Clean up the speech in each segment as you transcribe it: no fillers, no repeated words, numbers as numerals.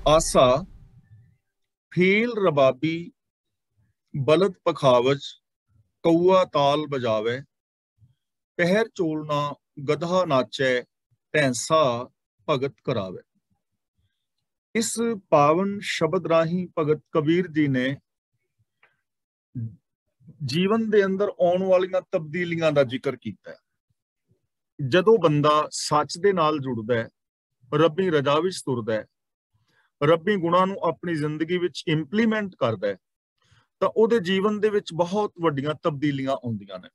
आसा फील रबाबी बलद पखावज कौआ ताल बजावे पहर चोलना गधा नाचे भैंसा भगत करावे। इस पावन शब्द राही भगत कबीर जी ने जीवन ਦੇ ਅੰਦਰ ਆਉਣ ਵਾਲੀਆਂ ਤਬਦੀਲੀਆਂ ਦਾ ਜ਼ਿਕਰ ਕੀਤਾ ਹੈ। ਜਦੋਂ ਬੰਦਾ ਸੱਚ ਦੇ ਨਾਲ ਜੁੜਦਾ ਹੈ, ਰੱਬੀ ਰਜ਼ਾ ਵਿੱਚ ਤੁਰਦਾ ਹੈ, ਰੱਬੀ ਗੁਣਾਂ ਨੂੰ ਆਪਣੀ ਜ਼ਿੰਦਗੀ ਵਿੱਚ ਇੰਪਲੀਮੈਂਟ ਕਰਦਾ ਹੈ, ਤਾਂ ਉਹਦੇ ਜੀਵਨ ਦੇ ਵਿੱਚ ਬਹੁਤ ਵੱਡੀਆਂ ਤਬਦੀਲੀਆਂ ਆਉਂਦੀਆਂ ਨੇ।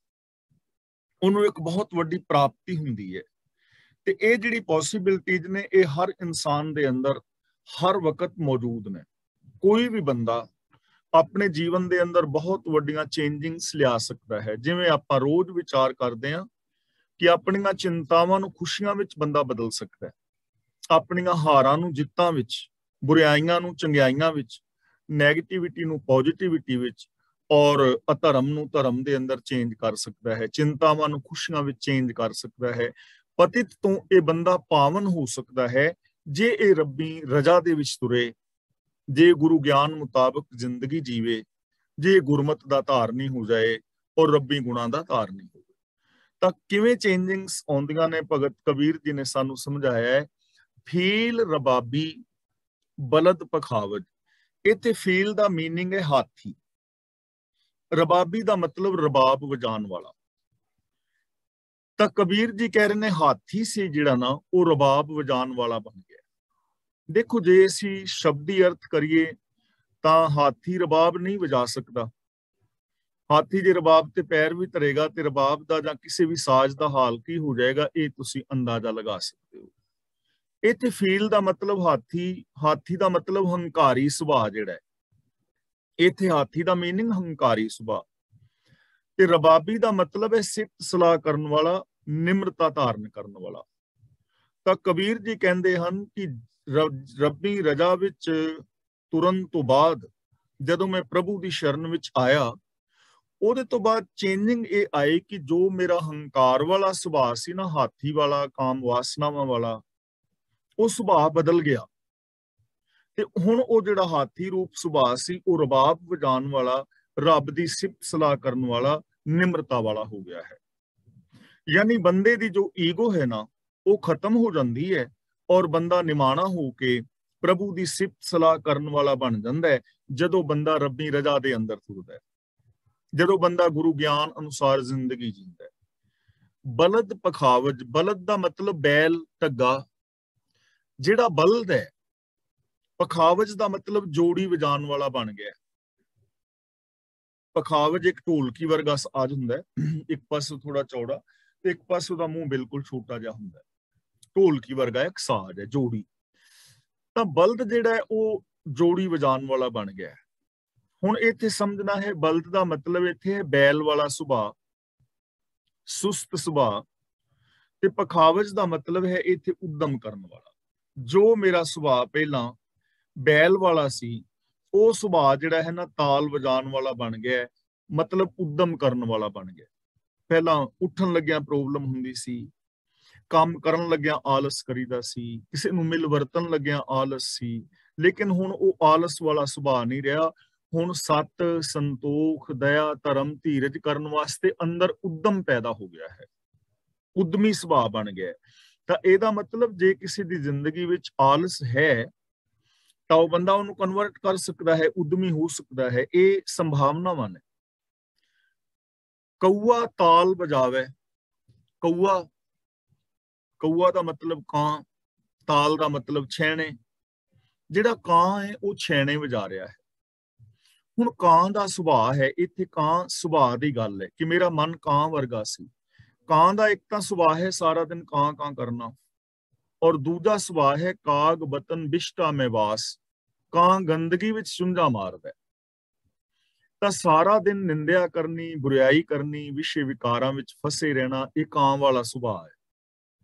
ਉਹਨੂੰ ਇੱਕ ਬਹੁਤ ਵੱਡੀ ਪ੍ਰਾਪਤੀ ਹੁੰਦੀ ਹੈ ਤੇ ਇਹ ਜਿਹੜੀ ਪੋਸੀਬਿਲਿਟੀਜ਼ ਨੇ ਇਹ ਹਰ ਇਨਸਾਨ ਦੇ ਅੰਦਰ ਹਰ ਵਕਤ ਮੌਜੂਦ ਨੇ। ਕੋਈ ਵੀ ਬੰਦਾ ਆਪਣੇ ਜੀਵਨ ਦੇ ਅੰਦਰ ਬਹੁਤ ਵੱਡੀਆਂ ਚੇਂਜਿੰਗਸ ਲਿਆ ਸਕਦਾ ਹੈ। ਜਿਵੇਂ ਆਪਾਂ ਰੋਜ਼ ਵਿਚਾਰ ਕਰਦੇ ਹਾਂ ਕਿ ਆਪਣੀਆਂ ਚਿੰਤਾਵਾਂ ਨੂੰ ਖੁਸ਼ੀਆਂ ਵਿੱਚ ਬੰਦਾ ਬਦਲ ਸਕਦਾ ਹੈ, ਆਪਣੀਆਂ ਹਾਰਾਂ ਨੂੰ ਜਿੱਤਾਂ ਵਿੱਚ, ਬੁਰਾਈਆਂ ਨੂੰ ਚੰਗਿਆਈਆਂ ਵਿੱਚ, ਨੈਗੇਟਿਵਿਟੀ ਨੂੰ ਪੋਜ਼ਿਟਿਵਿਟੀ ਵਿੱਚ ਔਰ ਅਧਰਮ ਨੂੰ ਧਰਮ ਦੇ ਅੰਦਰ ਚੇਂਜ ਕਰ ਸਕਦਾ ਹੈ, ਚਿੰਤਾਵਾਂ ਨੂੰ ਖੁਸ਼ੀਆਂ ਵਿੱਚ ਚੇਂਜ ਕਰ ਸਕਦਾ ਹੈ। ਪਤਿਤ ਤੋਂ ਇਹ ਬੰਦਾ ਪਾਵਨ ਹੋ ਸਕਦਾ ਹੈ ਜੇ ਇਹ ਰੱਬੀ ਰਜ਼ਾ ਦੇ ਵਿੱਚ ਤੁਰੇ, ਜੇ ਗੁਰੂ ਗਿਆਨ ਮੁਤਾਬਕ ਜ਼ਿੰਦਗੀ ਜੀਵੇ, ਜੇ ਗੁਰਮਤ ਦਾ ਧਾਰਨੀ ਹੋ ਜਾਏ ਔਰ ਰੱਬੀ ਗੁਣਾਂ ਦਾ ਧਾਰਨੀ ਹੋਵੇ। ਤਾਂ ਕਿਵੇਂ ਚੇਂਜਿੰਗਸ ਆਉਂਦੀਆਂ ਨੇ ਭਗਤ ਕਬੀਰ ਜੀ ਨੇ ਸਾਨੂੰ ਸਮਝਾਇਆ ਹੈ। ਫੀਲ ਰਬਾਬੀ ਬਲਦ ਪਖਾਵਜ। ਇੱਥੇ ਫੀਲ ਦਾ ਮੀਨਿੰਗ ਹੈ ਹਾਥੀ, ਰਬਾਬੀ ਦਾ ਮਤਲਬ ਰਬਾਬ ਵਜਾਉਣ ਵਾਲਾ। ਤਾਂ ਕਬੀਰ ਜੀ ਕਹਿ ਰਹੇ ਨੇ ਹਾਥੀ ਸੀ ਜਿਹੜਾ ਨਾ ਉਹ ਰਬਾਬ ਵਜਾਉਣ ਵਾਲਾ ਬਣ ਗਿਆ। ਦੇਖੋ ਜੇ ਅਸੀਂ ਸ਼ਬਦੀ ਅਰਥ ਕਰੀਏ ਤਾਂ ਹਾਥੀ ਰਬਾਬ ਨਹੀਂ ਵਜਾ ਸਕਦਾ। ਹਾਥੀ ਜੇ ਰਬਾਬ ਤੇ ਪੈਰ ਵੀ ਧਰੇਗਾ ਤੇ ਰਬਾਬ ਦਾ ਜਾਂ ਕਿਸੇ ਵੀ ਸਾਜ਼ ਦਾ ਹਾਲ ਕੀ ਹੋ ਜਾਏਗਾ ਇਹ ਤੁਸੀਂ ਅੰਦਾਜ਼ਾ ਲਗਾ ਸਕਦੇ ਹੋ। ਇੱਥੇ ਫੀਲ ਦਾ ਮਤਲਬ ਹਾਥੀ, ਹਾਥੀ ਦਾ ਮਤਲਬ ਹੰਕਾਰੀ ਸੁਭਾਅ ਜਿਹੜਾ ਹੈ। ਇੱਥੇ ਹਾਥੀ ਦਾ ਮੀਨਿੰਗ ਹੰਕਾਰੀ ਸੁਭਾਅ ਤੇ ਰਬਾਬੀ ਦਾ ਮਤਲਬ ਹੈ ਸਿਫਤ ਸਲਾਹ ਕਰਨ ਵਾਲਾ, ਨਿਮਰਤਾ ਧਾਰਨ ਕਰਨ ਵਾਲਾ। ਤਾਂ ਕਬੀਰ ਜੀ ਕਹਿੰਦੇ ਹਨ ਕਿ ਰੱਬੀ ਰਜ਼ਾ ਵਿੱਚ ਤੁਰਨ ਤੋਂ ਬਾਅਦ ਜਦੋਂ ਮੈਂ ਪ੍ਰਭੂ ਦੀ ਸ਼ਰਨ ਵਿੱਚ ਆਇਆ, ਉਹਦੇ ਤੋਂ ਬਾਅਦ ਚੇਂਜਿੰਗ ਇਹ ਆਈ ਕਿ ਜੋ ਮੇਰਾ ਹੰਕਾਰ ਵਾਲਾ ਸੁਭਾਅ ਸੀ ਨਾ, ਹਾਥੀ ਵਾਲਾ, ਕਾਮ ਵਾਸਨਾਵਾਂ ਵਾਲਾ, ਉਹ ਸੁਭਾਅ ਬਦਲ ਗਿਆ ਤੇ ਹੁਣ ਉਹ ਜਿਹੜਾ ਹਾਥੀ ਰੂਪ ਸੁਭਾਅ ਸੀ ਉਹ ਰਬਾਬ ਵਜਾਉਣ ਵਾਲਾ, ਰੱਬ ਦੀ ਸਿਫਤ ਸਲਾਹ ਕਰਨ ਵਾਲਾ, ਨਿਮਰਤਾ ਵਾਲਾ ਹੋ ਗਿਆ ਹੈ। ਯਾਨੀ ਬੰਦੇ ਦੀ ਜੋ ਈਗੋ ਹੈ ਨਾ ਉਹ ਖਤਮ ਹੋ ਜਾਂਦੀ ਹੈ ਔਰ ਬੰਦਾ ਨਿਮਾਣਾ ਹੋ ਕੇ ਪ੍ਰਭੂ ਦੀ ਸਿਫਤ ਸਲਾਹ ਕਰਨ ਵਾਲਾ ਬਣ ਜਾਂਦਾ ਹੈ ਜਦੋਂ ਬੰਦਾ ਰੱਬੀ ਰਜ਼ਾ ਦੇ ਅੰਦਰ ਤੁਰਦਾ ਹੈ, ਜਦੋਂ ਬੰਦਾ ਗੁਰੂ ਗਿਆਨ ਅਨੁਸਾਰ ਜ਼ਿੰਦਗੀ ਜੀਂਦਾ ਹੈ। ਬਲਦ ਪਖਾਵਜ, ਬਲਦ ਦਾ ਮਤਲਬ ਬੈਲ, ਢੱਗਾ। ਜਿਹੜਾ ਬਲਦ ਹੈ, ਪਖਾਵਜ ਦਾ ਮਤਲਬ ਜੋੜੀ ਵਜਾਉਣ ਵਾਲਾ ਬਣ ਗਿਆ। ਪਖਾਵਜ ਇੱਕ ਢੋਲਕੀ ਵਰਗਾ ਸਾਜ਼ ਹੁੰਦਾ ਹੈ, ਇੱਕ ਪਾਸੇ ਥੋੜਾ ਚੌੜਾ ਤੇ ਇੱਕ ਪਾਸੇ ਉਹਦਾ ਮੂੰਹ ਬਿਲਕੁਲ ਛੋਟਾ ਜਿਹਾ ਹੁੰਦਾ ਹੈ। ਢੋਲਕੀ ਵਰਗਾ ਇੱਕ ਸਾਜ਼ ਹੈ, ਜੋੜੀ। ਤਾਂ ਬਲਦ ਜਿਹੜਾ ਹੈ ਉਹ ਜੋੜੀ ਵਜਾਉਣ ਵਾਲਾ ਬਣ ਗਿਆ। ਹੁਣ ਇੱਥੇ ਸਮਝਣਾ ਹੈ ਬਲਦ ਦਾ ਮਤਲਬ ਇੱਥੇ ਹੈ ਬੈਲ ਵਾਲਾ ਸੁਭਾਅ, ਸੁਸਤ ਸੁਭਾਅ, ਤੇ ਪਖਾਵਜ ਦਾ ਮਤਲਬ ਹੈ ਇੱਥੇ ਉਦਮ ਕਰਨ ਵਾਲਾ। ਜੋ ਮੇਰਾ ਸੁਭਾਅ ਪਹਿਲਾਂ ਬੈਲ ਵਾਲਾ ਸੀ ਉਹ ਸੁਭਾਅ ਜਿਹੜਾ ਹੈ ਨਾ ਤਾਲ ਵਜਾਉਣ ਵਾਲਾ ਬਣ ਗਿਆ, ਮਤਲਬ ਉਦਮ ਕਰਨ ਵਾਲਾ ਬਣ ਗਿਆ। ਪਹਿਲਾਂ ਉੱਠਣ ਲੱਗਿਆ ਪ੍ਰੋਬਲਮ ਹੁੰਦੀ ਸੀ, ਕੰਮ ਕਰਨ ਲੱਗਿਆ ਆਲਸ ਕਰੀਦਾ ਸੀ, ਕਿਸੇ ਨੂੰ ਮਿਲ ਵਰਤਨ ਲੱਗਿਆ ਆਲਸ ਸੀ, ਲੇਕਿਨ ਹੁਣ ਉਹ ਆਲਸ ਵਾਲਾ ਸੁਭਾਅ ਨਹੀਂ ਰਿਹਾ। ਹੁਣ ਸਤ, ਸੰਤੋਖ, ਦਇਆ, ਧਰਮ, ਧੀਰਜ ਕਰਨ ਵਾਸਤੇ ਅੰਦਰ ਉਦਮ ਪੈਦਾ ਹੋ ਗਿਆ ਹੈ, ਉਦਮੀ ਸੁਭਾਅ ਬਣ ਗਿਆ। ਤਾਂ ਇਹਦਾ ਮਤਲਬ ਜੇ ਕਿਸੇ ਦੀ ਜ਼ਿੰਦਗੀ ਵਿੱਚ ਆਲਸ ਹੈ ਤਾਂ ਉਹ ਬੰਦਾ ਉਹਨੂੰ ਕਨਵਰਟ ਕਰ ਸਕਦਾ ਹੈ, ਉਦਮੀ ਹੋ ਸਕਦਾ ਹੈ। ਇਹ ਸੰਭਾਵਨਾਵਾਂ ਨੇ। ਕਊਆ ਤਾਲ ਵਜਾਵੇ। ਕਊਆ, ਕਊਆ ਦਾ ਮਤਲਬ ਕਾਂ, ਤਾਲ ਦਾ ਮਤਲਬ ਛੈਣੇ। ਜਿਹੜਾ ਕਾਂ ਹੈ ਉਹ ਛੈਣੇ ਵਜਾ ਰਿਹਾ ਹੈ। ਹੁਣ ਕਾਂ ਦਾ ਸੁਭਾਅ ਹੈ, ਇੱਥੇ ਕਾਂ ਸੁਭਾਅ ਦੀ ਗੱਲ ਹੈ ਕਿ ਮੇਰਾ ਮਨ ਕਾਂ ਵਰਗਾ ਸੀ। ਕਾਂ ਦਾ ਇੱਕ ਤਾਂ ਸੁਭਾਅ ਹੈ ਸਾਰਾ ਦਿਨ ਕਾਂ ਕਾਂ ਕਰਨਾ, ਔਰ ਦੂਜਾ ਸੁਭਾਅ ਹੈ ਕਾਗ ਬਤਨ ਬਿਸ਼ਟਾ ਮੈਂ ਵਾਸ, ਕਾਂ ਗੰਦਗੀ ਵਿੱਚ ਚੁੰਝਾ ਮਾਰਦਾ। ਤਾਂ ਸਾਰਾ ਦਿਨ ਨਿੰਦਿਆ ਕਰਨੀ, ਬੁਰਾਈ ਕਰਨੀ, ਵਿਸ਼ੇ ਵਿਕਾਰਾਂ ਵਿੱਚ ਫਸੇ ਰਹਿਣਾ, ਇਹ ਕਾਂ ਵਾਲਾ ਸੁਭਾਅ ਹੈ।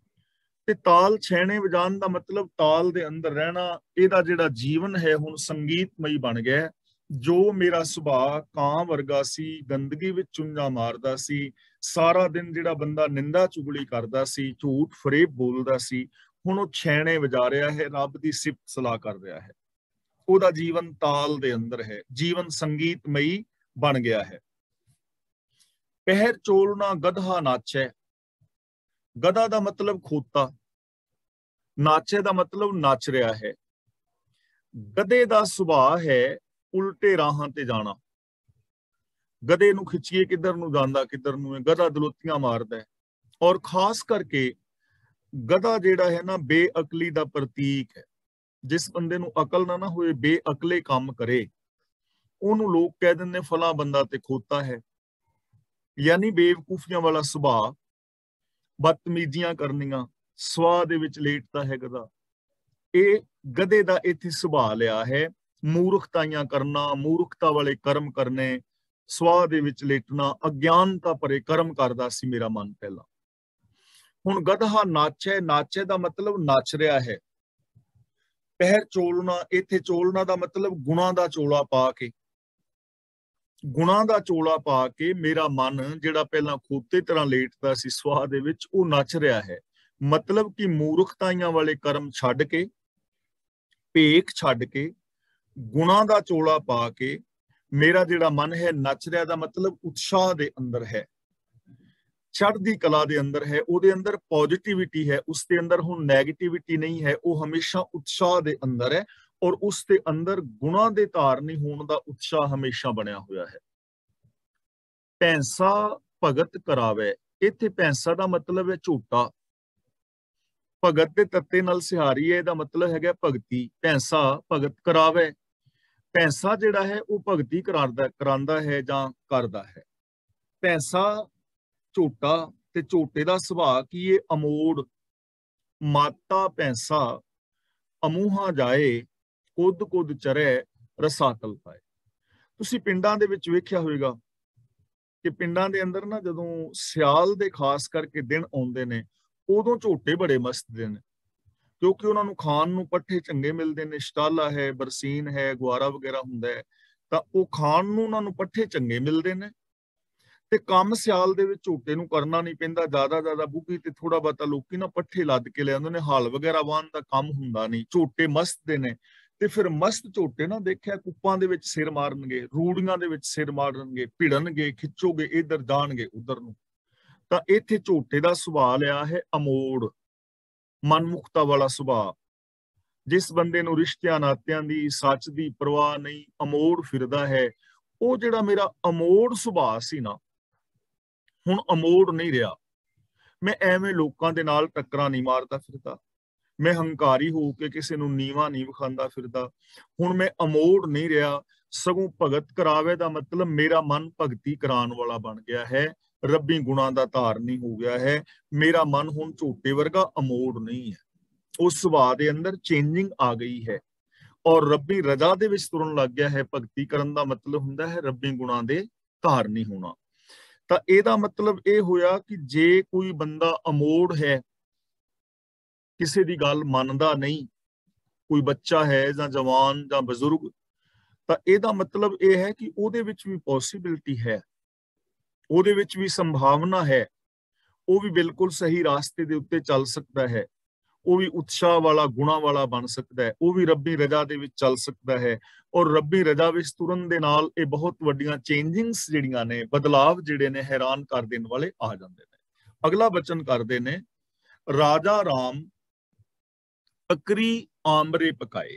ਤੇ ਤਾਲ ਛੈਣੇ ਵਜਾਉਣ ਦਾ ਮਤਲਬ ਤਾਲ ਦੇ ਅੰਦਰ ਰਹਿਣਾ। ਇਹਦਾ ਜਿਹੜਾ ਜੀਵਨ ਹੈ ਹੁਣ ਸੰਗੀਤਮਈ ਬਣ ਗਿਆ। ਜੋ ਮੇਰਾ ਸੁਭਾਅ ਕਾਂ ਵਰਗਾ ਸੀ, ਗੰਦਗੀ ਵਿੱਚ ਚੁੰਝਾ ਮਾਰਦਾ ਸੀ, ਸਾਰਾ ਦਿਨ ਜਿਹੜਾ ਬੰਦਾ ਨਿੰਦਾ ਚੁਗਲੀ ਕਰਦਾ ਸੀ, ਝੂਠ ਫਰੇਬ ਬੋਲਦਾ ਸੀ, ਹੁਣ ਉਹ ਛੈਣੇ ਵਜਾ ਰਿਹਾ ਹੈ, ਰੱਬ ਦੀ ਸਿਫਤ ਸਲਾਹ ਕਰ ਰਿਹਾ ਹੈ। ਉਹਦਾ ਜੀਵਨ ਤਾਲ ਦੇ ਅੰਦਰ ਹੈ, ਜੀਵਨ ਸੰਗੀਤਮਈ ਬਣ ਗਿਆ ਹੈ। ਪਹਿਰ ਚੋਲਣਾ ਗਧਾ ਨਾਚੈ, ਗਧਾ ਦਾ ਮਤਲਬ ਖੋਤਾ, ਨਾਚੇ ਦਾ ਮਤਲਬ ਨੱਚ ਰਿਹਾ ਹੈ। ਗਧੇ ਦਾ ਸੁਭਾਅ ਹੈ ਉਲਟੇ ਰਾਹਾਂ ਤੇ ਜਾਣਾ। ਗਧੇ ਨੂੰ ਖਿੱਚੀਏ ਕਿੱਧਰ ਨੂੰ ਜਾਂਦਾ, ਕਿੱਧਰ ਨੂੰ ਹੈ, ਗਧਾ ਦਲੋਤੀਆਂ ਮਾਰਦਾ ਹੈ। ਔਰ ਖਾਸ ਕਰਕੇ ਗਧਾ ਜਿਹੜਾ ਹੈ ਨਾ ਬੇਅਕਲੀ ਦਾ ਪ੍ਰਤੀਕ ਹੈ। ਜਿਸ ਬੰਦੇ ਨੂੰ ਅਕਲ ਨਾ ਹੋਏ, ਬੇਅਕਲੇ ਕੰਮ ਕਰੇ, ਉਹਨੂੰ ਲੋਕ ਕਹਿ ਦਿੰਦੇ ਫਲਾਂ ਬੰਦਾ ਤੇ ਖੋਤਾ ਹੈ। ਯਾਨੀ ਬੇਵਕੂਫੀਆਂ ਵਾਲਾ ਸੁਭਾਅ, ਬਦਤਮੀਜ਼ੀਆਂ ਕਰਨੀਆਂ, ਸਵਾਹ ਦੇ ਵਿੱਚ ਲੇਟਦਾ ਹੈ ਗਧਾ। ਇਹ ਗਧੇ ਦਾ ਇੱਥੇ ਸੁਭਾਅ ਲਿਆ ਹੈ, ਮੂਰਖਤਾਈਆਂ ਕਰਨਾ, ਮੂਰਖਤਾ ਵਾਲੇ ਕਰਮ ਕਰਨੇ, ਸਵਾਹ ਦੇ ਵਿੱਚ ਲੇਟਣਾ, ਅਗਿਆਨਤਾ ਭਰੇ ਕਰਮ ਕਰਦਾ ਸੀ ਮੇਰਾ ਮਨ ਪਹਿਲਾਂ। ਹੁਣ ਗਧਾ ਨਾਚੈ, ਨਾਚੈ ਦਾ ਮਤਲਬ ਨੱਚ ਰਿਹਾ ਹੈ। ਪਹਿਰ ਚੋਲਣਾ, ਇੱਥੇ ਚੋਲਣਾ ਦਾ ਮਤਲਬ ਗੁਣਾ ਦਾ ਚੋਲਾ ਪਾ ਕੇ, ਗੁਣਾ ਦਾ ਚੋਲਾ ਪਾ ਕੇ ਮੇਰਾ ਮਨ ਜਿਹੜਾ ਪਹਿਲਾਂ ਖੋਤੇ ਤਰ੍ਹਾਂ ਲੇਟਦਾ ਸੀ ਸਵਾਹ ਦੇ ਵਿੱਚ, ਉਹ ਨੱਚ ਰਿਹਾ ਹੈ। ਮਤਲਬ ਕਿ ਮੂਰਖਤਾਈਆਂ ਵਾਲੇ ਕਰਮ ਛੱਡ ਕੇ, ਭੇਖ ਛੱਡ ਕੇ, ਗੁਣਾ ਦਾ ਚੋਲਾ ਪਾ ਕੇ ਮੇਰਾ ਜਿਹੜਾ ਮਨ ਹੈ ਨੱਚ ਰਿਹਾ। ਦਾ ਮਤਲਬ ਉਤਸ਼ਾਹ ਦੇ ਅੰਦਰ ਹੈ, ਚੜ੍ਹਦੀ ਕਲਾ ਦੇ ਅੰਦਰ ਹੈ, ਉਹਦੇ ਅੰਦਰ ਪੋਜ਼ਿਟਿਵਿਟੀ ਹੈ, ਉਸ ਦੇ ਅੰਦਰ ਹੁਣ ਨੈਗੇਟਿਵਿਟੀ ਨਹੀਂ ਹੈ। ਉਹ ਹਮੇਸ਼ਾ ਉਤਸ਼ਾਹ ਦੇ ਅੰਦਰ ਹੈ ਔਰ ਉਸ ਦੇ ਅੰਦਰ ਗੁਣਾ ਦੇ ਧਾਰਨੀ ਹੋਣ ਦਾ ਉਤਸ਼ਾਹ ਹਮੇਸ਼ਾ ਬਣਿਆ ਹੋਇਆ ਹੈ। ਭੈਂਸਾ ਭਗਤ ਕਰਾਵੇ, ਇੱਥੇ ਭੈਂਸਾ ਦਾ ਮਤਲਬ ਹੈ ਝੂਟਾ। ਭਗਤ ਦੇ ਤੱਤੇ ਨਾਲ ਸਿਹਾਰੀ ਹੈ, ਇਹਦਾ ਮਤਲਬ ਹੈਗਾ ਭਗਤੀ। ਭੈਂਸਾ ਭਗਤ ਕਰਾਵੇ, ਭੈਂਸਾ ਜਿਹੜਾ ਹੈ ਉਹ ਭਗਤੀ ਕਰਾਂਦਾ ਹੈ ਜਾਂ ਕਰਦਾ ਹੈ। ਭੈਂਸਾ ਝੋਟਾ, ਤੇ ਝੋਟੇ ਦਾ ਸੁਭਾਅ ਕੀ ਇਹ ਅਮੋੜ। ਮਾਤਾ ਭੈਂਸਾ ਅਮੂਹਾ ਜਾਏ, ਕੁੱਦ ਕੁੱਦ ਚਰੇ ਰਸਾਤਲ ਪਾਏ। ਤੁਸੀਂ ਪਿੰਡਾਂ ਦੇ ਵਿੱਚ ਵੇਖਿਆ ਹੋਵੇਗਾ ਕਿ ਪਿੰਡਾਂ ਦੇ ਅੰਦਰ ਨਾ ਜਦੋਂ ਸਿਆਲ ਦੇ ਖਾਸ ਕਰਕੇ ਦਿਨ ਆਉਂਦੇ ਨੇ, ਉਦੋਂ ਝੋਟੇ ਬੜੇ ਮਸਤਦੇ ਨੇ, ਕਿਉਂਕਿ ਉਹਨਾਂ ਨੂੰ ਖਾਣ ਨੂੰ ਪੱਠੇ ਚੰਗੇ ਮਿਲਦੇ ਨੇ। ਸ਼ਟਾਲਾ ਹੈ, ਬਰਸੀਨ ਹੈ, ਗੁਆਰਾ ਵਗੈਰਾ ਹੁੰਦਾ ਹੈ, ਤਾਂ ਉਹ ਖਾਣ ਨੂੰ ਉਹਨਾਂ ਨੂੰ ਪੱਠੇ ਚੰਗੇ ਮਿਲਦੇ ਨੇ। ਤੇ ਕੰਮ ਸਿਆਲ ਦੇ ਵਿੱਚ ਝੋਟੇ ਨੂੰ ਕਰਨਾ ਨਹੀਂ ਪੈਂਦਾ, ਜ਼ਿਆਦਾ ਬੁੱਗੀ ਤੇ ਥੋੜਾ ਬਹੁਤਾ ਲੋਕੀ ਨਾ ਪੱਠੇ ਲੱਦ ਕੇ ਲੈ ਆਉਂਦੇ ਨੇ, ਹਲ ਵਗੈਰਾ ਵਾਹਣ ਦਾ ਕੰਮ ਹੁੰਦਾ ਨਹੀਂ, ਝੋਟੇ ਮਸਤਦੇ ਨੇ। ਤੇ ਫਿਰ ਮਸਤ ਝੋਟੇ ਨਾ ਦੇਖਿਆ ਕੁੱਪਾਂ ਦੇ ਵਿੱਚ ਸਿਰ ਮਾਰਨਗੇ, ਰੂੜੀਆਂ ਦੇ ਵਿੱਚ ਸਿਰ ਮਾਰਨਗੇ, ਭਿੜਨਗੇ, ਖਿੱਚੋਗੇ, ਇੱਧਰ ਜਾਣਗੇ ਉਧਰ ਨੂੰ। ਤਾਂ ਇੱਥੇ ਝੋਟੇ ਦਾ ਸੁਭਾਅ ਲਿਆ ਹੈ ਅਮੋੜ, ਮਨਮੁਖਤਾ ਵਾਲਾ ਸੁਭਾਅ। ਜਿਸ ਬੰਦੇ ਨੂੰ ਰਿਸ਼ਤਿਆਂ ਨਾਤਿਆਂ ਦੀ, ਸੱਚ ਦੀ ਪਰਵਾਹ ਨਹੀਂ, ਅਮੋੜ ਫਿਰਦਾ ਹੈ, ਉਹ ਜਿਹੜਾ ਮੇਰਾ ਅਮੋੜ ਸੁਭਾਅ ਸੀ ਨਾ, ਹੁਣ ਅਮੋੜ ਨਹੀਂ ਰਿਹਾ। ਮੈਂ ਐਵੇਂ ਲੋਕਾਂ ਦੇ ਨਾਲ ਟੱਕਰਾਂ ਨਹੀਂ ਮਾਰਦਾ ਫਿਰਦਾ, ਮੈਂ ਹੰਕਾਰੀ ਹੋ ਕੇ ਕਿਸੇ ਨੂੰ ਨੀਵਾਂ ਨਹੀਂ ਵਿਖਾਉਂਦਾ ਫਿਰਦਾ। ਹੁਣ ਮੈਂ ਅਮੋੜ ਨਹੀਂ ਰਿਹਾ, ਸਗੋਂ ਭਗਤ ਕਰਾਵੇ ਦਾ ਮਤਲਬ ਮੇਰਾ ਮਨ ਭਗਤੀ ਕਰਾਉਣ ਵਾਲਾ ਬਣ ਗਿਆ ਹੈ, ਰੱਬੀ ਗੁਣਾਂ ਦਾ ਧਾਰਨੀ ਹੋ ਗਿਆ ਹੈ। ਮੇਰਾ ਮਨ ਹੁਣ ਝੋਟੇ ਵਰਗਾ ਅਮੋੜ ਨਹੀਂ ਹੈ, ਉਸ ਸੁਭਾਅ ਦੇ ਅੰਦਰ ਚੇਂਜਿੰਗ ਆ ਗਈ ਹੈ ਔਰ ਰੱਬੀ ਰਜ਼ਾ ਦੇ ਵਿੱਚ ਤੁਰਨ ਲੱਗ ਗਿਆ ਹੈ। ਭਗਤੀ ਕਰਨ ਦਾ ਮਤਲਬ ਹੁੰਦਾ ਹੈ ਰੱਬੀ ਗੁਣਾਂ ਦੇ ਧਾਰਨੀ ਹੋਣਾ। ਤਾਂ ਇਹਦਾ ਮਤਲਬ ਇਹ ਹੋਇਆ ਕਿ ਜੇ ਕੋਈ ਬੰਦਾ ਅਮੋੜ ਹੈ, ਕਿਸੇ ਦੀ ਗੱਲ ਮੰਨਦਾ ਨਹੀਂ, ਕੋਈ ਬੱਚਾ ਹੈ ਜਾਂ ਜਵਾਨ ਜਾਂ ਬਜ਼ੁਰਗ, ਤਾਂ ਇਹਦਾ ਮਤਲਬ ਇਹ ਹੈ ਕਿ ਉਹਦੇ ਵਿੱਚ ਵੀ ਪੋਸੀਬਿਲਿਟੀ ਹੈ, ਉਹਦੇ ਵਿੱਚ ਵੀ ਸੰਭਾਵਨਾ ਹੈ, ਉਹ ਵੀ ਬਿਲਕੁਲ ਸਹੀ ਰਾਸਤੇ ਦੇ ਉੱਤੇ ਚੱਲ ਸਕਦਾ ਹੈ, ਉਹ ਵੀ ਉਤਸ਼ਾਹ ਵਾਲਾ, ਗੁਣਾ ਵਾਲਾ ਬਣ ਸਕਦਾ ਹੈ, ਉਹ ਵੀ ਰੱਬੀ ਰਜ਼ਾ ਦੇ ਵਿੱਚ ਚੱਲ ਸਕਦਾ ਹੈ। ਔਰ ਰੱਬੀ ਰਜ਼ਾ ਵਿੱਚ ਤੁਰਨ ਦੇ ਨਾਲ ਇਹ ਬਹੁਤ ਵੱਡੀਆਂ ਚੇਂਜਿੰਗਸ ਜਿਹੜੀਆਂ ਨੇ, ਬਦਲਾਵ ਜਿਹੜੇ ਨੇ ਹੈਰਾਨ ਕਰ ਦੇਣ ਵਾਲੇ ਆ ਜਾਂਦੇ ਨੇ। ਅਗਲਾ ਬਚਨ ਕਰਦੇ ਨੇ, ਰਾਜਾ ਰਾਮ ਕਕਰੀ ਆਂਬਰੇ ਪਕਾਏ।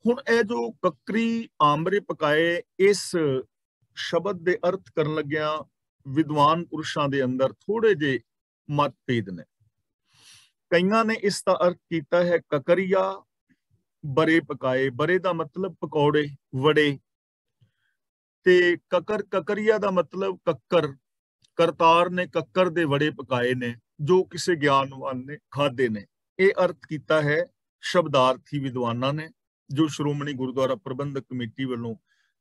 ਹੁਣ ਇਹ ਜੋ ਕਕਰੀ ਆਂਬਰੇ ਪਕਾਏ, ਇਸ ਸ਼ਬਦ ਦੇ ਅਰਥ ਕਰਨ ਲੱਗਿਆ ਵਿਦਵਾਨ ਪੁਰਸ਼ਾਂ ਦੇ ਅੰਦਰ ਥੋੜੇ ਜਿਹੇ ਮਤਭੇਦ ਨੇ। ਕਈਆਂ ਨੇ ਇਸ ਦਾ ਅਰਥ ਕੀਤਾ ਹੈ ਕਕਰੀਆ ਬਰੇ ਪਕਾਏ। ਬਰੇ ਦਾ ਮਤਲਬ ਪਕੌੜੇ, ਵੜੇ, ਤੇ ਕਕਰੀਆ ਦਾ ਮਤਲਬ ਕੱਕਰ। ਕਰਤਾਰ ਨੇ ਕੱਕਰ ਦੇ ਵੜੇ ਪਕਾਏ ਨੇ ਜੋ ਕਿਸੇ ਗਿਆਨਵਾਨ ਨੇ ਖਾਦੇ ਨੇ। ਇਹ ਅਰਥ ਕੀਤਾ ਹੈ ਸ਼ਬਦਾਰਥੀ ਵਿਦਵਾਨਾਂ ਨੇ, ਜੋ ਸ਼੍ਰੋਮਣੀ ਗੁਰਦੁਆਰਾ ਪ੍ਰਬੰਧਕ ਕਮੇਟੀ ਵੱਲੋਂ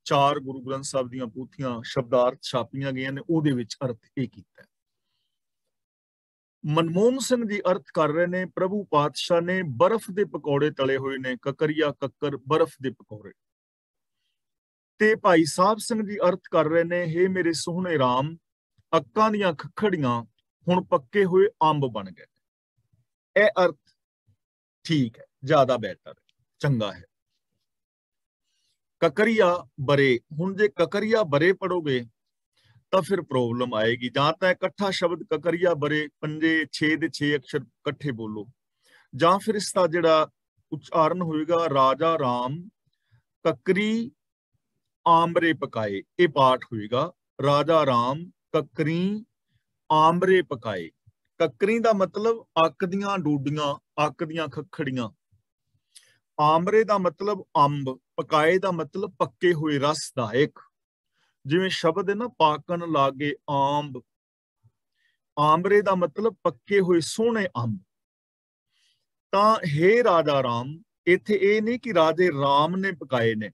4 ਗੁਰੂ ਗ੍ਰੰਥ ਸਾਹਿਬ ਦੀਆਂ ਪੋਥੀਆਂ ਸ਼ਬਦਾਰਥ ਛਾਪੀਆਂ ਗਈਆਂ ਨੇ, ਉਹਦੇ ਵਿੱਚ ਅਰਥ ਇਹ ਕੀਤਾ ਹੈ। ਮਨਮੋਹਨ ਸਿੰਘ ਜੀ ਅਰਥ ਕਰ ਰਹੇ ਨੇ, ਪ੍ਰਭੂ ਪਾਤਸ਼ਾਹ ਨੇ ਬਰਫ਼ ਦੇ ਪਕੌੜੇ ਤਲੇ ਹੋਏ ਨੇ, ਕਕਰੀਆ ਕੱਕਰ ਬਰਫ਼ ਦੇ ਪਕੌੜੇ। ਤੇ ਭਾਈ ਸਾਹਿਬ ਸਿੰਘ ਜੀ ਅਰਥ ਕਰ ਰਹੇ ਨੇ, ਹੇ ਮੇਰੇ ਸੋਹਣੇ ਰਾਮ, ਅੱਕਾਂ ਦੀਆਂ ਖੱਖੜੀਆਂ ਹੁਣ ਪੱਕੇ ਹੋਏ ਅੰਬ ਬਣ ਗਏ। ਇਹ ਅਰਥ ਠੀਕ ਹੈ, ਜ਼ਿਆਦਾ ਬਿਹਤਰ ਹੈ। ਚੰਗਾ ਹੈ। ਕਕਰੀਆ ਬਰੇ, ਹੁਣ ਜੇ ਕਕਰੀਆ ਬਰੇ ਪੜੋਗੇ ਤਾਂ ਫਿਰ ਪ੍ਰੋਬਲਮ ਆਏਗੀ। ਜਾਂ ਤਾਂ ਇਕੱਠਾ ਸ਼ਬਦ ਕਕਰੀਆ ਬਰੇ 5-6 ਦੇ 6 ਅਕਸ਼ਰ ਇਕੱਠੇ ਬੋਲੋ, ਜਾਂ ਫਿਰ ਇਸ ਦਾ ਜਿਹੜਾ ਉਚਾਰਨ ਹੋਏਗਾ ਰਾਜਾ ਰਾਮ ਕਕਰੀ ਆਮਰੇ ਪਕਾਏ, ਇਹ ਪਾਠ ਹੋਏਗਾ ਰਾਜਾ ਰਾਮ ਕਕਰੀ ਆਮਰੇ ਪਕਾਏ। ਕਕਰੀ ਦਾ ਮਤਲਬ ਅੱਕ ਦੀਆਂ ਡੂਡੀਆਂ, ਅੱਕ ਦੀਆਂ ਖੱਖੜੀਆਂ। ਆਮਰੇ ਦਾ ਮਤਲਬ ਅੰਬ, ਪਕਾਏ ਦਾ ਮਤਲਬ ਪੱਕੇ ਹੋਏ, ਰਸਦਾਇਕ। ਜਿਵੇਂ ਸ਼ਬਦ ਹੈ ਨਾ ਪਾਕਣ ਲਾਗੇ ਆਂਬ, ਆਮਰੇ ਦਾ ਮਤਲਬ ਪੱਕੇ ਹੋਏ ਸੋਹਣੇ ਅੰਬ। ਤਾਂ ਹੇ ਰਾਜਾ ਰਾਮ, ਇੱਥੇ ਇਹ ਨਹੀਂ ਕਿ ਰਾਜੇ ਰਾਮ ਨੇ ਪਕਾਏ ਨੇ,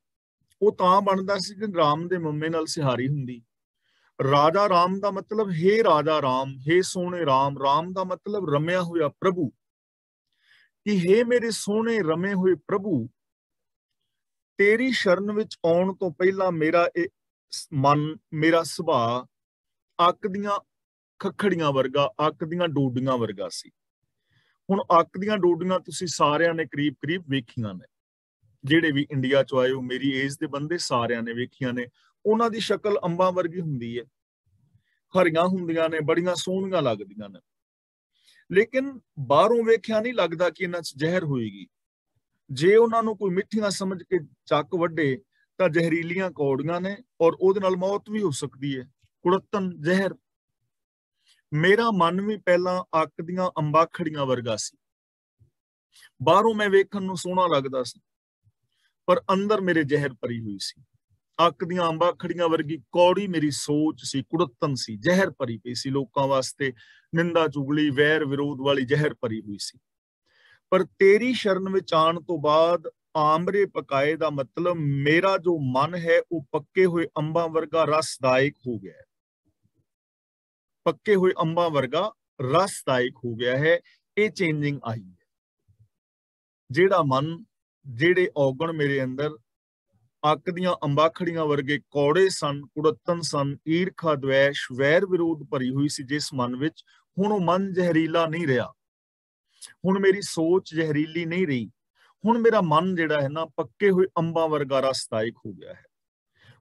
ਉਹ ਤਾਂ ਬਣਦਾ ਸੀ ਕਿ ਰਾਮ ਦੇ ਮੰਮੇ ਨਾਲ ਸਿਹਾਰੀ ਹੁੰਦੀ। ਰਾਜਾ ਰਾਮ ਦਾ ਮਤਲਬ ਹੇ ਰਾਜਾ ਰਾਮ, ਹੇ ਸੋਹਣੇ ਰਾਮ। ਰਾਮ ਦਾ ਮਤਲਬ ਰਮਿਆ ਹੋਇਆ ਪ੍ਰਭੂ, ਕਿ ਹੇ ਮੇਰੇ ਸੋਹਣੇ ਰਮੇ ਹੋਏ ਪ੍ਰਭੂ, ਤੇਰੀ ਸ਼ਰਨ ਵਿੱਚ ਆਉਣ ਤੋਂ ਪਹਿਲਾਂ ਮੇਰਾ ਇਹ ਮਨ, ਮੇਰਾ ਸੁਭਾਅ ਅੱਕ ਦੀਆਂ ਖੱਖੜੀਆਂ ਵਰਗਾ, ਅੱਕ ਦੀਆਂ ਡੋਡੀਆਂ ਵਰਗਾ ਸੀ। ਹੁਣ ਅੱਕ ਦੀਆਂ ਡੋਡੀਆਂ ਤੁਸੀਂ ਸਾਰਿਆਂ ਨੇ ਕਰੀਬ ਕਰੀਬ ਵੇਖੀਆਂ ਨੇ, ਜਿਹੜੇ ਵੀ ਇੰਡੀਆ ਚ ਆਏ ਹੋ, ਮੇਰੀ ਏਜ ਦੇ ਬੰਦੇ ਸਾਰਿਆਂ ਨੇ ਵੇਖੀਆਂ ਨੇ। ਉਹਨਾਂ ਦੀ ਸ਼ਕਲ ਅੰਬਾਂ ਵਰਗੀ ਹੁੰਦੀ ਹੈ, ਹਰੀਆਂ ਹੁੰਦੀਆਂ ਨੇ, ਬੜੀਆਂ ਸੋਹਣੀਆਂ ਲੱਗਦੀਆਂ ਨੇ, ਲੇਕਿਨ ਬਾਹਰੋਂ ਵੇਖਿਆ ਨਹੀਂ ਲੱਗਦਾ ਕਿ ਇਹਨਾਂ 'ਚ ਜ਼ਹਿਰ ਹੋਏਗੀ। ਜੇ ਉਹਨਾਂ ਨੂੰ ਕੋਈ ਮਿੱਠੀਆਂ ਸਮਝ ਕੇ ਚੱਕ ਵੱਢੇ ਤਾਂ ਜ਼ਹਿਰੀਲੀਆਂ ਕੌੜੀਆਂ ਨੇ, ਔਰ ਉਹਦੇ ਨਾਲ ਮੌਤ ਵੀ ਹੋ ਸਕਦੀ ਹੈ, ਕੁੜੱਤਨ ਜ਼ਹਿਰ। ਮੇਰਾ ਮਨ ਵੀ ਪਹਿਲਾਂ ਅੱਕ ਦੀਆਂ ਅੰਬਾਖੜੀਆਂ ਵਰਗਾ ਸੀ। ਬਾਹਰੋਂ ਮੈਂ ਵੇਖਣ ਨੂੰ ਸੋਹਣਾ ਲੱਗਦਾ ਸੀ, ਪਰ ਅੰਦਰ ਮੇਰੇ ਜ਼ਹਿਰ ਭਰੀ ਹੋਈ ਸੀ। ਅੱਕ ਦੀਆਂ ਅੰਬਾਖੜੀਆਂ ਵਰਗੀ ਕੌੜੀ ਮੇਰੀ ਸੋਚ ਸੀ, ਕੁੜੱਤਨ ਸੀ, ਜ਼ਹਿਰ ਭਰੀ ਪਈ ਸੀ। ਲੋਕਾਂ ਵਾਸਤੇ ਨਿੰਦਾ ਚੁਗਲੀ, ਵੈਰ ਵਿਰੋਧ ਵਾਲੀ ਜ਼ਹਿਰ ਭਰੀ ਹੋਈ ਸੀ। ਪਰ ਤੇਰੀ ਸ਼ਰਨ ਵਿੱਚ ਆਉਣ ਤੋਂ ਬਾਅਦ ਆਮਰੇ ਪਕਾਏ ਦਾ ਮਤਲਬ ਮੇਰਾ ਜੋ ਮਨ ਹੈ ਉਹ ਪੱਕੇ ਹੋਏ ਅੰਬਾਂ ਵਰਗਾ ਰਸਦਾਇਕ ਹੋ ਗਿਆ ਹੈ, ਪੱਕੇ ਹੋਏ ਅੰਬਾਂ ਵਰਗਾ ਰਸਦਾਇਕ ਹੋ ਗਿਆ ਹੈ। ਇਹ ਚੇਂਜਿੰਗ ਆਈ ਹੈ। ਜਿਹੜਾ ਮਨ, ਜਿਹੜੇ ਔਗਣ ਮੇਰੇ ਅੰਦਰ ਅੱਕ ਦੀਆਂ ਅੰਬਾਖੜੀਆਂ ਵਰਗੇ ਕੌੜੇ ਸਨ, ਕੁੜੱਤਨ ਸਨ, ਈਰਖਾ ਦਵੈਸ਼ ਵੈਰ ਵਿਰੋਧ ਭਰੀ ਹੋਈ ਸੀ ਜਿਸ ਮਨ ਵਿੱਚ, ਹੁਣ ਉਹ ਮਨ ਜ਼ਹਿਰੀਲਾ ਨਹੀਂ ਰਿਹਾ। ਹੁਣ ਮੇਰੀ ਸੋਚ ਜ਼ਹਿਰੀਲੀ ਨਹੀਂ ਰਹੀ। ਹੁਣ ਮੇਰਾ ਮਨ ਜਿਹੜਾ ਹੈ ਨਾ ਪੱਕੇ ਹੋਏ ਅੰਬਾਂ ਵਰਗਾ ਰਸਦਾਇਕ ਹੋ ਗਿਆ ਹੈ।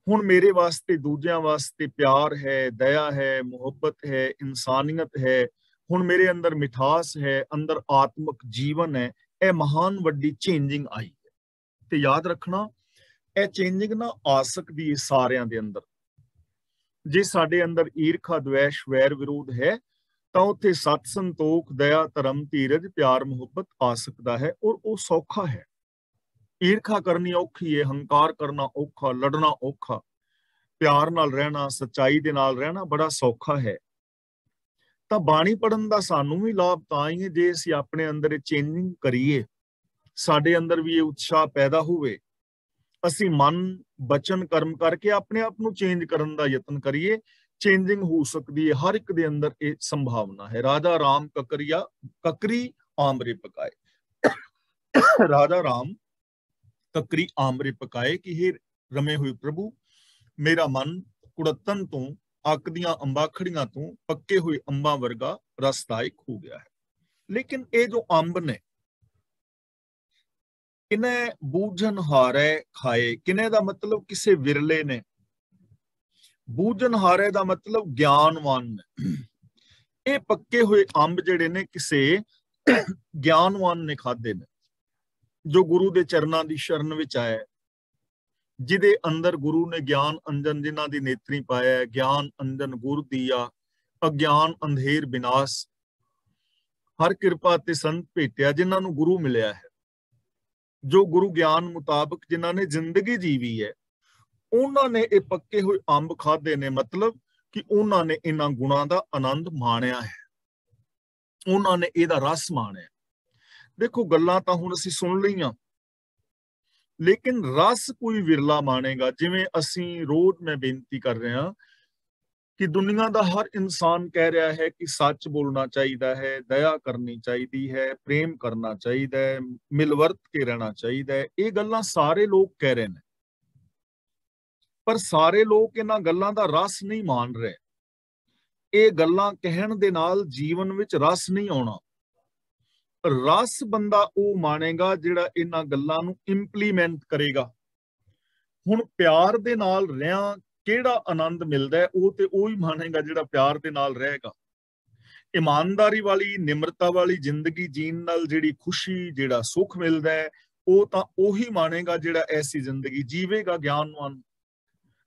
ਹੁਣ ਮੇਰੇ ਵਾਸਤੇ, ਦੂਜਿਆਂ ਵਾਸਤੇ ਪਿਆਰ ਹੈ, ਦਇਆ ਹੈ, ਮੁਹੱਬਤ ਹੈ, ਇਨਸਾਨੀਅਤ ਹੈ। ਹੁਣ ਮੇਰੇ ਅੰਦਰ ਮਿਠਾਸ ਹੈ, ਅੰਦਰ ਆਤਮਿਕ ਜੀਵਨ ਹੈ। ਇਹ ਮਹਾਨ ਵੱਡੀ ਚੇਂਜਿੰਗ ਆਈ ਹੈ। ਤੇ ਯਾਦ ਰੱਖਣਾ, ਇਹ ਚੇਂਜਿੰਗ ਨਾ ਆ ਸਕਦੀ ਹੈ ਸਾਰਿਆਂ ਦੇ ਅੰਦਰ। ਜੇ ਸਾਡੇ ਅੰਦਰ ਈਰਖਾ ਦਵੈਸ਼ ਵੈਰ ਵਿਰੋਧ ਹੈ ਤਾਂ ਉੱਥੇ ਸਤ ਸੰਤੋਖ ਦਇਆ ਧਰਮ ਧੀਰਜ ਪਿਆਰ ਮੁਹੱਬਤ ਆ ਸਕਦਾ ਹੈ, ਔਰ ਉਹ ਸੌਖਾ ਹੈ। ਈਰਖਾ ਕਰਨੀ ਔਖੀ ਹੈ, ਹੰਕਾਰ ਕਰਨਾ ਔਖਾ, ਲੜਨਾ ਔਖਾ। ਪਿਆਰ ਨਾਲ ਰਹਿਣਾ, ਸੱਚਾਈ ਦੇ ਨਾਲ ਰਹਿਣਾ ਬੜਾ ਸੌਖਾ ਹੈ। ਤਾਂ ਬਾਣੀ ਪੜਨ ਦਾ ਸਾਨੂੰ ਵੀ ਲਾਭ ਤਾਂ ਹੀ ਹੈ ਜੇ ਅਸੀਂ ਆਪਣੇ ਅੰਦਰ ਇਹ ਚੇਂਜਿੰਗ ਕਰੀਏ, ਸਾਡੇ ਅੰਦਰ ਵੀ ਇਹ ਉਤਸ਼ਾਹ ਪੈਦਾ ਹੋਵੇ। ਅਸੀਂ ਮਨ ਬਚਨ ਕਰਮ ਕਰਕੇ ਆਪਣੇ ਆਪ ਨੂੰ ਚੇਂਜ ਕਰਨ ਦਾ ਯਤਨ ਕਰੀਏ। ਚੇਂਜਿੰਗ ਹੋ ਸਕਦੀ ਹੈ, ਹਰ ਇੱਕ ਦੇ ਅੰਦਰ ਇਹ ਸੰਭਾਵਨਾ ਹੈ। ਰਾਜਾ ਰਾਮ ਕਕਰੀ ਆਮਰੇ ਪਕਾਏ, ਰਾਜਾ ਰਾਮ ਕਕਰੀ ਆਮਰੇ ਪਕਾਏ ਕਿ हे ਰਮੇ ਹੋਏ ਪ੍ਰਭੂ, ਮੇਰਾ ਮਨ ਕੁੜੱਤਨ ਤੋਂ, ਅੱਕ ਦੀਆਂ ਅੰਬਾਖੜੀਆਂ ਤੋਂ ਪੱਕੇ ਹੋਏ ਅੰਬਾਂ ਵਰਗਾ ਰਸਦਾਇਕ ਹੋ ਗਿਆ ਹੈ। ਲੇਕਿਨ ਇਹ ਜੋ ਅੰਬ ਨੇ, ਕਿਨੇ ਬੂਝਨ ਹਾਰੇ ਖਾਏ, ਕਿਨੇ ਦਾ ਮਤਲਬ ਕਿਸੇ ਵਿਰਲੇ ਨੇ, ਬੂਝਨ ਹਾਰੇ ਦਾ ਮਤਲਬ ਗਿਆਨਵਾਨ ਨੇ। ਇਹ ਪੱਕੇ ਹੋਏ ਅੰਬ ਜਿਹੜੇ ਨੇ ਕਿਸੇ ਗਿਆਨਵਾਨ ਨੇ ਖਾਦੇ ਨੇ, ਜੋ ਗੁਰੂ ਦੇ ਚਰਨਾਂ ਦੀ ਸ਼ਰਨ ਵਿੱਚ ਆਇਆ, ਜਿਹਦੇ ਅੰਦਰ ਗੁਰੂ ਨੇ ਗਿਆਨ ਅੰਜਨ, ਜਿਨ੍ਹਾਂ ਦੀ ਨੇਤਰੀ ਪਾਇਆ, ਗਿਆਨ ਅੰਜਨ ਗੁਰ ਦੀਆ, ਅਗਿਆਨ ਅੰਧੇਰ ਵਿਨਾਸ਼, ਹਰ ਕਿਰਪਾ ਤੇ ਸੰਤ ਭੇਟਿਆ, ਜਿਨ੍ਹਾਂ ਨੂੰ ਗੁਰੂ ਮਿਲਿਆ ਹੈ, ਜੋ ਗੁਰੂ ਗਿਆਨ ਮੁਤਾਬਕ ਜਿਨ੍ਹਾਂ ਨੇ ਜ਼ਿੰਦਗੀ ਜੀਵੀ ਹੈ, ਉਹਨਾਂ ਨੇ ਇਹ ਪੱਕੇ ਹੋਏ ਅੰਬ ਖਾਦੇ ਨੇ। ਮਤਲਬ ਕਿ ਉਹਨਾਂ ਨੇ ਇਹਨਾਂ ਗੁਣਾਂ ਦਾ ਆਨੰਦ ਮਾਣਿਆ ਹੈ, ਉਹਨਾਂ ਨੇ ਇਹਦਾ ਰਸ ਮਾਣਿਆ। ਦੇਖੋ, ਗੱਲਾਂ ਤਾਂ ਹੁਣ ਅਸੀਂ ਸੁਣ ਲਈਆਂ, ਲੇਕਿਨ ਰਸ ਕੋਈ ਵਿਰਲਾ ਮਾਣੇਗਾ। ਜਿਵੇਂ ਅਸੀਂ ਰੋਜ਼, ਮੈਂ ਬੇਨਤੀ ਕਰ ਰਿਹਾ ਕਿ ਦੁਨੀਆ ਦਾ ਹਰ ਇਨਸਾਨ ਕਹਿ ਰਿਹਾ ਹੈ ਕਿ ਸੱਚ ਬੋਲਣਾ ਚਾਹੀਦਾ ਹੈ, ਦਇਆ ਕਰਨੀ ਚਾਹੀਦੀ ਹੈ, ਪ੍ਰੇਮ ਕਰਨਾ ਚਾਹੀਦਾ ਹੈ, ਮਿਲ ਵਰਤ ਕੇ ਰਹਿਣਾ ਚਾਹੀਦਾ ਹੈ। ਇਹ ਗੱਲਾਂ ਸਾਰੇ ਲੋਕ ਕਹਿ ਰਹੇ ਨੇ, ਪਰ ਸਾਰੇ ਲੋਕ ਇਹਨਾਂ ਗੱਲਾਂ ਦਾ ਰਸ ਨਹੀਂ ਮਾਣ ਰਹੇ। ਇਹ ਗੱਲਾਂ ਕਹਿਣ ਦੇ ਨਾਲ ਜੀਵਨ ਵਿੱਚ ਰਸ ਨਹੀਂ ਆਉਣਾ। ਰਸ ਬੰਦਾ ਉਹ ਮਾਣੇਗਾ ਜਿਹੜਾ ਇਹਨਾਂ ਗੱਲਾਂ ਨੂੰ ਇੰਪਲੀਮੈਂਟ ਕਰੇਗਾ। ਹੁਣ ਪਿਆਰ ਦੇ ਨਾਲ ਰਹਿਆ ਕਿਹੜਾ ਆਨੰਦ ਮਿਲਦਾ ਹੈ, ਉਹ ਤੇ ਉਹ ਹੀ ਮਾਣੇਗਾ ਜਿਹੜਾ ਪਿਆਰ ਦੇ ਨਾਲ ਰਹੇਗਾ। ਇਮਾਨਦਾਰੀ ਵਾਲੀ, ਨਿਮਰਤਾ ਵਾਲੀ ਜ਼ਿੰਦਗੀ ਜੀਣ ਨਾਲ ਜਿਹੜੀ ਖੁਸ਼ੀ, ਜਿਹੜਾ ਸੁੱਖ ਮਿਲਦਾ ਹੈ, ਉਹ ਤਾਂ ਉਹੀ ਮਾਣੇਗਾ ਜਿਹੜਾ ਐਸੀ ਜ਼ਿੰਦਗੀ ਜੀਵੇਗਾ ਗਿਆਨਵਾਨ।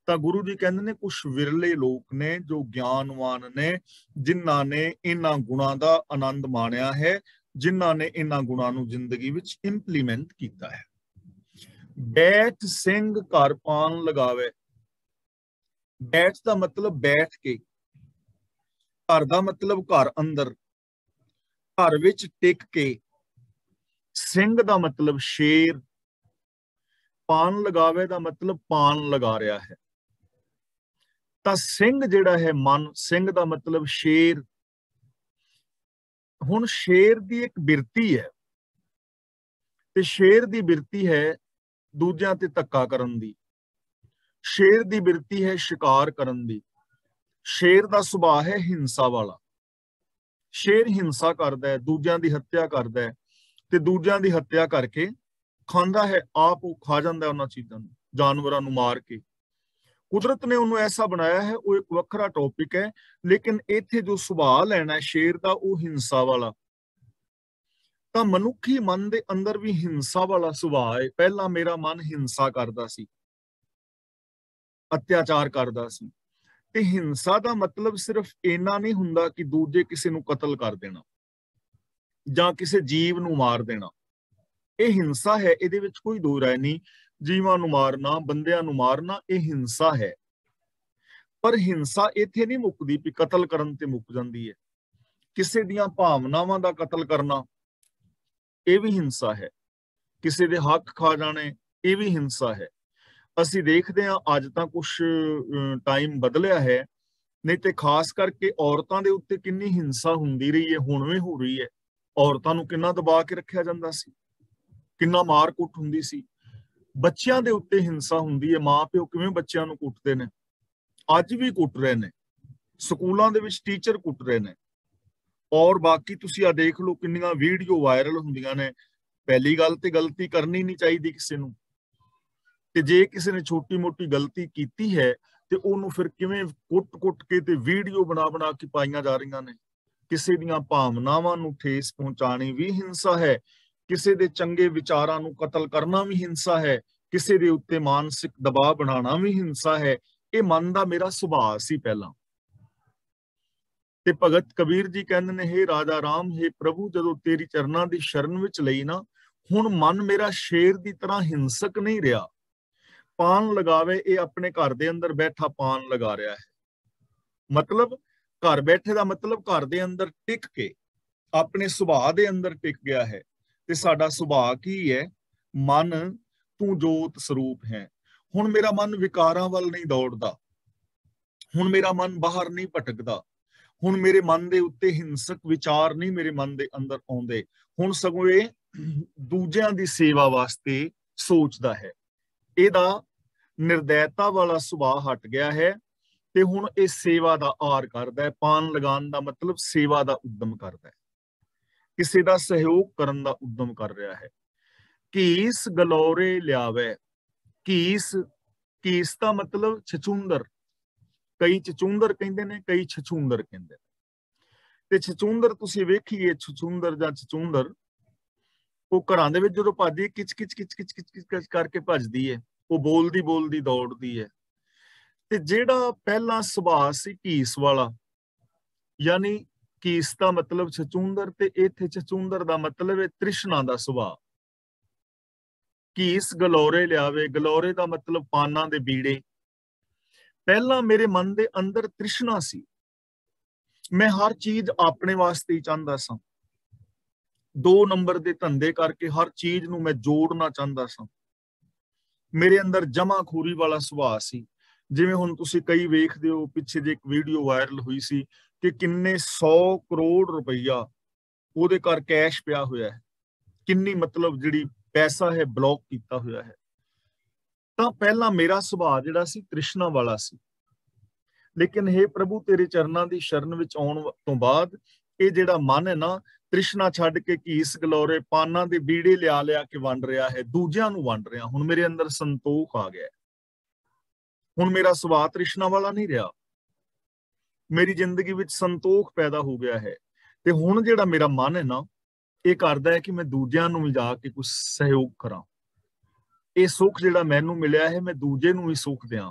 ਤਾਂ ਗੁਰੂ ਜੀ ਕਹਿੰਦੇ ਨੇ ਕੁਝ ਵਿਰਲੇ ਲੋਕ ਨੇ ਜੋ ਗਿਆਨਵਾਨ ਨੇ, ਜਿਨ੍ਹਾਂ ਨੇ ਇਹਨਾਂ ਗੁਣਾਂ ਦਾ ਆਨੰਦ ਮਾਣਿਆ ਹੈ, ਜਿਨ੍ਹਾਂ ਨੇ ਇਹਨਾਂ ਗੁਣਾਂ ਨੂੰ ਜ਼ਿੰਦਗੀ ਵਿੱਚ ਇੰਪਲੀਮੈਂਟ ਕੀਤਾ ਹੈ। ਬੈਠ ਸਿੰਘ ਘਰ ਪਾਨ ਲਗਾਵੇ। ਬੈਠ ਦਾ ਮਤਲਬ ਬੈਠ ਕੇ, ਘਰ ਦਾ ਮਤਲਬ ਘਰ ਅੰਦਰ, ਘਰ ਵਿੱਚ ਟਿਕ ਕੇ, ਸਿੰਘ ਦਾ ਮਤਲਬ ਸ਼ੇਰ, ਪਾਨ ਲਗਾਵੇ ਦਾ ਮਤਲਬ ਪਾਨ ਲਗਾ ਰਿਹਾ ਹੈ। ਤਾਂ ਸਿੰਘ ਜਿਹੜਾ ਹੈ ਮਨ, ਸਿੰਘ ਦਾ ਮਤਲਬ ਸ਼ੇਰ। ਹੁਣ ਸ਼ੇਰ ਦੀ ਇੱਕ ਬਿਰਤੀ ਹੈ, ਤੇ ਸ਼ੇਰ ਦੀ ਬਿਰਤੀ ਹੈ ਦੂਜਿਆਂ ਤੇ ਧੱਕਾ ਕਰਨ ਦੀ। ਸ਼ੇਰ ਦੀ ਬਿਰਤੀ ਹੈ ਸ਼ਿਕਾਰ ਕਰਨ ਦੀ। ਸ਼ੇਰ ਦਾ ਸੁਭਾਅ ਹੈ ਹਿੰਸਾ ਵਾਲਾ। ਸ਼ੇਰ ਹਿੰਸਾ ਕਰਦਾ ਹੈ, ਦੂਜਿਆਂ ਦੀ ਹੱਤਿਆ ਕਰਦਾ ਹੈ, ਤੇ ਦੂਜਿਆਂ ਦੀ ਹੱਤਿਆ ਕਰਕੇ ਖਾਂਦਾ ਹੈ, ਆਪ ਉਹ ਖਾ ਜਾਂਦਾ ਉਹਨਾਂ ਚੀਜ਼ਾਂ ਨੂੰ, ਜਾਨਵਰਾਂ ਨੂੰ ਮਾਰ ਕੇ। ਕੁਦਰਤ ਨੇ ਉਹਨੂੰ ਐਸਾ ਬਣਾਇਆ ਹੈ, ਉਹ ਇੱਕ ਵੱਖਰਾ ਟੌਪਿਕ ਹੈ। ਲੇਕਿਨ ਇੱਥੇ ਜੋ ਸੁਭਾਅ ਲੈਣਾ ਹੈ ਸ਼ੇਰ ਦਾ, ਉਹ ਹਿੰਸਾ ਵਾਲਾ। ਤਾਂ ਮਨੁੱਖੀ ਮਨ ਦੇ ਅੰਦਰ ਵੀ ਹਿੰਸਾ ਵਾਲਾ ਸੁਭਾਅ ਹੈ। ਪਹਿਲਾਂ ਮੇਰਾ ਮਨ ਹਿੰਸਾ ਕਰਦਾ ਸੀ, ਅਤਿਆਚਾਰ ਕਰਦਾ ਸੀ। ਤੇ ਹਿੰਸਾ ਦਾ ਮਤਲਬ ਸਿਰਫ ਇੰਨਾ ਨਹੀਂ ਹੁੰਦਾ ਕਿ ਦੂਜੇ ਕਿਸੇ ਨੂੰ ਕਤਲ ਕਰ ਦੇਣਾ ਜਾਂ ਕਿਸੇ ਜੀਵ ਨੂੰ ਮਾਰ ਦੇਣਾ। ਇਹ ਹਿੰਸਾ ਹੈ, ਇਹਦੇ ਵਿੱਚ ਕੋਈ ਦੋ ਰਾਏ ਨਹੀਂ। ਜੀਵਾਂ ਨੂੰ ਮਾਰਨਾ, ਬੰਦਿਆਂ ਨੂੰ ਮਾਰਨਾ, ਇਹ ਹਿੰਸਾ ਹੈ। ਪਰ ਹਿੰਸਾ ਇੱਥੇ ਨਹੀਂ ਮੁੱਕਦੀ ਵੀ ਕਤਲ ਕਰਨ ਤੇ ਮੁੱਕ ਜਾਂਦੀ ਹੈ। ਕਿਸੇ ਦੀਆਂ ਭਾਵਨਾਵਾਂ ਦਾ ਕਤਲ ਕਰਨਾ, ਇਹ ਵੀ ਹਿੰਸਾ ਹੈ। ਕਿਸੇ ਦੇ ਹੱਕ ਖਾ ਜਾਣੇ, ਇਹ ਵੀ ਹਿੰਸਾ ਹੈ। ਅਸੀਂ ਦੇਖਦੇ ਹਾਂ ਅੱਜ ਤਾਂ ਕੁਝ ਟਾਈਮ ਬਦਲਿਆ ਹੈ, ਨਹੀਂ ਤੇ ਖਾਸ ਕਰਕੇ ਔਰਤਾਂ ਦੇ ਉੱਤੇ ਕਿੰਨੀ ਹਿੰਸਾ ਹੁੰਦੀ ਰਹੀ ਹੈ, ਹੁਣ ਵੀ ਹੋ ਰਹੀ ਹੈ। ਔਰਤਾਂ ਨੂੰ ਕਿੰਨਾ ਦਬਾ ਕੇ ਰੱਖਿਆ ਜਾਂਦਾ ਸੀ, ਕਿੰਨਾ ਮਾਰ ਕੁੱਟ ਹੁੰਦੀ ਸੀ। ਬੱਚਿਆਂ ਦੇ ਉੱਤੇ ਹਿੰਸਾ ਹੁੰਦੀ ਹੈ, ਮਾਂ ਪਿਓ ਕਿਵੇਂ ਬੱਚਿਆਂ ਨੂੰ ਕੁੱਟਦੇ ਨੇ, ਅੱਜ ਵੀ ਕੁੱਟ ਰਹੇ ਨੇ। ਸਕੂਲਾਂ ਦੇ ਵਿੱਚ ਟੀਚਰ ਕੁੱਟ ਰਹੇ ਨੇ। ਔਰ ਬਾਕੀ ਤੁਸੀਂ ਆ ਦੇਖ ਲਓ ਕਿੰਨੀਆਂ ਵੀਡੀਓ ਵਾਇਰਲ ਹੁੰਦੀਆਂ ਨੇ। ਪਹਿਲੀ ਗੱਲ ਤੇ ਗਲਤੀ ਕਰਨੀ ਨਹੀਂ ਚਾਹੀਦੀ ਕਿਸੇ ਨੂੰ, ਤੇ ਜੇ ਕਿਸੇ ਨੇ ਛੋਟੀ ਮੋਟੀ ਗਲਤੀ ਕੀਤੀ ਹੈ ਤੇ ਉਹਨੂੰ ਫਿਰ ਕਿਵੇਂ ਕੁੱਟ-ਕੁੱਟ ਕੇ ਤੇ ਵੀਡੀਓ ਬਣਾ ਕੇ ਪਾਈਆਂ ਜਾ ਰਹੀਆਂ ਨੇ। ਕਿਸੇ ਦੀਆਂ ਭਾਵਨਾਵਾਂ ਨੂੰ ਠੇਸ ਪਹੁੰਚਾਣੀ ਵੀ ਹਿੰਸਾ ਹੈ। ਕਿਸੇ ਦੇ ਚੰਗੇ ਵਿਚਾਰਾਂ ਨੂੰ ਕਤਲ ਕਰਨਾ ਵੀ ਹਿੰਸਾ ਹੈ। ਕਿਸੇ ਦੇ ਉੱਤੇ ਮਾਨਸਿਕ ਦਬਾਅ ਬਣਾਉਣਾ ਵੀ ਹਿੰਸਾ ਹੈ। ਇਹ ਮਨ ਦਾ ਮੇਰਾ ਸੁਭਾਅ ਸੀ ਪਹਿਲਾਂ। ਤੇ ਭਗਤ ਕਬੀਰ ਜੀ ਕਹਿੰਦੇ ਨੇ, ਹੇ ਰਾਜਾ ਰਾਮ, ਹੇ ਪ੍ਰਭੂ, ਜਦੋਂ ਤੇਰੀ ਚਰਨਾਂ ਦੀ ਸ਼ਰਨ ਵਿੱਚ ਲਈ ਨਾ, ਹੁਣ ਮਨ ਮੇਰਾ ਸ਼ੇਰ ਦੀ ਤਰ੍ਹਾਂ ਹਿੰਸਕ ਨਹੀਂ ਰਿਹਾ। ਪਾਨ ਲਗਾਵੇ, ਇਹ ਆਪਣੇ ਘਰ ਦੇ ਅੰਦਰ ਬੈਠਾ ਪਾਨ ਲਗਾ ਰਿਹਾ ਹੈ। ਮਤਲਬ ਘਰ ਬੈਠੇ ਦਾ ਮਤਲਬ ਘਰ ਦੇ ਅੰਦਰ ਟਿਕ ਕੇ, ਆਪਣੇ ਸੁਭਾਅ ਦੇ ਅੰਦਰ ਟਿਕ ਗਿਆ ਹੈ। ਤੇ ਸਾਡਾ ਸੁਭਾਅ ਕੀ ਹੈ? ਮਨ ਤੂੰ ਜੋਤ ਸਰੂਪ ਹੈ। ਹੁਣ ਮੇਰਾ ਮਨ ਵਿਕਾਰਾਂ ਵੱਲ ਨਹੀਂ ਦੌੜਦਾ, ਹੁਣ ਮੇਰਾ ਮਨ ਬਾਹਰ ਨਹੀਂ ਭਟਕਦਾ, ਹੁਣ ਮੇਰੇ ਮਨ ਦੇ ਉੱਤੇ ਹਿੰਸਕ ਵਿਚਾਰ ਨਹੀਂ ਮੇਰੇ ਮਨ ਦੇ ਅੰਦਰ ਆਉਂਦੇ। ਹੁਣ ਸਗੋਂ ਇਹ ਦੂਜਿਆਂ ਦੀ ਸੇਵਾ ਵਾਸਤੇ ਸੋਚਦਾ ਹੈ। ਇਹਦਾ ਨਿਰਦੈਤਾ ਵਾਲਾ ਸੁਭਾਅ ਹਟ ਗਿਆ ਹੈ ਤੇ ਹੁਣ ਇਹ ਸੇਵਾ ਦਾ ਆਰ ਕਰਦਾ ਹੈ। ਪਾਨ ਲਗਾਉਣ ਦਾ ਮਤਲਬ ਸੇਵਾ ਦਾ ਉਦਮ ਕਰਦਾ ਹੈ, ਕਿਸੇ ਦਾ ਸਹਿਯੋਗ ਕਰਨ ਦਾ ਉਦਮ ਕਰ ਰਿਹਾ ਹੈ। ਕੀਸ ਗਲੋਰੇ ਲਿਆਵੇ। ਕੀਸ ਦਾ ਮਤਲਬ ਛਛੂੰਦਰ। ਕਈ ਚਚੂੰਦਰ ਕਹਿੰਦੇ ਨੇ, ਕਈ ਛਛੂੰਦਰ ਕਹਿੰਦੇ ਨੇ। ਤੇ ਛਛੂੰਦਰ ਤੁਸੀਂ ਵੇਖੀਏ, ਛਛੂੰਦਰ ਜਾਂ ਚਚੂੰਦਰ, ਉਹ ਘਰਾਂ ਦੇ ਵਿੱਚ ਜਦੋਂ ਭੱਜਦੀ ਕਿਚ ਕਿਚ ਕਰਕੇ ਭੱਜਦੀ ਹੈ, ਉਹ ਬੋਲਦੀ ਦੌੜਦੀ ਹੈ। ਤੇ ਜਿਹੜਾ ਪਹਿਲਾ ਸੁਭਾਅ ਸੀ ਕੀਸ ਵਾਲਾ, ਯਾਨੀ ਕੀਸ ਦਾ ਮਤਲਬ ਛਛੂੰਦਰ, ਤੇ ਇੱਥੇ ਛਛੂੰਦਰ ਦਾ ਮਤਲਬ ਹੈ ਤ੍ਰਿਸ਼ਨਾ ਦਾ ਸੁਭਾਅ। ਕੀਸ ਗਲੋਰੇ ਲਿਆਵੇ, ਗਲੋਰੇ ਦਾ ਮਤਲਬ ਪਾਨਾਂ ਦੇ ਬੀੜੇ। ਪਹਿਲਾਂ ਮੇਰੇ ਮਨ ਦੇ ਅੰਦਰ ਤ੍ਰਿਸ਼ਨਾ ਸੀ, ਮੈਂ ਹਰ ਚੀਜ਼ ਆਪਣੇ ਵਾਸਤੇ ਹੀ ਚਾਹੁੰਦਾ ਸਾਂ। 2 ਨੰਬਰ ਦੇ ਧੰਦੇ ਕਰਕੇ ਹਰ ਚੀਜ਼ ਨੂੰ ਮੈਂ ਜੋੜਨਾ ਚਾਹੁੰਦਾ ਸਾਂ। ਮੇਰੇ ਅੰਦਰ ਜਮਾਖੋਰੀ ਵਾਲਾ ਸੁਭਾਅ ਸੀ। ਜਿਵੇਂ ਹੁਣ ਤੁਸੀਂ ਕਈ ਵੇਖਦੇ ਹੋ, ਪਿੱਛੇ ਜੇ ਇੱਕ ਵੀਡੀਓ ਵਾਇਰਲ ਹੋਈ ਸੀ ਕਿ ਕਿੰਨੇ 100 ਕਰੋੜ ਰੁਪਈਆ ਉਹਦੇ ਘਰ ਕੈਸ਼ ਪਿਆ ਹੋਇਆ ਹੈ, ਕਿੰਨੀ ਮਤਲਬ ਜਿਹੜੀ ਪੈਸਾ ਹੈ ਬਲੌਕ ਕੀਤਾ ਹੋਇਆ ਹੈ। ਤਾਂ ਪਹਿਲਾਂ ਮੇਰਾ ਸੁਭਾਅ ਜਿਹੜਾ ਸੀ ਤ੍ਰਿਸ਼ਨਾ ਵਾਲਾ ਸੀ। ਲੇਕਿਨ हे ਪ੍ਰਭੂ, ਤੇਰੇ ਚਰਨਾਂ ਦੀ ਸ਼ਰਨ ਵਿੱਚ ਆਉਣ ਤੋਂ ਬਾਅਦ ਇਹ ਜਿਹੜਾ ਮਨ ਹੈ ਨਾ, ਤ੍ਰਿਸ਼ਨਾ ਛੱਡ ਕੇ ਘੀਸ ਗਲੋਰੇ ਪਾਨਾਂ ਦੇ ਬੀੜੇ ਲਿਆ ਲਿਆ ਕੇ ਵੰਡ ਰਿਹਾ ਹੈ, ਦੂਜਿਆਂ ਨੂੰ ਵੰਡ ਰਿਹਾ। ਹੁਣ ਮੇਰੇ ਅੰਦਰ ਸੰਤੋਖ ਆ ਗਿਆ, ਹੁਣ ਮੇਰਾ ਸੁਭਾਅ ਤ੍ਰਿਸ਼ਨਾ ਵਾਲਾ ਨਹੀਂ ਰਿਹਾ, ਮੇਰੀ ਜ਼ਿੰਦਗੀ ਵਿੱਚ ਸੰਤੋਖ ਪੈਦਾ ਹੋ ਗਿਆ ਹੈ। ਤੇ ਹੁਣ ਜਿਹੜਾ ਮੇਰਾ ਮਨ ਹੈ ਨਾ, ਇਹ ਕਰਦਾ ਹੈ ਕਿ ਮੈਂ ਦੂਜਿਆਂ ਨੂੰ ਵੀ ਜਾ ਕੇ ਕੁਝ ਸਹਿਯੋਗ ਕਰਾਂ। ਇਹ ਸੁੱਖ ਜਿਹੜਾ ਮੈਨੂੰ ਮਿਲਿਆ ਹੈ, ਮੈਂ ਦੂਜੇ ਨੂੰ ਵੀ ਸੁੱਖ ਦਿਆਂ।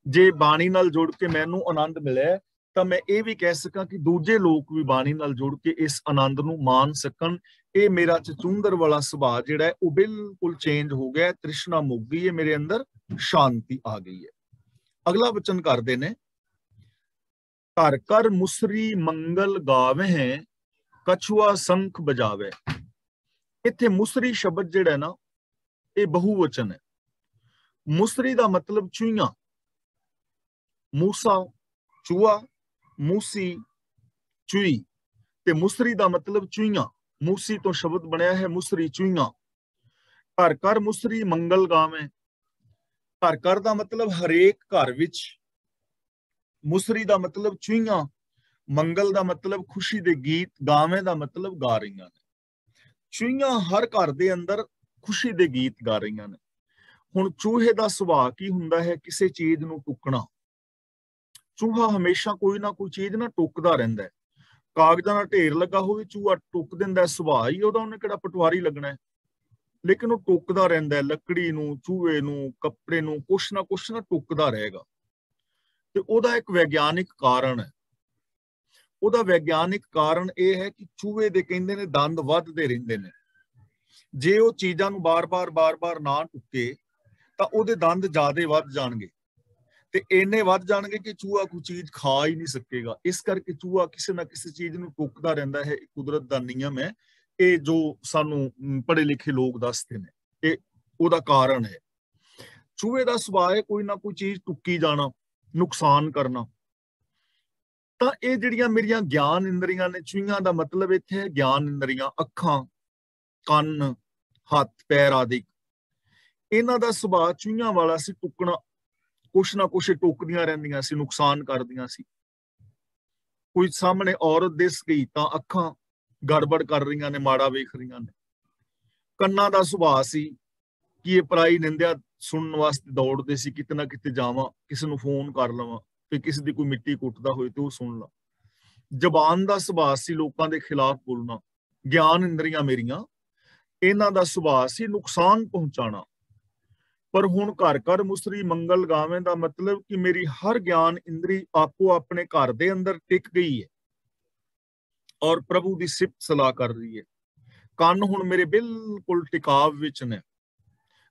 ਜੇ ਬਾਣੀ ਨਾਲ ਜੁੜ ਕੇ ਮੈਨੂੰ ਆਨੰਦ ਮਿਲਿਆ ਤਾਂ ਮੈਂ ਇਹ ਵੀ ਕਹਿ ਸਕਾਂ ਕਿ ਦੂਜੇ ਲੋਕ ਵੀ ਬਾਣੀ ਨਾਲ ਜੁੜ ਕੇ ਇਸ ਆਨੰਦ ਨੂੰ ਮਾਣ ਸਕਣ। ਇਹ ਮੇਰਾ ਚਚੁੰਦਰ ਵਾਲਾ ਸੁਭਾਅ ਜਿਹੜਾ ਹੈ ਉਹ ਬਿਲਕੁਲ ਚੇਂਜ ਹੋ ਗਿਆ, ਤ੍ਰਿਸ਼ਨਾ ਮੁੱਕ ਗਈ ਹੈ, ਮੇਰੇ ਅੰਦਰ ਸ਼ਾਂਤੀ ਆ ਗਈ ਹੈ। ਅਗਲਾ ਵਚਨ ਕਰਦੇ ਨੇ, ਘਰ ਘਰ ਮੁਸਰੀ ਮੰਗਲ ਗਾਵੇ ਕਛੂਆ ਸੰਖ ਬਜਾਵੇ। ਇੱਥੇ ਮੁਸਰੀ ਸ਼ਬਦ ਜਿਹੜਾ ਨਾ, ਇਹ ਬਹੁਵਚਨ ਹੈ। ਮੁਸਰੀ ਦਾ ਮਤਲਬ ਚੂਹੀਆਂ, ਮੂਸਾ ਚੂਹਾ, ਮੂਸੀ ਚੂਹੀ, ਤੇ ਮੁਸਰੀ ਦਾ ਮਤਲਬ ਚੂਹੀਆਂ। ਮੂਸੀ ਤੋਂ ਸ਼ਬਦ ਬਣਿਆ ਹੈ ਮੁਸਰੀ, ਚੂਹੀਆਂ। ਘਰ ਘਰ ਮੁਸਰੀ ਮੰਗਲ ਗਾਵੇਂ, ਘਰ ਘਰ ਦਾ ਮਤਲਬ ਹਰੇਕ ਘਰ ਵਿੱਚ, ਮੁਸਰੀ ਦਾ ਮਤਲਬ ਚੂਹੀਆਂ, ਮੰਗਲ ਦਾ ਮਤਲਬ ਖੁਸ਼ੀ ਦੇ ਗੀਤ, ਗਾਵੇਂ ਦਾ ਮਤਲਬ ਗਾ ਰਹੀਆਂ ਨੇ। ਚੂਹੀਆਂ ਹਰ ਘਰ ਦੇ ਅੰਦਰ ਖੁਸ਼ੀ ਦੇ ਗੀਤ ਗਾ ਰਹੀਆਂ ਨੇ। ਹੁਣ ਚੂਹੇ ਦਾ ਸੁਭਾਅ ਕੀ ਹੁੰਦਾ ਹੈ? ਕਿਸੇ ਚੀਜ਼ ਨੂੰ ਟੁੱਕਣਾ। ਚੂਹਾ ਹਮੇਸ਼ਾ ਕੋਈ ਨਾ ਕੋਈ ਚੀਜ਼ ਨਾ ਟੁੱਕਦਾ ਰਹਿੰਦਾ ਹੈ। ਕਾਗਜ਼ਾਂ ਦਾ ਢੇਰ ਲੱਗਾ ਹੋਵੇ, ਚੂਹਾ ਟੁੱਕ ਦਿੰਦਾ, ਸੁਭਾਅ ਹੀ ਉਹਦਾ, ਉਹਨੇ ਕਿਹੜਾ ਪਟਵਾਰੀ ਲੱਗਣਾ ਹੈ। ਲੇਕਿਨ ਉਹ ਟੁੱਕਦਾ ਰਹਿੰਦਾ ਹੈ, ਲੱਕੜੀ ਨੂੰ, ਚੂਹੇ ਨੂੰ, ਕੱਪੜੇ ਨੂੰ, ਕੁਛ ਨਾ ਟੁੱਕਦਾ ਰਹੇਗਾ। ਤੇ ਉਹਦਾ ਇੱਕ ਵਿਗਿਆਨਿਕ ਕਾਰਨ ਹੈ। ਉਹਦਾ ਵਿਗਿਆਨਿਕ ਕਾਰਨ ਇਹ ਹੈ ਕਿ ਚੂਹੇ ਦੇ ਕਹਿੰਦੇ ਨੇ ਦੰਦ ਵੱਧਦੇ ਰਹਿੰਦੇ ਨੇ। ਜੇ ਉਹ ਚੀਜ਼ਾਂ ਨੂੰ ਬਾਰ-ਬਾਰ ਨਾ ਟੁੱਕੇ ਤਾਂ ਉਹਦੇ ਦੰਦ ਜ਼ਿਆਦਾ ਵੱਧ ਜਾਣਗੇ, ਤੇ ਇੰਨੇ ਵੱਧ ਜਾਣਗੇ ਕਿ ਚੂਹਾ ਕੋਈ ਚੀਜ਼ ਖਾ ਹੀ ਨਹੀਂ ਸਕੇਗਾ। ਇਸ ਕਰਕੇ ਚੂਹਾ ਕਿਸੇ ਨਾ ਕਿਸੇ ਚੀਜ਼ ਨੂੰ ਟੁੱਕਦਾ ਰਹਿੰਦਾ ਹੈ। ਕੁਦਰਤ ਦਾ ਨਿਯਮ ਹੈ ਇਹ, ਜੋ ਸਾਨੂੰ ਪੜ੍ਹੇ ਲਿਖੇ ਲੋਕ ਦੱਸਦੇ ਨੇ। ਇਹ ਉਹਦਾ ਕਾਰਨ ਹੈ। ਚੂਹੇ ਦਾ ਸੁਭਾਅ ਹੈ ਕੋਈ ਨਾ ਕੋਈ ਚੀਜ਼ ਟੁੱਕੀ ਜਾਣਾ, ਨੁਕਸਾਨ ਕਰਨਾ। ਤਾਂ ਇਹ ਜਿਹੜੀਆਂ ਮੇਰੀਆਂ ਗਿਆਨ ਇੰਦਰੀਆਂ ਨੇ, ਚੂਹੀਆਂ ਦਾ ਮਤਲਬ ਇੱਥੇ ਹੈ ਗਿਆਨ ਇੰਦਰੀਆਂ, ਅੱਖਾਂ, ਕੰਨ, ਹੱਥ, ਪੈਰ ਆਦਿ। ਇਹਨਾਂ ਦਾ ਸੁਭਾਅ ਚੂਹੀਆਂ ਵਾਲਾ ਸੀ, ਟੁੱਕਣਾ। ਕੁਛ ਨਾ ਕੁਛ ਟੁੱਕਦੀਆਂ ਰਹਿੰਦੀਆਂ ਸੀ, ਨੁਕਸਾਨ ਕਰਦੀਆਂ ਸੀ। ਕੋਈ ਸਾਹਮਣੇ ਔਰਤ ਦਿਸ ਗਈ ਤਾਂ ਅੱਖਾਂ ਗੜਬੜ ਕਰ ਰਹੀਆਂ ਨੇ, ਮਾੜਾ ਵੇਖ ਰਹੀਆਂ ਨੇ। ਕੰਨਾਂ ਦਾ ਸੁਭਾਅ ਸੀ ਕਿ ਇਹ ਪਰਾਈ ਨਿੰਦਿਆ ਸੁਣਨ ਵਾਸਤੇ ਦੌੜਦੇ ਸੀ, ਕਿਤੇ ਨਾ ਕਿਤੇ ਜਾਵਾਂ, ਕਿਸੇ ਨੂੰ ਫੋਨ ਕਰ ਲਵਾਂ, ਤੇ ਕਿਸੇ ਦੀ ਕੋਈ ਮਿੱਟੀ ਕੁੱਟਦਾ ਹੋਏ ਤੇ ਉਹ ਸੁਣ ਲਾ। ਜ਼ਬਾਨ ਦਾ ਸੁਭਾਅ ਸੀ ਲੋਕਾਂ ਦੇ ਖਿਲਾਫ ਬੋਲਣਾ। ਗਿਆਨ ਇੰਦਰੀਆਂ ਮੇਰੀਆਂ, ਇਹਨਾਂ ਦਾ ਸੁਭਾਅ ਸੀ ਨੁਕਸਾਨ ਪਹੁੰਚਾਣਾ। ਪਰ ਹੁਣ ਘਰ ਘਰ ਮੁਸਰੀ ਮੰਗਲ ਗਾਵੇਂ ਦਾ ਮਤਲਬ ਕਿ ਮੇਰੀ ਹਰ ਗਿਆਨ ਇੰਦਰੀ ਆਪੋ ਆਪਣੇ ਘਰ ਦੇ ਅੰਦਰ ਟਿਕ ਗਈ ਹੈ ਔਰ ਪ੍ਰਭੂ ਦੀ ਸਿਫਤ ਸਲਾਹ ਕਰ ਰਹੀ ਹੈ। ਕੰਨ ਹੁਣ ਮੇਰੇ ਬਿਲਕੁਲ ਟਿਕਾਵ ਵਿੱਚ ਨੇ।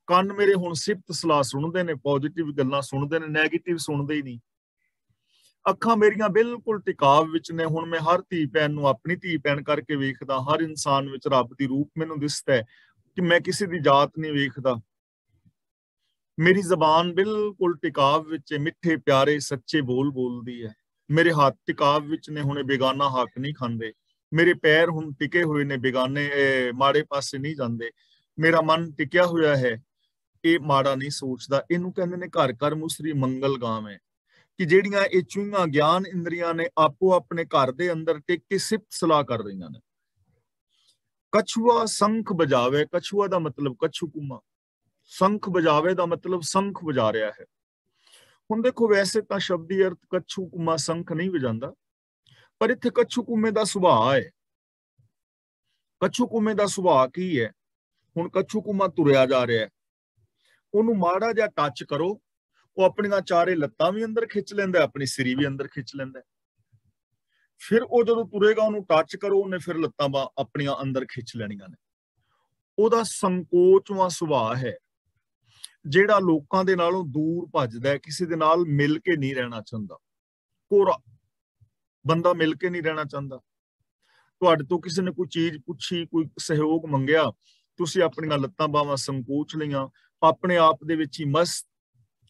ਕੰਨ ਮੇਰੇ ਹੁਣ ਸਿਫਤ ਸਲਾਹ ਸੁਣਦੇ ਨੇ, ਪੋਜ਼ਿਟਿਵ ਗੱਲਾਂ ਸੁਣਦੇ ਨੇ, ਨੈਗੇਟਿਵ ਸੁਣਦੇ ਹੀ ਨਹੀਂ। ਅੱਖਾਂ ਮੇਰੀਆਂ ਬਿਲਕੁਲ ਟਿਕਾਵ ਵਿੱਚ ਨੇ। ਹੁਣ ਮੈਂ ਹਰ ਧੀ ਭੈਣ ਨੂੰ ਆਪਣੀ ਧੀ ਭੈਣ ਕਰਕੇ ਵੇਖਦਾ। ਹਰ ਇਨਸਾਨ ਵਿੱਚ ਰੱਬ ਦੀ ਰੂਪ ਮੈਨੂੰ ਦਿਸਦਾ ਹੈ ਕਿ ਮੈਂ ਕਿਸੇ ਦੀ ਜਾਤ ਨਹੀਂ ਵੇਖਦਾ। ਮੇਰੀ ਜ਼ਬਾਨ ਬਿਲਕੁਲ ਟਿਕਾਵ ਵਿੱਚ ਹੈ, ਮਿੱਠੇ ਪਿਆਰੇ ਸੱਚੇ ਬੋਲ ਬੋਲਦੀ ਹੈ। ਮੇਰੇ ਹੱਥ ਟਿਕਾਵ ਵਿੱਚ ਨੇ, ਹੁਣੇ ਬੇਗਾਨਾ ਹੱਕ ਨਹੀਂ ਖਾਂਦੇ। ਮੇਰੇ ਪੈਰ ਹੁਣ ਟਿਕੇ ਹੋਏ ਨੇ, ਬੇਗਾਨੇ ਮਾੜੇ ਪਾਸੇ ਨਹੀਂ ਜਾਂਦੇ। ਮੇਰਾ ਮਨ ਟਿਕਿਆ ਹੋਇਆ ਹੈ, ਇਹ ਮਾੜਾ ਨਹੀਂ ਸੋਚਦਾ। ਇਹਨੂੰ ਕਹਿੰਦੇ ਨੇ ਘਰ ਘਰ ਮੁਸਰੀ ਮੰਗਲ ਗਾਵੇਂ, ਕਿ ਜਿਹੜੀਆਂ ਇਹ ਚੂਹੀਆਂ ਗਿਆਨ ਇੰਦਰੀਆਂ ਨੇ ਆਪੋ ਆਪਣੇ ਘਰ ਦੇ ਅੰਦਰ ਟਿਕ ਕੇ ਸਿਫਤ ਸਲਾਹ ਕਰ ਰਹੀਆਂ ਨੇ। ਕਛੂਆ ਸੰਖ ਬਜਾਵੇ, ਕਛੂਆ ਦਾ ਮਤਲਬ ਕਛੂ ਕੁਮਾ, ਸੰਖ ਬਜਾਵੇ ਦਾ ਮਤਲਬ ਸੰਖ ਵਜਾ ਰਿਹਾ ਹੈ। ਹੁਣ ਦੇਖੋ, ਵੈਸੇ ਤਾਂ ਸ਼ਬਦੀ ਅਰਥ ਕਛੂ ਕੁਮਾ ਸੰਖ ਨਹੀਂ ਵਜਾਂਦਾ, ਪਰ ਇੱਥੇ ਕਛੂ ਕੁਮੇ ਦਾ ਸੁਭਾਅ ਹੈ। ਕਛੂ ਕੁਮੇ ਦਾ ਸੁਭਾਅ ਕੀ ਹੈ? ਹੁਣ ਕਛੂ ਕੁਮਾ ਤੁਰਿਆ ਜਾ ਰਿਹਾ ਹੈ, ਉਹਨੂੰ ਮਾੜਾ ਜਿਹਾ ਟੱਚ ਕਰੋ, ਉਹ ਆਪਣੀਆਂ ਚਾਰੇ ਲੱਤਾਂ ਵੀ ਅੰਦਰ ਖਿੱਚ ਲੈਂਦਾ, ਆਪਣੀ ਸਿਰੀ ਵੀ ਅੰਦਰ ਖਿੱਚ ਲੈਂਦਾ। ਫਿਰ ਉਹ ਜਦੋਂ ਤੁਰੇਗਾ, ਉਹਨੂੰ ਟੱਚ ਕਰੋ, ਉਹਨੇ ਫਿਰ ਲੱਤਾਂ ਆਪਣੀਆਂ ਅੰਦਰ ਖਿੱਚ ਲੈਣੀਆਂ ਨੇ। ਉਹਦਾ ਸੰਕੋਚਵਾਂ ਸੁਭਾਅ ਹੈ, ਜਿਹੜਾ ਲੋਕਾਂ ਦੇ ਨਾਲੋਂ ਦੂਰ ਭੱਜਦਾ ਹੈ, ਕਿਸੇ ਦੇ ਨਾਲ ਮਿਲ ਕੇ ਨਹੀਂ ਰਹਿਣਾ ਚਾਹੁੰਦਾ। ਕੋਰਾ ਬੰਦਾ ਮਿਲ ਕੇ ਨਹੀਂ ਰਹਿਣਾ ਚਾਹੁੰਦਾ। ਤੁਹਾਡੇ ਤੋਂ ਕਿਸੇ ਨੇ ਕੋਈ ਚੀਜ਼ ਪੁੱਛੀ, ਕੋਈ ਸਹਿਯੋਗ ਮੰਗਿਆ, ਤੁਸੀਂ ਆਪਣੀਆਂ ਲੱਤਾਂ ਬਾਹਾਂ ਸੰਕੋਚ ਲਈਆਂ, ਆਪਣੇ ਆਪ ਦੇ ਵਿੱਚ ਹੀ ਮਸਤ,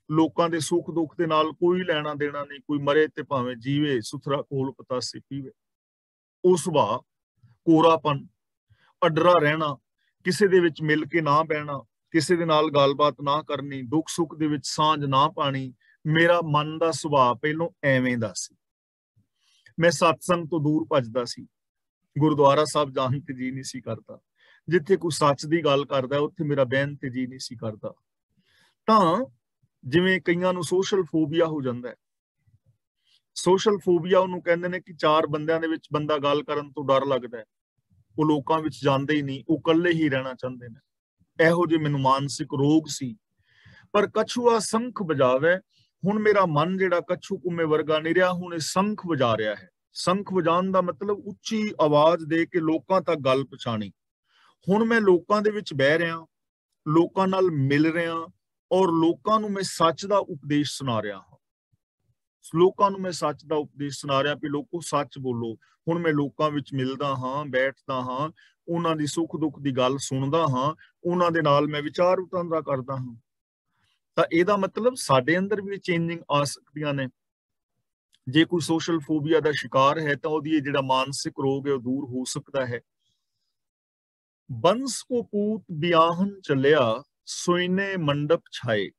ਲੋਕਾਂ ਦੇ ਸੁੱਖ ਦੁੱਖ ਦੇ ਨਾਲ ਕੋਈ ਲੈਣਾ ਦੇਣਾ ਨਹੀਂ। ਕੋਈ ਮਰੇ ਤੇ ਭਾਵੇਂ ਜੀਵੇ, ਸੁਥਰਾ ਕੋਲ ਪਤਾਸੇ ਪੀਵੇ। ਉਹ ਸੁਭਾਅ, ਕੋਰਾਪਨ, ਅਡਰਾ ਰਹਿਣਾ, ਕਿਸੇ ਦੇ ਵਿੱਚ ਮਿਲ ਕੇ ਨਾ ਬਹਿਣਾ, ਕਿਸੇ ਦੇ ਨਾਲ ਗੱਲਬਾਤ ਨਾ ਕਰਨੀ, ਦੁੱਖ ਸੁੱਖ ਦੇ ਵਿੱਚ ਸਾਂਝ ਨਾ ਪਾਣੀ। ਮੇਰਾ ਮਨ ਦਾ ਸੁਭਾਅ ਪਹਿਲੋਂ ਐਵੇਂ ਦਾ ਸੀ। ਮੈਂ ਸਤਸੰਗ ਤੋਂ ਦੂਰ ਭੱਜਦਾ ਸੀ, ਗੁਰਦੁਆਰਾ ਸਾਹਿਬ ਜਾਣ ਤੇ ਜੀ ਨਹੀਂ ਸੀ ਕਰਦਾ, ਜਿੱਥੇ ਕੋਈ ਸੱਚ ਦੀ ਗੱਲ ਕਰਦਾ ਉੱਥੇ ਮੇਰਾ ਬਹਿਣ ਤੇ ਜੀ ਨਹੀਂ ਸੀ ਕਰਦਾ। ਤਾਂ ਜਿਵੇਂ ਕਈਆਂ ਨੂੰ ਸੋਸ਼ਲ ਫੋਬੀਆ ਹੋ ਜਾਂਦਾ ਹੈ, ਸੋਸ਼ਲ ਫੋਬੀਆ ਉਹਨੂੰ ਕਹਿੰਦੇ ਨੇ ਕਿ 4 ਬੰਦਿਆਂ ਦੇ ਵਿੱਚ ਬੰਦਾ ਗੱਲ ਕਰਨ ਤੋਂ ਡਰ ਲੱਗਦਾ ਹੈ, ਉਹ ਲੋਕਾਂ ਵਿੱਚ ਜਾਂਦੇ ਹੀ ਨਹੀਂ, ਉਹ ਇਕੱਲੇ ਹੀ ਰਹਿਣਾ ਚਾਹੁੰਦੇ ਨੇ। ਇਹੋ ਜਿਹੇ ਮੈਨੂੰ ਮਾਨਸਿਕ ਰੋਗ ਸੀ। ਪਰ ਕਛੂਆ ਸੰਖ ਵਜਾਵੇ, ਹੁਣ ਮੇਰਾ ਮਨ ਜਿਹੜਾ ਕਛੂ ਕੁੰਮੇ ਵਰਗਾ ਨਹੀਂ ਰਿਹਾ, ਹੁਣ ਇਹ ਸੰਖ ਵਜਾ ਰਿਹਾ ਹੈ। ਸੰਖ ਵਜਾਉਣ ਦਾ ਮਤਲਬ ਉੱਚੀ ਆਵਾਜ਼ ਦੇ ਕੇ ਲੋਕਾਂ ਤੱਕ ਗੱਲ ਪਹੁੰਚਾਣੀ। ਹੁਣ ਮੈਂ ਲੋਕਾਂ ਦੇ ਵਿੱਚ ਬਹਿ ਰਿਹਾ, ਲੋਕਾਂ ਨਾਲ ਮਿਲ ਰਿਹਾ, ਔਰ ਲੋਕਾਂ ਨੂੰ ਮੈਂ ਸੱਚ ਦਾ ਉਪਦੇਸ਼ ਸੁਣਾ ਰਿਹਾ ਹਾਂ। ਲੋਕਾਂ ਨੂੰ ਮੈਂ ਸੱਚ ਦਾ ਉਪਦੇਸ਼ ਸੁਣਾ ਰਿਹਾ ਵੀ ਲੋਕੋ ਸੱਚ ਬੋਲੋ। ਹੁਣ ਮੈਂ ਲੋਕਾਂ ਵਿੱਚ ਮਿਲਦਾ ਹਾਂ, ਬੈਠਦਾ ਹਾਂ, ਉਹਨਾਂ ਦੀ ਸੁੱਖ ਦੁੱਖ ਦੀ ਗੱਲ ਸੁਣਦਾ ਹਾਂ, ਉਹਨਾਂ ਦੇ ਨਾਲ ਮੈਂ ਵਿਚਾਰ ਵਟਾਂਦਰਾ ਕਰਦਾ ਹਾਂ। ਤਾਂ ਇਹਦਾ ਮਤਲਬ ਸਾਡੇ ਅੰਦਰ ਵੀ ਚੇਂਜਿੰਗ ਆ ਸਕਦੀਆਂ ਨੇ। ਜੇ ਕੋਈ ਸੋਸ਼ਲ ਫੋਬੀਆ ਦਾ ਸ਼ਿਕਾਰ ਹੈ ਤਾਂ ਉਹਦੀ ਇਹ ਜਿਹੜਾ ਮਾਨਸਿਕ ਰੋਗ ਹੈ ਉਹ ਦੂਰ ਹੋ ਸਕਦਾ ਹੈ। ਬੰਸ ਕੋ ਪੂਤ ਬਿਆਹਨ ਚੱਲਿਆ, ਸੋਇਨੇ ਮੰਡਪ ਛਾਏ।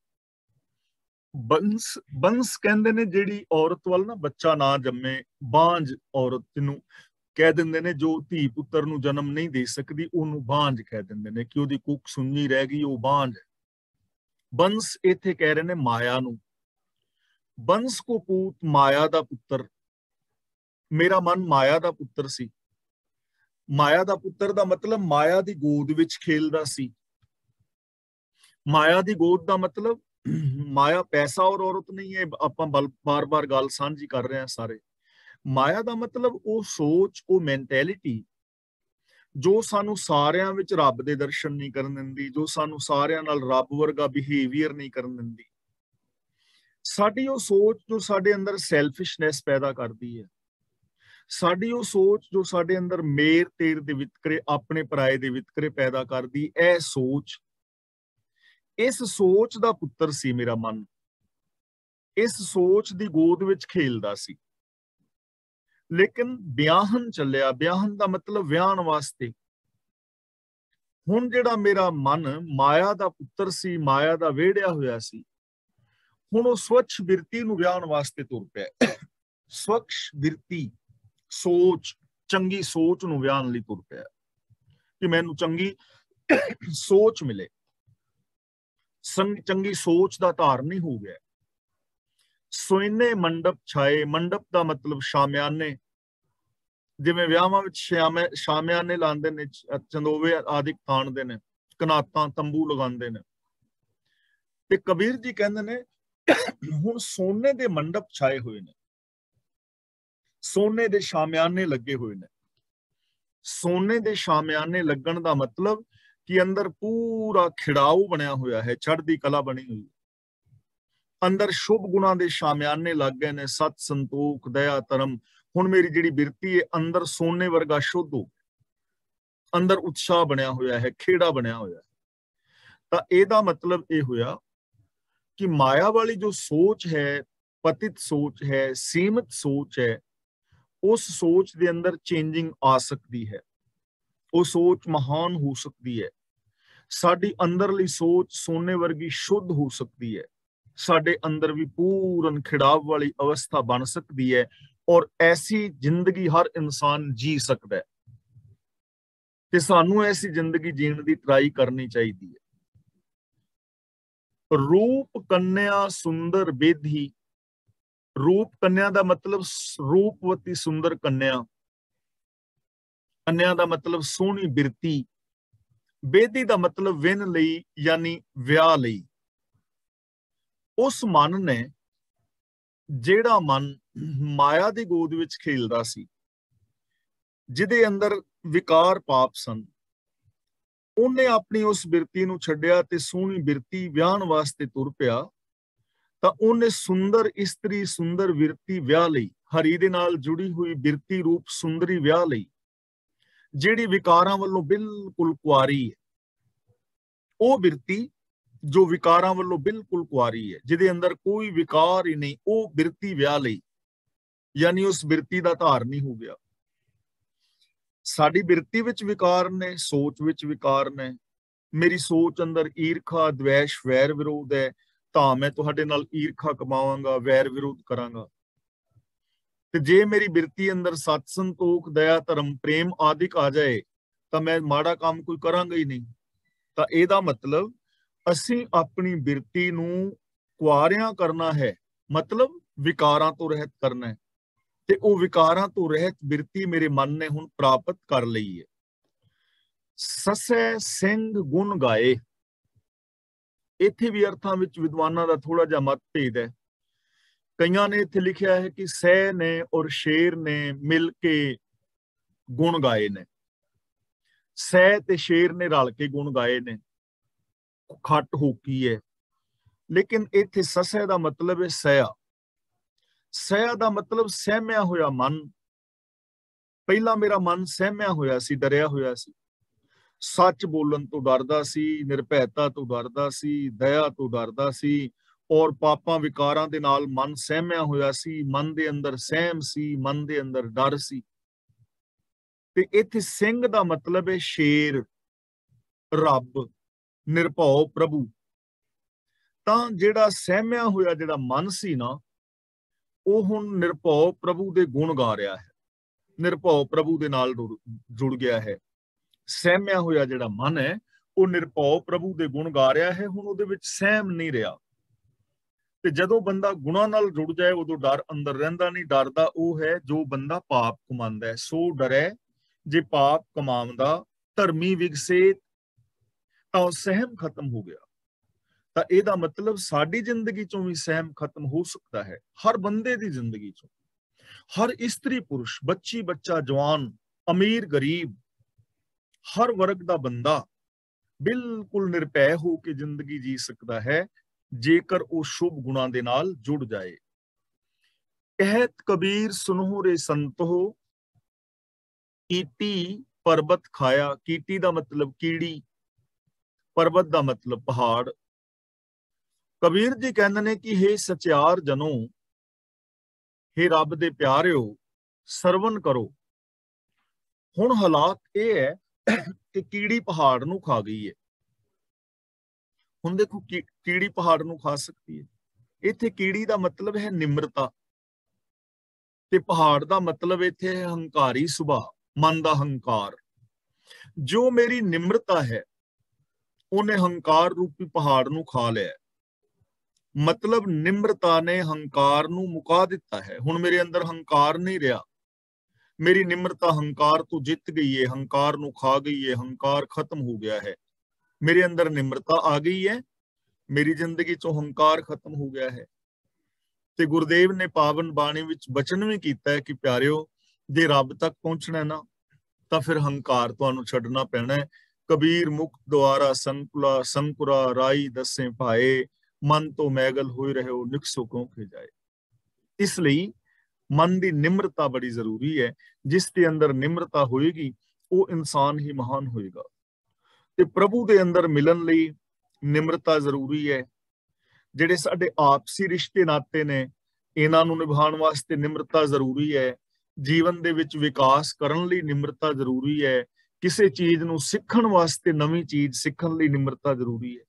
ਬੰਸ ਕਹਿੰਦੇ ਨੇ ਜਿਹੜੀ ਔਰਤ ਵੱਲ ਨਾ ਬੱਚਾ ਨਾ ਜੰਮੇ, ਬਾਂਝ ਔਰਤ ਨੂੰ ਕਹਿ ਦਿੰਦੇ ਨੇ, ਜੋ ਧੀ ਪੁੱਤਰ ਨੂੰ ਜਨਮ ਨਹੀਂ ਦੇ ਸਕਦੀ ਉਹਨੂੰ ਬਾਂਝ ਕਹਿ ਦਿੰਦੇ ਨੇ ਕਿ ਉਹਦੀ ਕੁੱਖ ਸੁੰਨੀ ਰਹਿ ਗਈ, ਉਹ ਬਾਂਝ। ਬੰਸ ਇੱਥੇ ਕਹਿ ਰਹੇ ਨੇ ਮਾਇਆ ਨੂੰ। ਬੰਸ ਕੋ ਪੂਤ, ਮਾਇਆ ਦਾ ਪੁੱਤਰ। ਮੇਰਾ ਮਨ ਮਾਇਆ ਦਾ ਪੁੱਤਰ ਸੀ। ਮਾਇਆ ਦਾ ਪੁੱਤਰ ਦਾ ਮਤਲਬ ਮਾਇਆ ਦੀ ਗੋਦ ਵਿੱਚ ਖੇਲਦਾ ਸੀ। ਮਾਇਆ ਦੀ ਗੋਦ ਦਾ ਮਤਲਬ ਮਾਇਆ ਪੈਸਾ ਔਰ ਔਰਤ ਨਹੀਂ ਹੈ, ਆਪਾਂ ਬਾਰ-ਬਾਰ ਗੱਲ ਸਾਂਝੀ ਕਰ ਰਹੇ ਹਾਂ ਸਾਰੇ। ਮਾਇਆ ਦਾ ਮਤਲਬ ਉਹ ਸੋਚ, ਉਹ ਮੈਂਟੈਲਿਟੀ ਜੋ ਸਾਨੂੰ ਸਾਰਿਆਂ ਵਿੱਚ ਰੱਬ ਦੇ ਦਰਸ਼ਨ ਨਹੀਂ ਕਰਨ ਦਿੰਦੀ, ਜੋ ਸਾਨੂੰ ਸਾਰਿਆਂ ਨਾਲ ਰੱਬ ਵਰਗਾ ਬਿਹੇਵੀਅਰ ਨਹੀਂ ਕਰਨ ਦਿੰਦੀ। ਸਾਡੀ ਉਹ ਸੋਚ ਜੋ ਸਾਡੇ ਅੰਦਰ ਸੈਲਫਿਸ਼ਨੈਸ ਪੈਦਾ ਕਰਦੀ ਹੈ, ਸਾਡੀ ਉਹ ਸੋਚ ਜੋ ਸਾਡੇ ਅੰਦਰ ਮੇਰ ਤੇਰ ਦੇ ਵਿਤਕਰੇ, ਆਪਣੇ ਪਰਾਏ ਦੇ ਵਿਤਕਰੇ ਪੈਦਾ ਕਰਦੀ, ਇਹ ਸੋਚ, ਇਸ ਸੋਚ ਦਾ ਪੁੱਤਰ ਸੀ ਮੇਰਾ ਮਨ। ਇਸ ਸੋਚ ਦੀ ਗੋਦ ਵਿੱਚ ਖੇਲਦਾ ਸੀ। ਲੇਕਿਨ ਵਿਆਹਨ ਚੱਲਿਆ, ਵਿਆਹਨ ਦਾ ਮਤਲਬ ਵਿਆਹਣ ਵਾਸਤੇ। ਹੁਣ ਜਿਹੜਾ ਮੇਰਾ ਮਨ ਮਾਇਆ ਦਾ ਪੁੱਤਰ ਸੀ, ਮਾਇਆ ਦਾ ਵਿਹੜਿਆ ਹੋਇਆ ਸੀ, ਹੁਣ ਉਹ ਸਵੱਛ ਬਿਰਤੀ ਨੂੰ ਵਿਆਹਣ ਵਾਸਤੇ ਤੁਰ ਪਿਆ। ਸਵੱਛ ਬਿਰਤੀ, ਸੋਚ, ਚੰਗੀ ਸੋਚ ਨੂੰ ਵਿਆਹਣ ਲਈ ਤੁਰ ਪਿਆ ਕਿ ਮੈਨੂੰ ਚੰਗੀ ਸੋਚ ਮਿਲੇ। ਚੰਗੀ ਸੋਚ ਦਾ ਧਾਰਨੀ ਹੋ ਗਿਆ। ਸੋਇਨੇ ਮੰਡਪ ਛਾਏ, ਮੰਡਪ ਦਾ ਮਤਲਬ ਸ਼ਾਮਿਆਨੇ। ਜਿਵੇਂ ਵਿਆਹਾਂ ਵਿੱਚ ਸ਼ਾਮਿਆਨੇ ਲਾਉਂਦੇ ਨੇ, ਚੰਦੋਵੇ ਆਦਿਕ ਤਾਣਦੇ ਨੇ, ਕਨਾਤਾਂ ਤੰਬੂ ਲਗਾਉਂਦੇ ਨੇ। ਤੇ ਕਬੀਰ ਜੀ ਕਹਿੰਦੇ ਨੇ ਹੁਣ ਸੋਨੇ ਦੇ ਮੰਡਪ ਛਾਏ ਹੋਏ ਨੇ, ਸੋਨੇ ਦੇ ਸ਼ਾਮਿਆਨੇ ਲੱਗੇ ਹੋਏ ਨੇ। ਸੋਨੇ ਦੇ ਸ਼ਾਮਿਆਨੇ ਲੱਗਣ ਦਾ ਮਤਲਬ ਕਿ ਅੰਦਰ ਪੂਰਾ ਖਿੜਾਊ ਬਣਿਆ ਹੋਇਆ ਹੈ, ਚੜ੍ਹਦੀ ਕਲਾ ਬਣੀ ਹੋਈ। ਅੰਦਰ ਸ਼ੁਭ ਗੁਣਾਂ ਦੇ ਸ਼ਾਮਿਆਨੇ ਲੱਗ ਗਏ ਨੇ, ਸਤ, ਸੰਤੋਖ, ਦਇਆ, ਧਰਮ। ਹੁਣ ਮੇਰੀ ਜਿਹੜੀ ਬਿਰਤੀ ਹੈ ਅੰਦਰ ਸੋਨੇ ਵਰਗਾ ਸ਼ੁੱਧ ਹੋ, ਅੰਦਰ ਉਤਸ਼ਾਹ ਬਣਿਆ ਹੋਇਆ ਹੈ, ਖੇੜਾ ਬਣਿਆ ਹੋਇਆ ਹੈ। ਤਾਂ ਇਹਦਾ ਮਤਲਬ ਇਹ ਹੋਇਆ ਕਿ ਮਾਇਆ ਵਾਲੀ ਜੋ ਸੋਚ ਹੈ, ਪਤਿਤ ਸੋਚ ਹੈ, ਸੀਮਿਤ ਸੋਚ ਹੈ, ਉਸ ਸੋਚ ਦੇ ਅੰਦਰ ਚੇਂਜਿੰਗ ਆ ਸਕਦੀ ਹੈ। ਉਹ ਸੋਚ ਮਹਾਨ ਹੋ ਸਕਦੀ ਹੈ। ਸਾਡੀ ਅੰਦਰਲੀ ਸੋਚ ਸੋਨੇ ਵਰਗੀ ਸ਼ੁੱਧ ਹੋ ਸਕਦੀ ਹੈ। ਸਾਡੇ ਅੰਦਰ ਵੀ ਪੂਰਨ ਖਿੜਾਵ ਵਾਲੀ ਅਵਸਥਾ ਬਣ ਸਕਦੀ ਹੈ, ਔਰ ਐਸੀ ਜ਼ਿੰਦਗੀ ਹਰ ਇਨਸਾਨ ਜੀ ਸਕਦਾ ਹੈ। ਤੇ ਸਾਨੂੰ ਐਸੀ ਜ਼ਿੰਦਗੀ ਜੀਣ ਦੀ ਟਰਾਈ ਕਰਨੀ ਚਾਹੀਦੀ ਹੈ। ਰੂਪ ਕੰਨਿਆ ਸੁੰਦਰ ਬੇਧੀ। ਰੂਪ ਕੰਨਿਆ ਦਾ ਮਤਲਬ ਰੂਪਵਤੀ ਸੁੰਦਰ ਕੰਨਿਆ। ਕੰਨਿਆ ਦਾ ਮਤਲਬ ਸੋਹਣੀ ਬਿਰਤੀ। ਬੇਦੀ ਦਾ ਮਤਲਬ ਵਿਨ ਲਈ, ਯਾਨੀ ਵਿਆਹ ਲਈ। ਉਸ ਮਨ ਨੇ, ਜਿਹੜਾ ਮਨ ਮਾਇਆ ਦੀ ਗੋਦ ਵਿੱਚ ਖੇਲਦਾ ਸੀ, ਜਿਹਦੇ ਅੰਦਰ ਵਿਕਾਰ ਪਾਪ ਸਨ, ਉਹਨੇ ਆਪਣੀ ਉਸ ਬਿਰਤੀ ਨੂੰ ਛੱਡਿਆ ਤੇ ਸੋਹਣੀ ਬਿਰਤੀ ਵਿਆਹਣ ਵਾਸਤੇ ਤੁਰ ਪਿਆ। ਤਾਂ ਉਹਨੇ ਸੁੰਦਰ ਇਸਤਰੀ, ਸੁੰਦਰ ਬਿਰਤੀ ਵਿਆਹ ਲਈ, ਹਰੀ ਦੇ ਨਾਲ ਜੁੜੀ ਹੋਈ ਬਿਰਤੀ ਰੂਪ ਸੁੰਦਰੀ ਵਿਆਹ ਲਈ, ਜਿਹੜੀ ਵਿਕਾਰਾਂ ਵੱਲੋਂ ਬਿਲਕੁਲ ਕੁਆਰੀ ਹੈ। ਉਹ ਬਿਰਤੀ ਜੋ ਵਿਕਾਰਾਂ ਵੱਲੋਂ ਬਿਲਕੁਲ ਕੁਆਰੀ ਹੈ, ਜਿਹਦੇ ਅੰਦਰ ਕੋਈ ਵਿਕਾਰ ਹੀ ਨਹੀਂ, ਉਹ ਬਿਰਤੀ ਵਿਆਹ ਲਈ, ਯਾਨੀ ਉਸ ਬਿਰਤੀ ਦਾ ਧਾਰਨੀ ਹੋ ਗਿਆ। ਸਾਡੀ ਬਿਰਤੀ ਵਿੱਚ ਵਿਕਾਰ ਨੇ, ਸੋਚ ਵਿੱਚ ਵਿਕਾਰ ਨੇ। ਮੇਰੀ ਸੋਚ ਅੰਦਰ ਈਰਖਾ, ਦਵੇਸ਼, ਵੈਰ ਵਿਰੋਧ ਹੈ, ਤਾਂ ਮੈਂ ਤੁਹਾਡੇ ਨਾਲ ਈਰਖਾ ਕਮਾਵਾਂਗਾ, ਵੈਰ ਵਿਰੋਧ ਕਰਾਂਗਾ। ਤੇ ਜੇ ਮੇਰੀ ਬਿਰਤੀ ਅੰਦਰ ਸਤ ਸੰਤੋਖ ਦਇਆ ਧਰਮ ਪ੍ਰੇਮ ਆਦਿਕ ਆ ਜਾਏ ਤਾਂ ਮੈਂ ਮਾੜਾ ਕੰਮ ਕੋਈ ਕਰਾਂਗਾ ਹੀ ਨਹੀਂ। ਤਾਂ ਇਹਦਾ ਮਤਲਬ ਅਸੀਂ ਆਪਣੀ ਬਿਰਤੀ ਨੂੰ ਕੁਆਰਿਆਂ ਕਰਨਾ ਹੈ, ਮਤਲਬ ਵਿਕਾਰਾਂ ਤੋਂ ਰਹਿਤ ਕਰਨਾ ਹੈ। ਤੇ ਉਹ ਵਿਕਾਰਾਂ ਤੋਂ ਰਹਿਤ ਬਿਰਤੀ ਮੇਰੇ ਮਨ ਨੇ ਹੁਣ ਪ੍ਰਾਪਤ ਕਰ ਲਈ ਹੈ। ਸਸੈ ਸਿੰਘ ਗੁਣ ਗਾਏ, ਇੱਥੇ ਵੀ ਅਰਥਾਂ ਵਿੱਚ ਵਿਦਵਾਨਾਂ ਦਾ ਥੋੜਾ ਜਿਹਾ ਮਤਭੇਦ ਹੈ। ਕਈਆਂ ਨੇ ਇੱਥੇ ਲਿਖਿਆ ਹੈ ਕਿ ਸੈ ਨੇ ਔਰ ਸ਼ੇਰ ਨੇ ਮਿਲ ਕੇ ਗੁਣ ਗਾਏ ਨੇ, ਸੈ ਤੇ ਸ਼ੇਰ ਨੇ ਰਲ ਕੇ ਗੁਣ ਗਾਏ ਨੇ, ਖੱਟ ਹੋਕੀ ਹੈ। ਲੇਕਿਨ ਇੱਥੇ ਸਸੈ ਦਾ ਮਤਲਬ ਹੈ ਸਇਆ। ਸਇਆ ਦਾ ਮਤਲਬ ਸਹਿਮਿਆ ਹੋਇਆ ਮਨ। ਪਹਿਲਾਂ ਮੇਰਾ ਮਨ ਸਹਿਮਿਆ ਹੋਇਆ ਸੀ, ਡਰਿਆ ਹੋਇਆ ਸੀ, ਸੱਚ ਬੋਲਣ ਤੋਂ ਡਰਦਾ ਸੀ, ਨਿਰਭੈਤਾ ਤੋਂ ਡਰਦਾ ਸੀ, ਦਇਆ ਤੋਂ ਡਰਦਾ ਸੀ, ਔਰ ਪਾਪਾਂ ਵਿਕਾਰਾਂ ਦੇ ਨਾਲ ਮਨ ਸਹਿਮਿਆ ਹੋਇਆ ਸੀ। ਮਨ ਦੇ ਅੰਦਰ ਸਹਿਮ ਸੀ, ਮਨ ਦੇ ਅੰਦਰ ਡਰ ਸੀ। ਤੇ ਇੱਥੇ ਸਿੰਘ ਦਾ ਮਤਲਬ ਹੈ ਸ਼ੇਰ, ਰੱਬ, ਨਿਰਭਉ ਪ੍ਰਭੂ। ਤਾਂ ਜਿਹੜਾ ਸਹਿਮਿਆ ਹੋਇਆ ਜਿਹੜਾ ਮਨ ਸੀ ਨਾ, ਉਹ ਹੁਣ ਨਿਰਭਉ ਪ੍ਰਭੂ ਦੇ ਗੁਣ ਗਾ ਰਿਹਾ ਹੈ, ਨਿਰਭਉ ਪ੍ਰਭੂ ਦੇ ਨਾਲ ਜੁੜ ਗਿਆ ਹੈ। ਸਹਿਮਿਆ ਹੋਇਆ ਜਿਹੜਾ ਮਨ ਹੈ ਉਹ ਨਿਰਭਉ ਪ੍ਰਭੂ ਦੇ ਗੁਣ ਗਾ ਰਿਹਾ ਹੈ, ਹੁਣ ਉਹਦੇ ਵਿੱਚ ਸਹਿਮ ਨਹੀਂ ਰਿਹਾ। ਤੇ ਜਦੋਂ ਬੰਦਾ ਗੁਣਾਂ ਨਾਲ ਜੁੜ ਜਾਏ ਉਦੋਂ ਡਰ ਅੰਦਰ ਰਹਿੰਦਾ ਨਹੀਂ। ਡਰਦਾ ਉਹ ਹੈ ਜੋ ਬੰਦਾ ਪਾਪ ਕਮਾਉਂਦਾ ਹੈ। ਸੋ ਡਰੇ ਜੇ ਪਾਪ ਕਮਾਉਂਦਾ, ਧਰਮੀ ਵਿਗਸੇ, ਤਾਂ ਉਹ ਸਹਿਮ ਖਤਮ ਹੋ ਗਿਆ। ਤਾਂ ਇਹਦਾ ਮਤਲਬ ਸਾਡੀ ਜ਼ਿੰਦਗੀ ਚੋਂ ਵੀ ਸਹਿਮ ਖਤਮ ਹੋ ਸਕਦਾ ਹੈ। ਹਰ ਬੰਦੇ ਦੀ ਜ਼ਿੰਦਗੀ ਚੋਂ, ਹਰ ਇਸਤਰੀ ਪੁਰਸ਼, ਬੱਚੀ ਬੱਚਾ, ਜਵਾਨ, ਅਮੀਰ ਗਰੀਬ, ਹਰ ਵਰਗ ਦਾ ਬੰਦਾ ਬਿਲਕੁਲ ਨਿਰਭੈ ਹੋ ਕੇ ਜ਼ਿੰਦਗੀ ਜੀ ਸਕਦਾ ਹੈ ਜੇਕਰ ਉਹ ਸ਼ੁਭ ਗੁਣਾਂ ਦੇ ਨਾਲ ਜੁੜ ਜਾਏ। ਕਹਿਤ ਕਬੀਰ ਸੁਨਹੁ ਰੇ ਸੰਤੋ, ਕੀਟੀ ਪਰਬਤ ਖਾਇਆ। ਕੀਟੀ ਦਾ ਮਤਲਬ ਕੀੜੀ, ਪਰਬਤ ਦਾ ਮਤਲਬ ਪਹਾੜ। ਕਬੀਰ ਜੀ ਕਹਿੰਦੇ ਨੇ ਕਿ ਹੇ ਸਚਿਆਰ ਜਨੋ, ਹੇ ਰੱਬ ਦੇ ਪਿਆਰਿਓ, ਸਰਵਨ ਕਰੋ। ਹੁਣ ਹਾਲਾਤ ਇਹ ਹੈ ਕਿ ਕੀੜੀ ਪਹਾੜ ਨੂੰ ਖਾ ਗਈ ਹੈ। ਹੁਣ ਦੇਖੋ ਕੀੜੀ ਪਹਾੜ ਨੂੰ ਖਾ ਸਕਦੀ ਹੈ। ਇੱਥੇ ਕੀੜੀ ਦਾ ਮਤਲਬ ਹੈ ਨਿਮਰਤਾ, ਤੇ ਪਹਾੜ ਦਾ ਮਤਲਬ ਇੱਥੇ ਹੈ ਹੰਕਾਰੀ ਸੁਭਾਅ, ਮਨ ਦਾ ਹੰਕਾਰ। ਜੋ ਮੇਰੀ ਨਿਮਰਤਾ ਹੈ ਉਹਨੇ ਹੰਕਾਰ ਰੂਪੀ ਪਹਾੜ ਨੂੰ ਖਾ ਲਿਆ। ਮਤਲਬ ਨਿਮਰਤਾ ਨੇ ਹੰਕਾਰ ਨੂੰ ਮੁਕਾ ਦਿੱਤਾ ਹੈ। ਹੁਣ ਮੇਰੇ ਅੰਦਰ ਹੰਕਾਰ ਨਹੀਂ ਰਿਹਾ। ਮੇਰੀ ਨਿਮਰਤਾ ਹੰਕਾਰ ਤੋਂ ਜਿੱਤ ਗਈ ਹੈ, ਹੰਕਾਰ ਨੂੰ ਖਾ ਗਈ ਹੈ, ਹੰਕਾਰ ਖਤਮ ਹੋ ਗਿਆ ਹੈ। ਮੇਰੇ ਅੰਦਰ ਨਿਮਰਤਾ ਆ ਗਈ ਹੈ, ਮੇਰੀ ਜ਼ਿੰਦਗੀ ਚੋਂ ਹੰਕਾਰ ਖਤਮ ਹੋ ਗਿਆ ਹੈ। ਤੇ ਗੁਰਦੇਵ ਨੇ ਪਾਵਨ ਬਾਣੀ ਵਿੱਚ ਬਚਨ ਵੀ ਕੀਤਾ ਹੈ ਕਿ ਪਿਆਰਿਓ, ਜੇ ਰੱਬ ਤੱਕ ਪਹੁੰਚਣਾ ਨਾ ਤਾਂ ਫਿਰ ਹੰਕਾਰ ਤੁਹਾਨੂੰ ਛੱਡਣਾ ਪੈਣਾ ਹੈ। ਕਬੀਰ ਮੁਕਤ ਦੁਆਰਾ ਸੰਕੁਲਾ ਸੰਕੁਰਾ ਰਾਈ ਦੱਸੇ ਭਾਏ, ਮਨ ਤੋਂ ਮੈਗਲ ਹੋਏ ਰਹੋ ਨਿਕਸੋ ਕਿਉਂ ਖੇ ਜਾਏ। ਇਸ ਲਈ ਮਨ ਦੀ ਨਿਮਰਤਾ ਬੜੀ ਜ਼ਰੂਰੀ ਹੈ। ਜਿਸ ਦੇ ਅੰਦਰ ਨਿਮਰਤਾ ਹੋਏਗੀ ਉਹ ਇਨਸਾਨ ਹੀ ਮਹਾਨ ਹੋਏਗਾ। ਤੇ ਪ੍ਰਭੂ ਦੇ ਅੰਦਰ ਮਿਲਣ ਲਈ ਨਿਮਰਤਾ ਜ਼ਰੂਰੀ ਹੈ। ਜਿਹੜੇ ਸਾਡੇ ਆਪਸੀ ਰਿਸ਼ਤੇ ਨਾਤੇ ਨੇ ਇਹਨਾਂ ਨੂੰ ਨਿਭਾਉਣ ਵਾਸਤੇ ਨਿਮਰਤਾ ਜ਼ਰੂਰੀ ਹੈ। ਜੀਵਨ ਦੇ ਵਿੱਚ ਵਿਕਾਸ ਕਰਨ ਲਈ ਨਿਮਰਤਾ ਜ਼ਰੂਰੀ ਹੈ। ਕਿਸੇ ਚੀਜ਼ ਨੂੰ ਸਿੱਖਣ ਵਾਸਤੇ, ਨਵੀਂ ਚੀਜ਼ ਸਿੱਖਣ ਲਈ ਨਿਮਰਤਾ ਜ਼ਰੂਰੀ ਹੈ।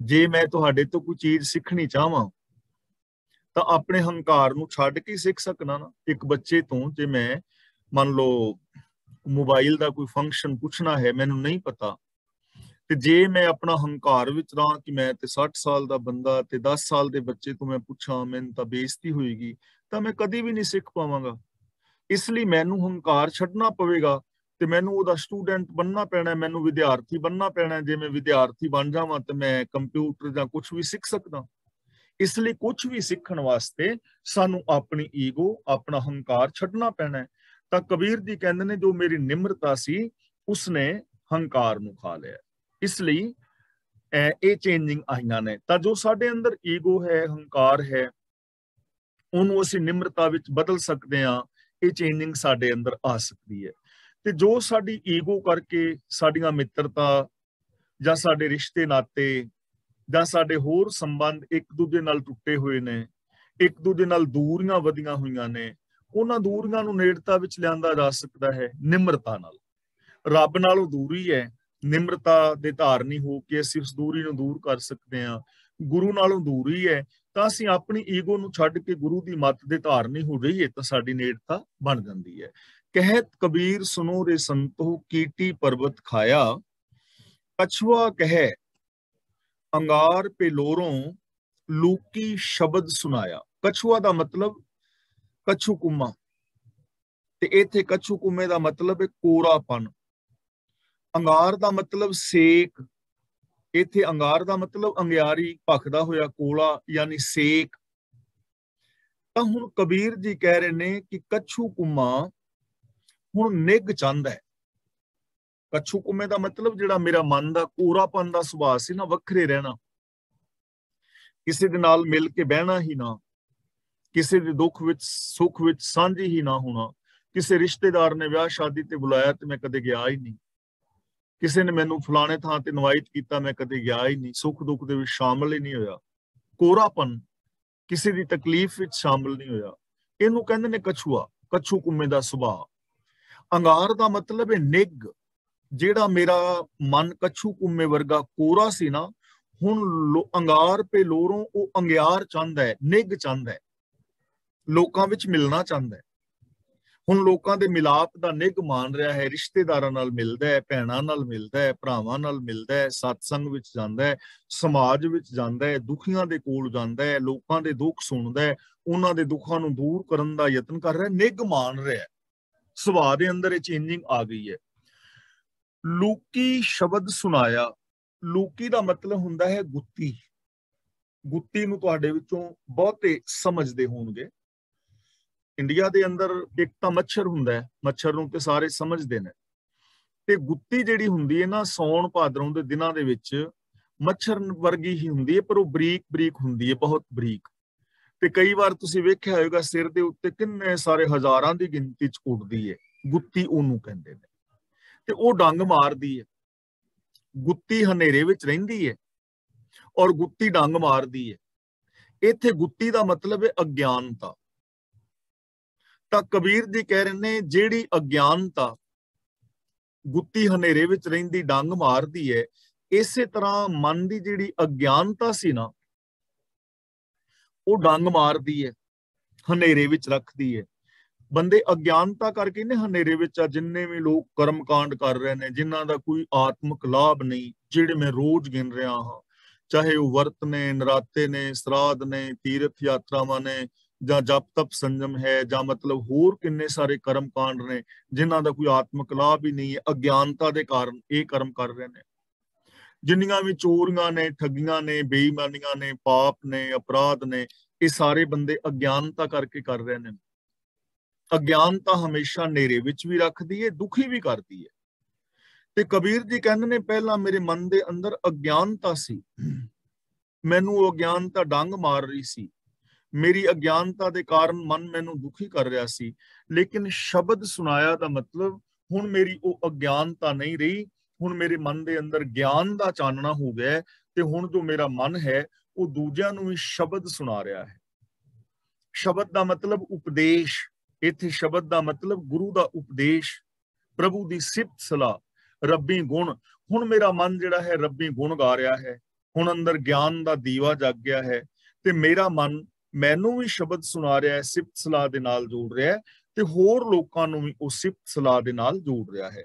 ਜੇ ਮੈਂ ਤੁਹਾਡੇ ਤੋਂ ਕੋਈ ਚੀਜ਼ ਸਿੱਖਣੀ ਚਾਹਾਂ ਤਾਂ ਆਪਣੇ ਹੰਕਾਰ ਨੂੰ ਛੱਡ ਕੇ ਸਿੱਖ ਸਕਣਾ ਨਾ। ਇੱਕ ਬੱਚੇ ਤੋਂ ਜੇ ਮੈਂ ਮੰਨ ਲਓ ਮੋਬਾਈਲ ਦਾ ਕੋਈ ਫੰਕਸ਼ਨ ਪੁੱਛਣਾ ਹੈ, ਮੈਨੂੰ ਨਹੀਂ ਪਤਾ, ਤੇ ਜੇ ਮੈਂ ਆਪਣਾ ਹੰਕਾਰ ਵਿੱਚ ਰਹਾਂ ਕਿ ਮੈਂ ਤੇ 60 ਸਾਲ ਦਾ ਬੰਦਾ ਤੇ 10 ਸਾਲ ਦੇ ਬੱਚੇ ਤੋਂ ਮੈਂ ਪੁੱਛਾਂ, ਮੈਨੂੰ ਤਾਂ ਬੇਇੱਜ਼ਤੀ ਹੋਏਗੀ, ਤਾਂ ਮੈਂ ਕਦੀ ਵੀ ਨਹੀਂ ਸਿੱਖ ਪਾਵਾਂਗਾ। ਇਸ ਲਈ ਮੈਨੂੰ ਹੰਕਾਰ ਛੱਡਣਾ ਪਵੇਗਾ ਤੇ ਮੈਨੂੰ ਉਹਦਾ ਸਟੂਡੈਂਟ ਬਣਨਾ ਪੈਣਾ, ਮੈਨੂੰ ਵਿਦਿਆਰਥੀ ਬਣਨਾ ਪੈਣਾ। ਜੇ ਮੈਂ ਵਿਦਿਆਰਥੀ ਬਣ ਜਾਵਾਂ ਤੇ ਮੈਂ ਕੰਪਿਊਟਰ ਜਾਂ ਕੁਝ ਵੀ ਸਿੱਖ ਸਕਦਾ। ਇਸ ਲਈ ਕੁਝ ਵੀ ਸਿੱਖਣ ਵਾਸਤੇ ਸਾਨੂੰ ਆਪਣੀ ਈਗੋ, ਆਪਣਾ ਹੰਕਾਰ ਛੱਡਣਾ ਪੈਣਾ ਹੈ। ਤਾਂ ਕਬੀਰ ਜੀ ਕਹਿੰਦੇ ਨੇ ਜੋ ਮੇਰੀ ਨਿਮਰਤਾ ਸੀ ਉਸਨੇ ਹੰਕਾਰ ਨੂੰ ਖਾ ਲਿਆ। ਇਸ ਲਈ ਇਹ ਚੇਂਜਿੰਗ ਆਈਆਂ ਨੇ। ਤਾਂ ਜੋ ਸਾਡੇ ਅੰਦਰ ਈਗੋ ਹੈ, ਹੰਕਾਰ ਹੈ, ਉਹਨੂੰ ਅਸੀਂ ਨਿਮਰਤਾ ਵਿੱਚ ਬਦਲ ਸਕਦੇ ਹਾਂ। ਇਹ ਚੇਂਜਿੰਗ ਸਾਡੇ ਅੰਦਰ ਆ ਸਕਦੀ ਹੈ। ਤੇ ਜੋ ਸਾਡੀ ਈਗੋ ਕਰਕੇ ਸਾਡੀਆਂ ਮਿੱਤਰਤਾ ਜਾਂ ਸਾਡੇ ਰਿਸ਼ਤੇ ਨਾਤੇ ਜਾਂ ਸਾਡੇ ਹੋਰ ਸੰਬੰਧ ਇੱਕ ਦੂਜੇ ਨਾਲ ਟੁੱਟੇ ਹੋਏ ਨੇ, ਇੱਕ ਦੂਜੇ ਨਾਲ ਦੂਰੀਆਂ ਵਧੀਆਂ ਹੋਈਆਂ ਨੇ, ਉਹਨਾਂ ਦੂਰੀਆਂ ਨੂੰ ਨੇੜਤਾ ਵਿੱਚ ਲਿਆਂਦਾ ਜਾ ਸਕਦਾ ਹੈ ਨਿਮਰਤਾ ਨਾਲ। ਰੱਬ ਨਾਲੋਂ ਦੂਰੀ ਹੈ, ਨਿਮਰਤਾ ਦੇ ਧਾਰਨੀ ਹੋ ਕੇ ਅਸੀਂ ਉਸ ਦੂਰੀ ਨੂੰ ਦੂਰ ਕਰ ਸਕਦੇ ਹਾਂ। ਗੁਰੂ ਨਾਲੋਂ ਦੂਰੀ ਹੈ ਤਾਂ ਅਸੀਂ ਆਪਣੀ ਈਗੋ ਨੂੰ ਛੱਡ ਕੇ ਗੁਰੂ ਦੀ ਮੱਤ ਦੇ ਧਾਰਨੀ ਹੋ ਜਾਈਏ ਤਾਂ ਸਾਡੀ ਨੇੜਤਾ ਬਣ ਜਾਂਦੀ ਹੈ। ਕਹਿਤ ਕਬੀਰ ਸੁਨੋ ਰੇ ਸੰਤੋ, ਕੀਟੀ ਪਰਬਤ ਖਾਇਆ, ਕਛੁਆ ਕਹੈ ਅੰਗਾਰ ਪੇਲੋਰੋਂ, ਲੂਕੀ ਸ਼ਬਦ ਸੁਨਾਇਆ। ਕਛੂਆ ਦਾ ਮਤਲਬ ਕਛੂ ਕੁੰਮਾ, ਤੇ ਇੱਥੇ ਕਛੂ ਕੁੰਮੇ ਦਾ ਮਤਲਬ ਹੈ ਕੋਰਾਪਨ। ਅੰਗਾਰ ਦਾ ਮਤਲਬ ਸੇਕ, ਇੱਥੇ ਅੰਗਾਰ ਦਾ ਮਤਲਬ ਅੰਗਿਆਰੀ, ਭਖਦਾ ਹੋਇਆ ਕੋਲਾ ਯਾਨੀ ਸੇਕ। ਤਾਂ ਹੁਣ ਕਬੀਰ ਜੀ ਕਹਿ ਰਹੇ ਨੇ ਕਿ ਕਛੂ ਕੁੰਮਾ ਹੁਣ ਨਿੱਘ ਚਾਹੁੰਦਾ ਹੈ। ਕਛੂ ਕੁੰਮੇ ਦਾ ਮਤਲਬ ਜਿਹੜਾ ਮੇਰਾ ਮਨ ਦਾ ਕੋਰਾਪਨ ਦਾ ਸੁਭਾਅ ਸੀ ਨਾ, ਵੱਖਰੇ ਰਹਿਣਾ, ਕਿਸੇ ਦੇ ਨਾਲ ਮਿਲ ਕੇ ਬਹਿਣਾ ਹੀ ਨਾ, ਕਿਸੇ ਦੇ ਦੁੱਖ ਵਿੱਚ ਸੁੱਖ ਵਿੱਚ ਸਾਂਝੀ ਹੀ ਨਾ ਹੋਣਾ। ਕਿਸੇ ਰਿਸ਼ਤੇਦਾਰ ਨੇ ਵਿਆਹ ਸ਼ਾਦੀ ਤੇ ਬੁਲਾਇਆ ਤੇ ਮੈਂ ਕਦੇ ਗਿਆ ਹੀ ਨਹੀਂ, ਕਿਸੇ ਨੇ ਮੈਨੂੰ ਫਲਾਣੇ ਥਾਂ ਤੇ ਇਨਵਾਈਟ ਕੀਤਾ, ਮੈਂ ਕਦੇ ਗਿਆ ਹੀ ਨਹੀਂ, ਸੁੱਖ ਦੁੱਖ ਦੇ ਵਿੱਚ ਸ਼ਾਮਲ ਹੀ ਨਹੀਂ ਹੋਇਆ। ਕੋਰਾਪਨ, ਕਿਸੇ ਦੀ ਤਕਲੀਫ ਵਿੱਚ ਸ਼ਾਮਲ ਨਹੀਂ ਹੋਇਆ, ਇਹਨੂੰ ਕਹਿੰਦੇ ਨੇ ਕਛੂਆ, ਕਛੂ ਕੁੰਮੇ ਦਾ ਸੁਭਾਅ। ਅੰਗਾਰ ਦਾ ਮਤਲਬ ਹੈ ਨਿੱਘ, ਜਿਹੜਾ ਮੇਰਾ ਮਨ ਕਛੂ ਕੁੰਮੇ ਵਰਗਾ ਕੋਰਾ ਸੀ ਨਾ, ਹੁਣ ਅੰਗਾਰ ਪੇ ਲੋਰੋਂ ਉਹ ਅੰਗਿਆਰ ਚਾਹੁੰਦਾ ਹੈ, ਨਿੱਘ ਚਾਹੁੰਦਾ ਹੈ, ਲੋਕਾਂ ਵਿੱਚ ਮਿਲਣਾ ਚਾਹੁੰਦਾ ਹੈ। ਹੁਣ ਲੋਕਾਂ ਦੇ ਮਿਲਾਪ ਦਾ ਨਿੱਘ ਮਾਣ ਰਿਹਾ ਹੈ, ਰਿਸ਼ਤੇਦਾਰਾਂ ਨਾਲ ਮਿਲਦਾ ਹੈ, ਭੈਣਾਂ ਨਾਲ ਮਿਲਦਾ ਹੈ, ਭਰਾਵਾਂ ਨਾਲ ਮਿਲਦਾ ਹੈ, ਸਤਸੰਗ ਵਿੱਚ ਜਾਂਦਾ ਹੈ, ਸਮਾਜ ਵਿੱਚ ਜਾਂਦਾ ਹੈ, ਦੁਖੀਆਂ ਦੇ ਕੋਲ ਜਾਂਦਾ ਹੈ, ਲੋਕਾਂ ਦੇ ਦੁੱਖ ਸੁਣਦਾ ਹੈ, ਉਹਨਾਂ ਦੇ ਦੁੱਖਾਂ ਨੂੰ ਦੂਰ ਕਰਨ ਦਾ ਯਤਨ ਕਰ ਰਿਹਾ, ਨਿੱਘ ਮਾਣ ਰਿਹਾ। ਸੁਭਾਅ ਦੇ ਅੰਦਰ ਇਹ ਚੇਂਜਿੰਗ ਆ ਗਈ ਹੈ। ਲੂਕੀ ਸ਼ਬਦ ਸੁਨਾਇਆ, ਲੂਕੀ ਦਾ ਮਤਲਬ ਹੁੰਦਾ ਹੈ ਗੁੱਤੀ। ਗੁੱਤੀ ਨੂੰ ਤੁਹਾਡੇ ਵਿੱਚੋਂ ਬਹੁਤੇ ਸਮਝਦੇ ਹੋਣਗੇ। ਇੰਡੀਆ ਦੇ ਅੰਦਰ ਇੱਕ ਤਾਂ ਮੱਛਰ ਹੁੰਦਾ ਹੈ, ਮੱਛਰ ਨੂੰ ਤੇ ਸਾਰੇ ਸਮਝਦੇ ਨੇ, ਤੇ ਗੁੱਤੀ ਜਿਹੜੀ ਹੁੰਦੀ ਹੈ ਨਾ, ਸੌਣ ਭਾਦਰੋਂ ਦੇ ਦਿਨਾਂ ਦੇ ਵਿੱਚ ਮੱਛਰ ਵਰਗੀ ਹੀ ਹੁੰਦੀ ਹੈ, ਪਰ ਉਹ ਬਰੀਕ ਬਰੀਕ ਹੁੰਦੀ ਹੈ, ਬਹੁਤ ਬਰੀਕ। ਤੇ ਕਈ ਵਾਰ ਤੁਸੀਂ ਵੇਖਿਆ ਹੋਵੇਗਾ ਸਿਰ ਦੇ ਉੱਤੇ ਕਿੰਨੇ ਸਾਰੇ ਹਜ਼ਾਰਾਂ ਦੀ ਗਿਣਤੀ ਚ ਉੱਡਦੀ ਹੈ, ਗੁੱਤੀ ਉਹਨੂੰ ਕਹਿੰਦੇ ਨੇ। ਤੇ ਉਹ ਡੰਗ ਮਾਰਦੀ ਹੈ, ਗੁੱਤੀ ਹਨੇਰੇ ਵਿੱਚ ਰਹਿੰਦੀ ਹੈ ਔਰ ਗੁੱਤੀ ਡੰਗ ਮਾਰਦੀ ਹੈ। ਇੱਥੇ ਗੁੱਤੀ ਦਾ ਮਤਲਬ ਹੈ ਅਗਿਆਨਤਾ। ਤਾਂ ਕਬੀਰ ਜੀ ਕਹਿ ਰਹੇ ਨੇ ਜਿਹੜੀ ਅਗਿਆਨਤਾ, ਗੁੱਤੀ ਹਨੇਰੇ ਵਿੱਚ ਰਹਿੰਦੀ ਡੰਗ ਮਾਰਦੀ ਹੈ, ਇਸੇ ਤਰ੍ਹਾਂ ਮਨ ਦੀ ਜਿਹੜੀ ਅਗਿਆਨਤਾ ਸੀ ਨਾ, ਉਹ ਡੰਗ ਮਾਰਦੀ ਹੈ, ਹਨੇਰੇ ਵਿੱਚ ਰੱਖਦੀ ਹੈ। ਬੰਦੇ ਅਗਿਆਨਤਾ ਕਰਕੇ ਨੇ ਹਨੇਰੇ ਵਿੱਚ ਆ, ਜਿੰਨੇ ਵੀ ਲੋਕ ਕਰਮ ਕਾਂਡ ਕਰ ਰਹੇ ਨੇ, ਜਿਨ੍ਹਾਂ ਦਾ ਕੋਈ ਆਤਮਿਕ ਲਾਭ ਨਹੀਂ, ਜਿਹੜੇ ਮੈਂ ਰੋਜ਼ ਗਿਣ ਰਿਹਾ ਹਾਂ, ਚਾਹੇ ਉਹ ਵਰਤ ਨੇ, ਨਰਾਤੇ ਨੇ, ਸਰਾਧ ਨੇ, ਤੀਰਥ ਯਾਤਰਾਵਾਂ ਨੇ, ਜਾਂ ਜਪ ਤਪ ਸੰਜਮ ਹੈ, ਜਾਂ ਮਤਲਬ ਹੋਰ ਕਿੰਨੇ ਸਾਰੇ ਕਰਮ ਕਾਂਡ ਨੇ, ਜਿਨ੍ਹਾਂ ਦਾ ਕੋਈ ਆਤਮਿਕ ਲਾਭ ਹੀ ਨਹੀਂ ਹੈ, ਅਗਿਆਨਤਾ ਦੇ ਕਾਰਨ ਇਹ ਕਰਮ ਕਰ ਰਹੇ ਨੇ। ਜਿੰਨੀਆਂ ਵੀ ਚੋਰੀਆਂ ਨੇ, ਠੱਗੀਆਂ ਨੇ, ਬੇਈਮਾਨੀਆਂ ਨੇ, ਪਾਪ ਨੇ, ਅਪਰਾਧ ਨੇ, ਇਹ ਸਾਰੇ ਬੰਦੇ ਅਗਿਆਨਤਾ ਕਰਕੇ ਕਰ ਰਹੇ ਨੇ। ਅਗਿਆਨਤਾ ਹਮੇਸ਼ਾ ਹਨੇਰੇ ਵਿੱਚ ਵੀ ਰੱਖਦੀ ਹੈ, ਦੁਖੀ ਵੀ ਕਰਦੀ ਹੈ। ਤੇ ਕਬੀਰ ਜੀ ਕਹਿੰਦੇ ਨੇ ਪਹਿਲਾਂ ਮੇਰੇ ਮਨ ਦੇ ਅੰਦਰ ਅਗਿਆਨਤਾ ਸੀ, ਮੈਨੂੰ ਉਹ ਅਗਿਆਨਤਾ ਡੰਗ ਮਾਰ ਰਹੀ ਸੀ, ਮੇਰੀ ਅਗਿਆਨਤਾ ਦੇ ਕਾਰਨ ਮਨ ਮੈਨੂੰ ਦੁਖੀ ਕਰ ਰਿਹਾ ਸੀ। ਲੇਕਿਨ ਸ਼ਬਦ ਸੁਨਾਇਆ ਦਾ ਮਤਲਬ ਹੁਣ ਮੇਰੀ ਉਹ ਅਗਿਆਨਤਾ ਨਹੀਂ ਰਹੀ, ਹੁਣ ਮੇਰੇ ਮਨ ਦੇ ਅੰਦਰ ਗਿਆਨ ਦਾ ਚਾਨਣਾ ਹੋ ਗਿਆ, ਤੇ ਹੁਣ ਜੋ ਮੇਰਾ ਮਨ ਹੈ ਉਹ ਦੂਜਿਆਂ ਨੂੰ ਵੀ ਸ਼ਬਦ ਸੁਣਾ ਰਿਹਾ ਹੈ। ਸ਼ਬਦ ਦਾ ਮਤਲਬ ਉਪਦੇਸ਼, ਇੱਥੇ ਸ਼ਬਦ ਦਾ ਮਤਲਬ ਗੁਰੂ ਦਾ ਉਪਦੇਸ਼, ਪ੍ਰਭੂ ਦੀ ਸਿਫਤ ਸਲਾਹ, ਰੱਬੀ ਗੁਣ। ਹੁਣ ਮੇਰਾ ਮਨ ਜਿਹੜਾ ਹੈ ਰੱਬੀ ਗੁਣ ਗਾ ਰਿਹਾ ਹੈ, ਹੁਣ ਅੰਦਰ ਗਿਆਨ ਦਾ ਦੀਵਾ ਜਗ ਗਿਆ ਹੈ, ਤੇ ਮੇਰਾ ਮਨ ਮੈਨੂੰ ਵੀ ਸ਼ਬਦ ਸੁਣਾ ਰਿਹਾ ਹੈ, ਸਿਫਤ ਸਲਾਹ ਦੇ ਨਾਲ ਜੋੜ ਰਿਹਾ ਹੈ, ਤੇ ਹੋਰ ਲੋਕਾਂ ਨੂੰ ਵੀ ਉਹ ਸਿਫਤ ਸਲਾਹ ਦੇ ਨਾਲ ਜੋੜ ਰਿਹਾ ਹੈ।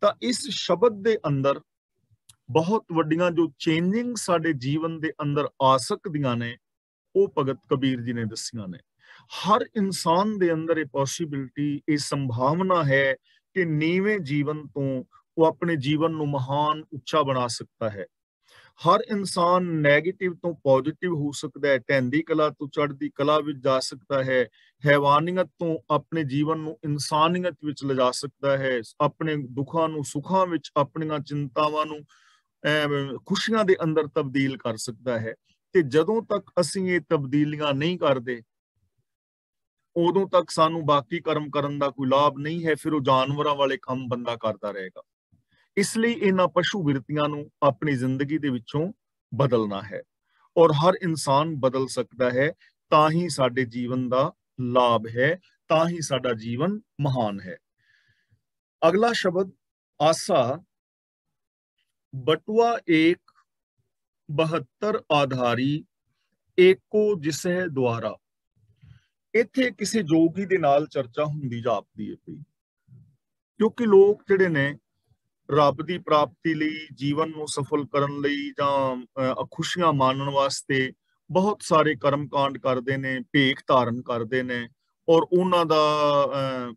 ਤਾਂ ਇਸ ਸ਼ਬਦ ਦੇ ਅੰਦਰ ਬਹੁਤ ਵੱਡੀਆਂ ਜੋ ਚੇਂਜਿੰਗ ਸਾਡੇ ਜੀਵਨ ਦੇ ਅੰਦਰ ਆ ਸਕਦੀਆਂ ਨੇ, ਉਹ ਭਗਤ ਕਬੀਰ ਜੀ ਨੇ ਦੱਸੀਆਂ ਨੇ। ਹਰ ਇਨਸਾਨ ਦੇ ਅੰਦਰ ਇਹ ਪੋਸਿਬਿਲਿਟੀ, ਇਹ ਸੰਭਾਵਨਾ ਹੈ ਕਿ ਨੀਵੇਂ ਜੀਵਨ ਤੋਂ ਉਹ ਆਪਣੇ ਜੀਵਨ ਨੂੰ ਮਹਾਨ ਉੱਚਾ ਬਣਾ ਸਕਦਾ ਹੈ। ਹਰ ਇਨਸਾਨ ਨੈਗੇਟਿਵ ਤੋਂ ਪੋਜ਼ਿਟਿਵ ਹੋ ਸਕਦਾ ਹੈ, ਢਹਿੰਦੀ ਕਲਾ ਤੋਂ ਚੜ੍ਹਦੀ ਕਲਾ ਵਿੱਚ ਜਾ ਸਕਦਾ ਹੈ, ਹੈਵਾਨੀਅਤ ਤੋਂ ਆਪਣੇ ਜੀਵਨ ਨੂੰ ਇਨਸਾਨੀਅਤ ਵਿੱਚ ਲਿਜਾ ਸਕਦਾ ਹੈ, ਆਪਣੇ ਦੁੱਖਾਂ ਨੂੰ ਸੁੱਖਾਂ ਵਿੱਚ, ਆਪਣੀਆਂ ਚਿੰਤਾਵਾਂ ਨੂੰ ਖੁਸ਼ੀਆਂ ਦੇ ਅੰਦਰ ਤਬਦੀਲ ਕਰ ਸਕਦਾ ਹੈ। ਤੇ ਜਦੋਂ ਤੱਕ ਅਸੀਂ ਇਹ ਤਬਦੀਲੀਆਂ ਨਹੀਂ ਕਰਦੇ, ਉਦੋਂ ਤੱਕ ਸਾਨੂੰ ਬਾਕੀ ਕਰਮ ਕਰਨ ਦਾ ਕੋਈ ਲਾਭ ਨਹੀਂ ਹੈ, ਫਿਰ ਉਹ ਜਾਨਵਰਾਂ ਵਾਲੇ ਕੰਮ ਬੰਦਾ ਕਰਦਾ ਰਹੇਗਾ। ਇਸ ਲਈ ਇਹਨਾਂ ਪਸ਼ੂ ਬਿਰਤੀਆਂ ਨੂੰ ਆਪਣੀ ਜ਼ਿੰਦਗੀ ਦੇ ਵਿੱਚੋਂ ਬਦਲਣਾ ਹੈ, ਔਰ ਹਰ ਇਨਸਾਨ ਬਦਲ ਸਕਦਾ ਹੈ, ਤਾਂ ਹੀ ਸਾਡੇ ਜੀਵਨ ਦਾ ਲਾਭ ਹੈ, ਤਾਂ ਹੀ ਸਾਡਾ ਜੀਵਨ ਮਹਾਨ ਹੈ। ਅਗਲਾ ਸ਼ਬਦ ਆਸਾ, ਬਟੂਆ ਏਕ 72 ਆਧਾਰੀ, ਏਕੋ ਜਿਸਹਿ ਦੁਆਰਾ। ਇੱਥੇ ਕਿਸੇ ਜੋਗੀ ਦੇ ਨਾਲ ਚਰਚਾ ਹੁੰਦੀ ਜਾਪਦੀ ਹੈ ਪਈ, ਕਿਉਂਕਿ ਲੋਕ ਜਿਹੜੇ ਨੇ ਰੱਬ ਦੀ ਪ੍ਰਾਪਤੀ ਲਈ, ਜੀਵਨ ਨੂੰ ਸਫਲ ਕਰਨ ਲਈ ਜਾਂ ਖੁਸ਼ੀਆਂ ਮਾਣਨ ਵਾਸਤੇ ਬਹੁਤ ਸਾਰੇ ਕਰਮ ਕਾਂਡ ਕਰਦੇ ਨੇ, ਭੇਖ ਧਾਰਨ ਕਰਦੇ ਨੇ, ਔਰ ਉਹਨਾਂ ਦਾ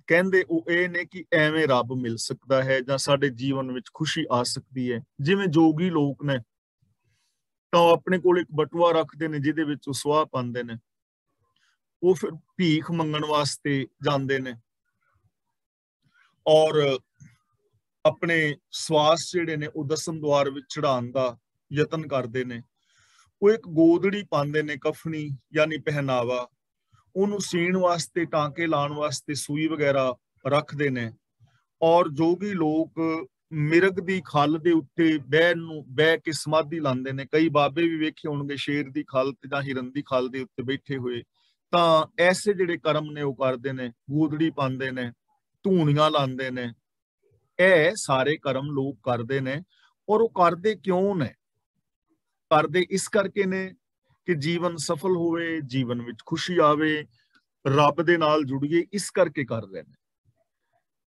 ਕਹਿੰਦੇ ਉਹ ਇਹ ਨੇ ਕਿ ਐਵੇਂ ਰੱਬ ਮਿਲ ਸਕਦਾ ਹੈ ਜਾਂ ਸਾਡੇ ਜੀਵਨ ਵਿੱਚ ਖੁਸ਼ੀ ਆ ਸਕਦੀ ਹੈ। ਜਿਵੇਂ ਜੋਗੀ ਲੋਕ ਨੇ ਤਾਂ ਆਪਣੇ ਕੋਲ ਇੱਕ ਬਟੂਆ ਰੱਖਦੇ ਨੇ ਜਿਹਦੇ ਵਿੱਚ ਉਹ ਸੁਆਹ ਪਾਉਂਦੇ ਨੇ, ਉਹ ਫਿਰ ਭੀਖ ਮੰਗਣ ਵਾਸਤੇ ਜਾਂਦੇ ਨੇ ਔਰ ਆਪਣੇ ਸਵਾਸ ਜਿਹੜੇ ਨੇ ਉਹ ਦਸਮ ਦੁਆਰ ਵਿੱਚ ਚੜਾਉਣ ਦਾ ਯਤਨ ਕਰਦੇ ਨੇ। ਉਹ ਇੱਕ ਗੋਦੜੀ ਪਾਉਂਦੇ ਨੇ, ਕਫਨੀ ਯਾਨੀ ਪਹਿਨਾਵਾ, ਉਹਨੂੰ ਸੀਣ ਵਾਸਤੇ, ਟਾਂਕੇ ਲਾਉਣ ਵਾਸਤੇ ਸੂਈ ਵਗੈਰਾ ਰੱਖਦੇ ਨੇ। ਔਰ ਜੋਗੀ ਲੋਕ ਮਿਰਗ ਦੀ ਖੱਲ ਦੇ ਉੱਤੇ ਬਹਿ ਕੇ ਸਮਾਧੀ ਲਾਉਂਦੇ ਨੇ। ਕਈ ਬਾਬੇ ਵੀ ਵੇਖੇ ਹੋਣਗੇ ਸ਼ੇਰ ਦੀ ਖੱਲ ਤੇ ਜਾਂ ਹਿਰਨ ਦੀ ਖੱਲ ਦੇ ਉੱਤੇ ਬੈਠੇ ਹੋਏ। ਤਾਂ ਐਸੇ ਜਿਹੜੇ ਕਰਮ ਨੇ ਉਹ ਕਰਦੇ ਨੇ, ਗੋਦੜੀ ਪਾਉਂਦੇ ਨੇ, ਧੂਣੀਆਂ ਲਾਉਂਦੇ ਨੇ। ਇਹ ਸਾਰੇ ਕਰਮ ਲੋਕ ਕਰਦੇ ਨੇ। ਔਰ ਉਹ ਕਰਦੇ ਕਿਉਂ ਨੇ? ਕਰਦੇ ਇਸ ਕਰਕੇ ਨੇ ਕਿ ਜੀਵਨ ਸਫਲ ਹੋਵੇ, ਜੀਵਨ ਵਿੱਚ ਖੁਸ਼ੀ ਆਵੇ, ਰੱਬ ਦੇ ਨਾਲ ਜੁੜੀਏ, ਇਸ ਕਰਕੇ ਕਰ ਰਹੇ ਨੇ।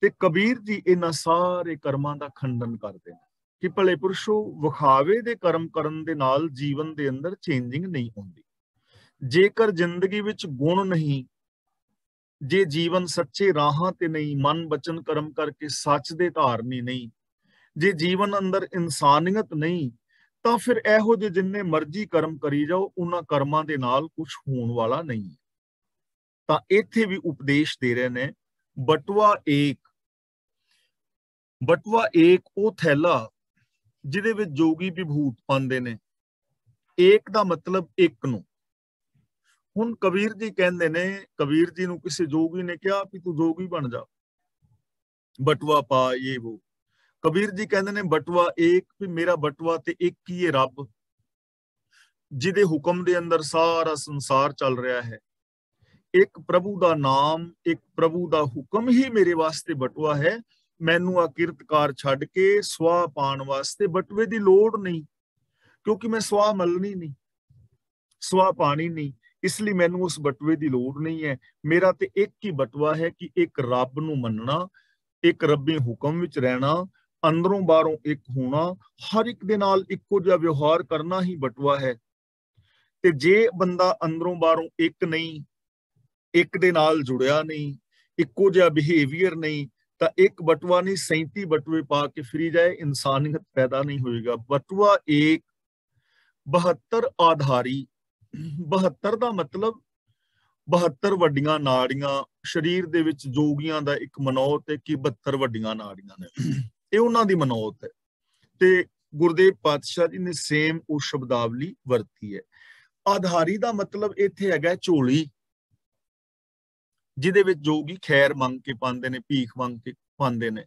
ਤੇ ਕਬੀਰ ਜੀ ਇਹਨਾਂ ਸਾਰੇ ਕਰਮਾਂ ਦਾ ਖੰਡਨ ਕਰਦੇ ਨੇ ਕਿ ਭਲੇ ਪੁਰਸ਼ੋ, ਵਿਖਾਵੇ ਦੇ ਕਰਮ ਕਰਨ ਦੇ ਨਾਲ ਜੀਵਨ ਦੇ ਅੰਦਰ ਚੇਂਜਿੰਗ ਨਹੀਂ ਹੁੰਦੀ। ਜੇਕਰ ਜ਼ਿੰਦਗੀ ਵਿੱਚ ਗੁਣ ਨਹੀਂ, ਜੇ ਜੀਵਨ ਸੱਚੇ ਰਾਹਾਂ ਤੇ ਨਹੀਂ, ਮਨ ਬਚਨ ਕਰਮ ਕਰਕੇ ਸੱਚ ਦੇ ਧਾਰਨੀ ਨਹੀਂ, ਜੇ ਜੀਵਨ ਅੰਦਰ ਇਨਸਾਨੀਅਤ ਨਹੀਂ, ਤਾਂ ਫਿਰ ਇਹੋ ਜਿਹੇ ਜਿੰਨੇ ਮਰਜ਼ੀ ਕਰਮ ਕਰੀ ਜਾਓ, ਉਹਨਾਂ ਕਰਮਾਂ ਦੇ ਨਾਲ ਕੁਝ ਹੋਣ ਵਾਲਾ ਨਹੀਂ। ਤਾਂ ਇੱਥੇ ਵੀ ਉਪਦੇਸ਼ ਦੇ ਰਹੇ ਨੇ, ਬਟਵਾ ਏਕ। ਬਟਵਾ ਏਕ ਉਹ ਥੈਲਾ ਜਿਹਦੇ ਵਿੱਚ ਜੋਗੀ ਵਿਭੂਤ ਪਾਉਂਦੇ ਨੇ। ਏਕ ਦਾ ਮਤਲਬ ਇੱਕ ਨੂੰ। ਹੁਣ ਕਬੀਰ ਜੀ ਕਹਿੰਦੇ ਨੇ, ਕਬੀਰ ਜੀ ਨੂੰ ਕਿਸੇ ਜੋਗੀ ਨੇ ਕਿਹਾ ਵੀ ਤੂੰ ਜੋਗੀ ਬਣ ਜਾ, ਬਟਵਾ ਪਾ, ਇਹ ਉਹ। ਕਬੀਰ ਜੀ ਕਹਿੰਦੇ ਨੇ ਬਟਵਾ ਏਕ, ਵੀ ਮੇਰਾ ਬਟਵਾ ਤੇ ਇੱਕ ਹੀ ਹੈ, ਰੱਬ, ਜਿਹਦੇ ਹੁਕਮ ਦੇ ਅੰਦਰ ਸਾਰਾ ਸੰਸਾਰ ਚੱਲ ਰਿਹਾ ਹੈ। ਇੱਕ ਪ੍ਰਭੂ ਦਾ ਨਾਮ, ਇੱਕ ਪ੍ਰਭੂ ਦਾ ਹੁਕਮ ਹੀ ਮੇਰੇ ਵਾਸਤੇ ਬਟਵਾ ਹੈ। ਮੈਨੂੰ ਆ ਕਿਰਤਕਾਰ ਛੱਡ ਕੇ ਸਵਾਹ ਪਾਉਣ ਵਾਸਤੇ ਬਟਵੇ ਦੀ ਲੋੜ ਨਹੀਂ, ਕਿਉਂਕਿ ਮੈਂ ਸਵਾਹ ਮਲਣੀ ਨਹੀਂ, ਸਵਾਹ ਪਾਣੀ ਨਹੀਂ, ਇਸ ਲਈ ਮੈਨੂੰ ਉਸ ਬਟਵੇ ਦੀ ਲੋੜ ਨਹੀਂ ਹੈ। ਮੇਰਾ ਤੇ ਇੱਕ ਹੀ ਬਟਵਾ ਹੈ ਕਿ ਇੱਕ ਰੱਬ ਨੂੰ ਮੰਨਣਾ, ਇੱਕ ਰੱਬੀ ਹੁਕਮ ਵਿੱਚ ਰਹਿਣਾ, ਅੰਦਰੋਂ ਬਾਹਰੋਂ ਇੱਕ ਹੋਣਾ, ਹਰ ਇੱਕ ਦੇ ਨਾਲ ਇੱਕੋ ਜਿਹਾ ਵਿਵਹਾਰ ਕਰਨਾ ਹੀ ਬਟਵਾ ਹੈ। ਤੇ ਜੇ ਬੰਦਾ ਅੰਦਰੋਂ ਬਾਹਰੋਂ ਇੱਕ ਨਹੀਂ, ਇੱਕ ਦੇ ਨਾਲ ਜੁੜਿਆ ਨਹੀਂ, ਇੱਕੋ ਜਿਹਾ ਬਿਹੇਵੀਅਰ ਨਹੀਂ, ਤਾਂ ਇੱਕ ਬਟਵਾ ਨਹੀਂ 37 ਬਟਵੇ ਪਾ ਕੇ ਫਿਰੀ ਜਾਏ, ਇਨਸਾਨੀਅਤ ਪੈਦਾ ਨਹੀਂ ਹੋਏਗਾ। ਬਟਵਾ ਏਕ 72 ਆਧਾਰੀ। 72 ਦਾ ਮਤਲਬ 72 ਵੱਡੀਆਂ ਨਾੜੀਆਂ ਸਰੀਰ ਦੇ ਵਿੱਚ। ਜੋਗੀਆਂ ਦਾ ਇੱਕ ਮਨੌਤ ਹੈ ਕਿ 72 ਵੱਡੀਆਂ ਨਾੜੀਆਂ ਨੇ, ਇਹ ਉਹਨਾਂ ਦੀ ਮਨੌਤ ਹੈ। ਤੇ ਗੁਰਦੇਵ ਪਾਤਸ਼ਾਹ ਜੀ ਨੇ ਸੇਮ ਉਹ ਸ਼ਬਦਾਵਲੀ ਵਰਤੀ ਹੈ। ਆਧਾਰੀ ਦਾ ਮਤਲਬ ਇੱਥੇ ਹੈਗਾ ਝੋਲੀ, ਜਿਹਦੇ ਵਿੱਚ ਜੋਗੀ ਖੈਰ ਮੰਗ ਕੇ ਪਾਉਂਦੇ ਨੇ, ਭੀਖ ਮੰਗ ਕੇ ਪਾਉਂਦੇ ਨੇ।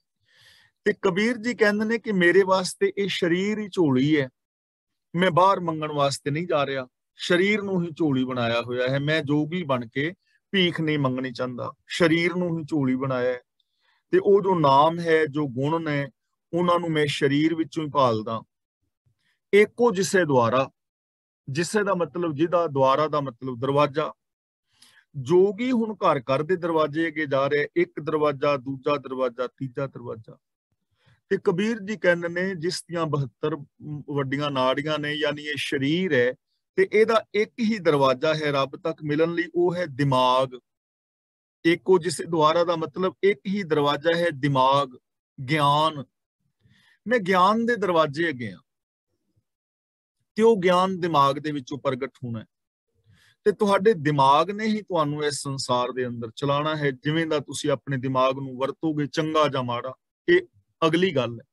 ਤੇ ਕਬੀਰ ਜੀ ਕਹਿੰਦੇ ਨੇ ਕਿ ਮੇਰੇ ਵਾਸਤੇ ਇਹ ਸਰੀਰ ਹੀ ਝੋਲੀ ਹੈ, ਮੈਂ ਬਾਹਰ ਮੰਗਣ ਵਾਸਤੇ ਨਹੀਂ ਜਾ ਰਿਹਾ, ਸਰੀਰ ਨੂੰ ਹੀ ਝੋਲੀ ਬਣਾਇਆ ਹੋਇਆ ਹੈ। ਮੈਂ ਜੋਗੀ ਬਣ ਕੇ ਭੀਖ ਨਹੀਂ ਮੰਗਣੀ ਚਾਹੁੰਦਾ, ਸਰੀਰ ਨੂੰ ਹੀ ਝੋਲੀ ਬਣਾਇਆ ਹੈ। ਤੇ ਉਹ ਜੋ ਨਾਮ ਹੈ, ਜੋ ਗੁਣ ਨੇ, ਉਹਨਾਂ ਨੂੰ ਮੈਂ ਸਰੀਰ ਵਿੱਚੋਂ ਹੀ ਭਾਲਦਾ। ਏਕੋ ਜਿਸੇ ਦੁਆਰਾ, ਜਿਸੇ ਦਾ ਮਤਲਬ ਜਿਹਦਾ, ਦੁਆਰਾ ਦਾ ਮਤਲਬ ਦਰਵਾਜ਼ਾ। ਜੋਗੀ ਹੁਣ ਘਰ ਘਰ ਦੇ ਦਰਵਾਜ਼ੇ ਅੱਗੇ ਜਾ ਰਿਹਾ, ਇੱਕ ਦਰਵਾਜ਼ਾ, ਦੂਜਾ ਦਰਵਾਜ਼ਾ, ਤੀਜਾ ਦਰਵਾਜ਼ਾ। ਤੇ ਕਬੀਰ ਜੀ ਕਹਿੰਦੇ ਨੇ ਜਿਸ ਦੀਆਂ 72 ਵੱਡੀਆਂ ਨਾੜੀਆਂ ਨੇ, ਯਾਨੀ ਇਹ ਸਰੀਰ ਹੈ, ਤੇ ਇਹਦਾ ਇੱਕ ਹੀ ਦਰਵਾਜ਼ਾ ਹੈ ਰੱਬ ਤੱਕ ਮਿਲਣ ਲਈ, ਉਹ ਹੈ ਦਿਮਾਗ। ਏਕੋ ਜਿਸ ਦੁਆਰਾ ਦਾ ਮਤਲਬ ਇੱਕ ਹੀ ਦਰਵਾਜ਼ਾ ਹੈ, ਦਿਮਾਗ, ਗਿਆਨ। ਮੈਂ ਗਿਆਨ ਦੇ ਦਰਵਾਜ਼ੇ ਅੱਗੇ ਆ, ਤੇ ਉਹ ਗਿਆਨ ਦਿਮਾਗ ਦੇ ਵਿੱਚੋਂ ਪ੍ਰਗਟ ਹੋਣਾ। ਤੇ ਤੁਹਾਡੇ ਦਿਮਾਗ ਨੇ ਹੀ ਤੁਹਾਨੂੰ ਇਸ ਸੰਸਾਰ ਦੇ ਅੰਦਰ ਚਲਾਉਣਾ ਹੈ। ਜਿਵੇਂ ਦਾ ਤੁਸੀਂ ਆਪਣੇ ਦਿਮਾਗ ਨੂੰ ਵਰਤੋਗੇ, ਚੰਗਾ ਜਾਂ ਮਾੜਾ, ਇਹ ਅਗਲੀ ਗੱਲ ਹੈ।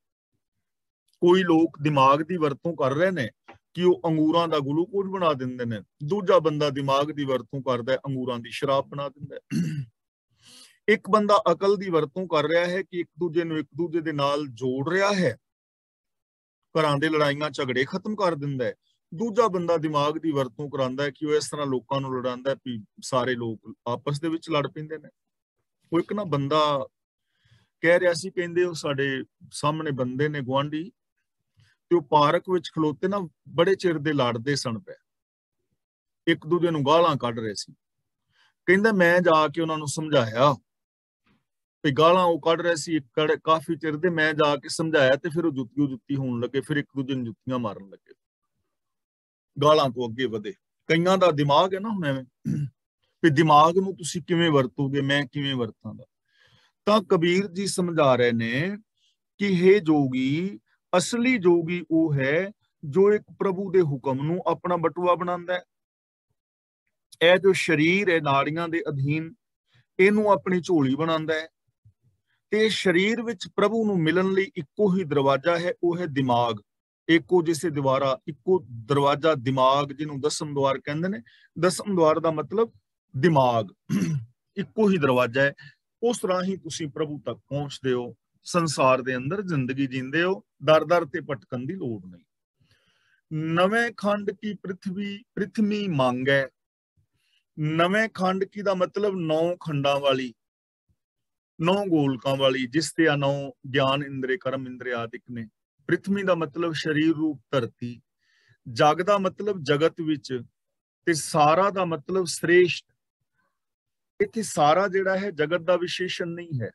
ਕੋਈ ਲੋਕ ਦਿਮਾਗ ਦੀ ਵਰਤੋਂ ਕਰ ਰਹੇ ਨੇ ਕਿ ਉਹ ਅੰਗੂਰਾਂ ਦਾ ਗਲੂਕੋਜ਼ ਬਣਾ ਦਿੰਦੇ ਨੇ, ਦੂਜਾ ਬੰਦਾ ਦਿਮਾਗ ਦੀ ਵਰਤੋਂ ਕਰਦਾ, ਅੰਗੂਰਾਂ ਦੀ ਸ਼ਰਾਬ ਬਣਾ ਦਿੰਦਾ। ਇੱਕ ਬੰਦਾ ਅਕਲ ਦੀ ਵਰਤੋਂ ਕਰ ਰਿਹਾ ਹੈ ਕਿ ਇੱਕ ਦੂਜੇ ਨੂੰ ਇੱਕ ਦੂਜੇ ਦੇ ਨਾਲ ਜੋੜ ਰਿਹਾ ਹੈ, ਘਰਾਂ ਦੇ ਲੜਾਈਆਂ ਝਗੜੇ ਖਤਮ ਕਰ ਦਿੰਦਾ ਹੈ। ਦੂਜਾ ਬੰਦਾ ਦਿਮਾਗ ਦੀ ਵਰਤੋਂ ਕਰਾਉਂਦਾ ਹੈ ਕਿ ਉਹ ਇਸ ਤਰ੍ਹਾਂ ਲੋਕਾਂ ਨੂੰ ਲੜਾਉਂਦਾ ਵੀ ਸਾਰੇ ਲੋਕ ਆਪਸ ਦੇ ਵਿੱਚ ਲੜ ਪੈਂਦੇ ਨੇ। ਉਹ ਇੱਕ ਨਾ ਬੰਦਾ ਕਹਿ ਰਿਹਾ ਸੀ, ਕਹਿੰਦੇ ਉਹ ਸਾਡੇ ਸਾਹਮਣੇ ਬੰਦੇ ਨੇ ਗੁਆਂਢੀ, ਤੇ ਉਹ ਪਾਰਕ ਵਿੱਚ ਖਲੋਤੇ ਨਾ ਬੜੇ ਚਿਰ ਦੇ ਲੜਦੇ ਸਨ ਪਏ। ਇੱਕ ਦੂਜੇ ਨੂੰ ਗਾਲਾਂ ਕੱਢ ਰਹੇ ਸੀ। ਕਹਿੰਦਾ ਮੈਂ ਜਾ ਕੇ ਉਹਨਾਂ ਨੂੰ ਸਮਝਾਇਆ ਤੇ ਗਾਲਾਂ ਉਹ ਕੱਢ ਰਹੇ ਸੀ ਕਾਫੀ ਚਿਰ ਦੇ, ਮੈਂ ਜਾ ਕੇ ਸਮਝਾਇਆ ਤੇ ਫਿਰ ਉਹ ਜੁੱਤੀ ਹੋਣ ਲੱਗੇ, ਫਿਰ ਇੱਕ ਦੂਜੇ ਨੂੰ ਜੁੱਤੀਆਂ ਮਾਰਨ ਲੱਗੇ, ਗਾਲਾਂ ਤੋਂ ਅੱਗੇ ਵਧੇ। ਕਈਆਂ ਦਾ ਦਿਮਾਗ ਹੈ ਨਾ ਹੁਣ ਐਵੇਂ ਵੀ ਦਿਮਾਗ ਨੂੰ ਤੁਸੀਂ ਕਿਵੇਂ ਵਰਤੋਗੇ, ਮੈਂ ਕਿਵੇਂ ਵਰਤਾਂਗਾ। ਤਾਂ ਕਬੀਰ ਜੀ ਸਮਝਾ ਰਹੇ ਨੇ ਕਿ ਹੇ ਜੋਗੀ, ਅਸਲੀ ਜੋਗੀ ਉਹ ਹੈ ਜੋ ਇੱਕ ਪ੍ਰਭੂ ਦੇ ਹੁਕਮ ਨੂੰ ਆਪਣਾ ਬਟੂਆ ਬਣਾਉਂਦਾ ਹੈ। ਇਹ ਜੋ ਸਰੀਰ ਹੈ ਨਾੜੀਆਂ ਦੇ ਅਧੀਨ, ਇਹਨੂੰ ਆਪਣੀ ਝੋਲੀ ਬਣਾਉਂਦਾ ਹੈ। ਤੇ ਸਰੀਰ ਵਿੱਚ ਪ੍ਰਭੂ ਨੂੰ ਮਿਲਣ ਲਈ ਇੱਕੋ ਹੀ ਦਰਵਾਜ਼ਾ ਹੈ, ਉਹ ਹੈ ਦਿਮਾਗ। ਇੱਕੋ ਜਿਸੇ ਦੀਵਾਰਾ, ਇੱਕੋ ਦਰਵਾਜ਼ਾ ਦਿਮਾਗ, ਜਿਹਨੂੰ ਦਸਮ ਦੁਆਰ ਕਹਿੰਦੇ ਨੇ। ਦਸਮ ਦੁਆਰ ਦਾ ਮਤਲਬ ਦਿਮਾਗ, ਇੱਕੋ ਹੀ ਦਰਵਾਜ਼ਾ ਹੈ। ਉਸ ਰਾਹੀਂ ਤੁਸੀਂ ਪ੍ਰਭੂ ਤੱਕ ਪਹੁੰਚਦੇ ਹੋ, ਸੰਸਾਰ ਦੇ ਅੰਦਰ ਜ਼ਿੰਦਗੀ ਜੀਂਦੇ ਹੋ, ਦਰ ਦਰ ਤੇ ਭਟਕਣ ਦੀ ਲੋੜ ਨਹੀਂ। ਨਵੇਂ ਖੰਡ ਕੀ ਪ੍ਰਿਥਵੀ ਮੰਗ ਹੈ। ਨਵੇਂ ਖੰਡ ਕੀ ਦਾ ਮਤਲਬ 9 ਖੰਡਾਂ ਵਾਲੀ, 9 ਗੋਲਕਾਂ ਵਾਲੀ, ਜਿਸ ਤੇ 9 ਗਿਆਨ ਇੰਦਰੇ, ਕਰਮ ਇੰਦਰੇ ਆਦਿਕ ਨੇ। ਪ੍ਰਿਥਵੀ ਦਾ ਮਤਲਬ ਸਰੀਰ ਰੂਪ ਧਰਤੀ, ਜਗ ਦਾ ਮਤਲਬ ਜਗਤ ਵਿੱਚ, ਤੇ ਸਾਰਾ ਦਾ ਮਤਲਬ ਸ੍ਰੇਸ਼ਟ। ਇੱਥੇ ਸਾਰਾ ਜਿਹੜਾ ਹੈ ਜਗਤ ਦਾ ਵਿਸ਼ੇਸ਼ਣ ਨਹੀਂ ਹੈ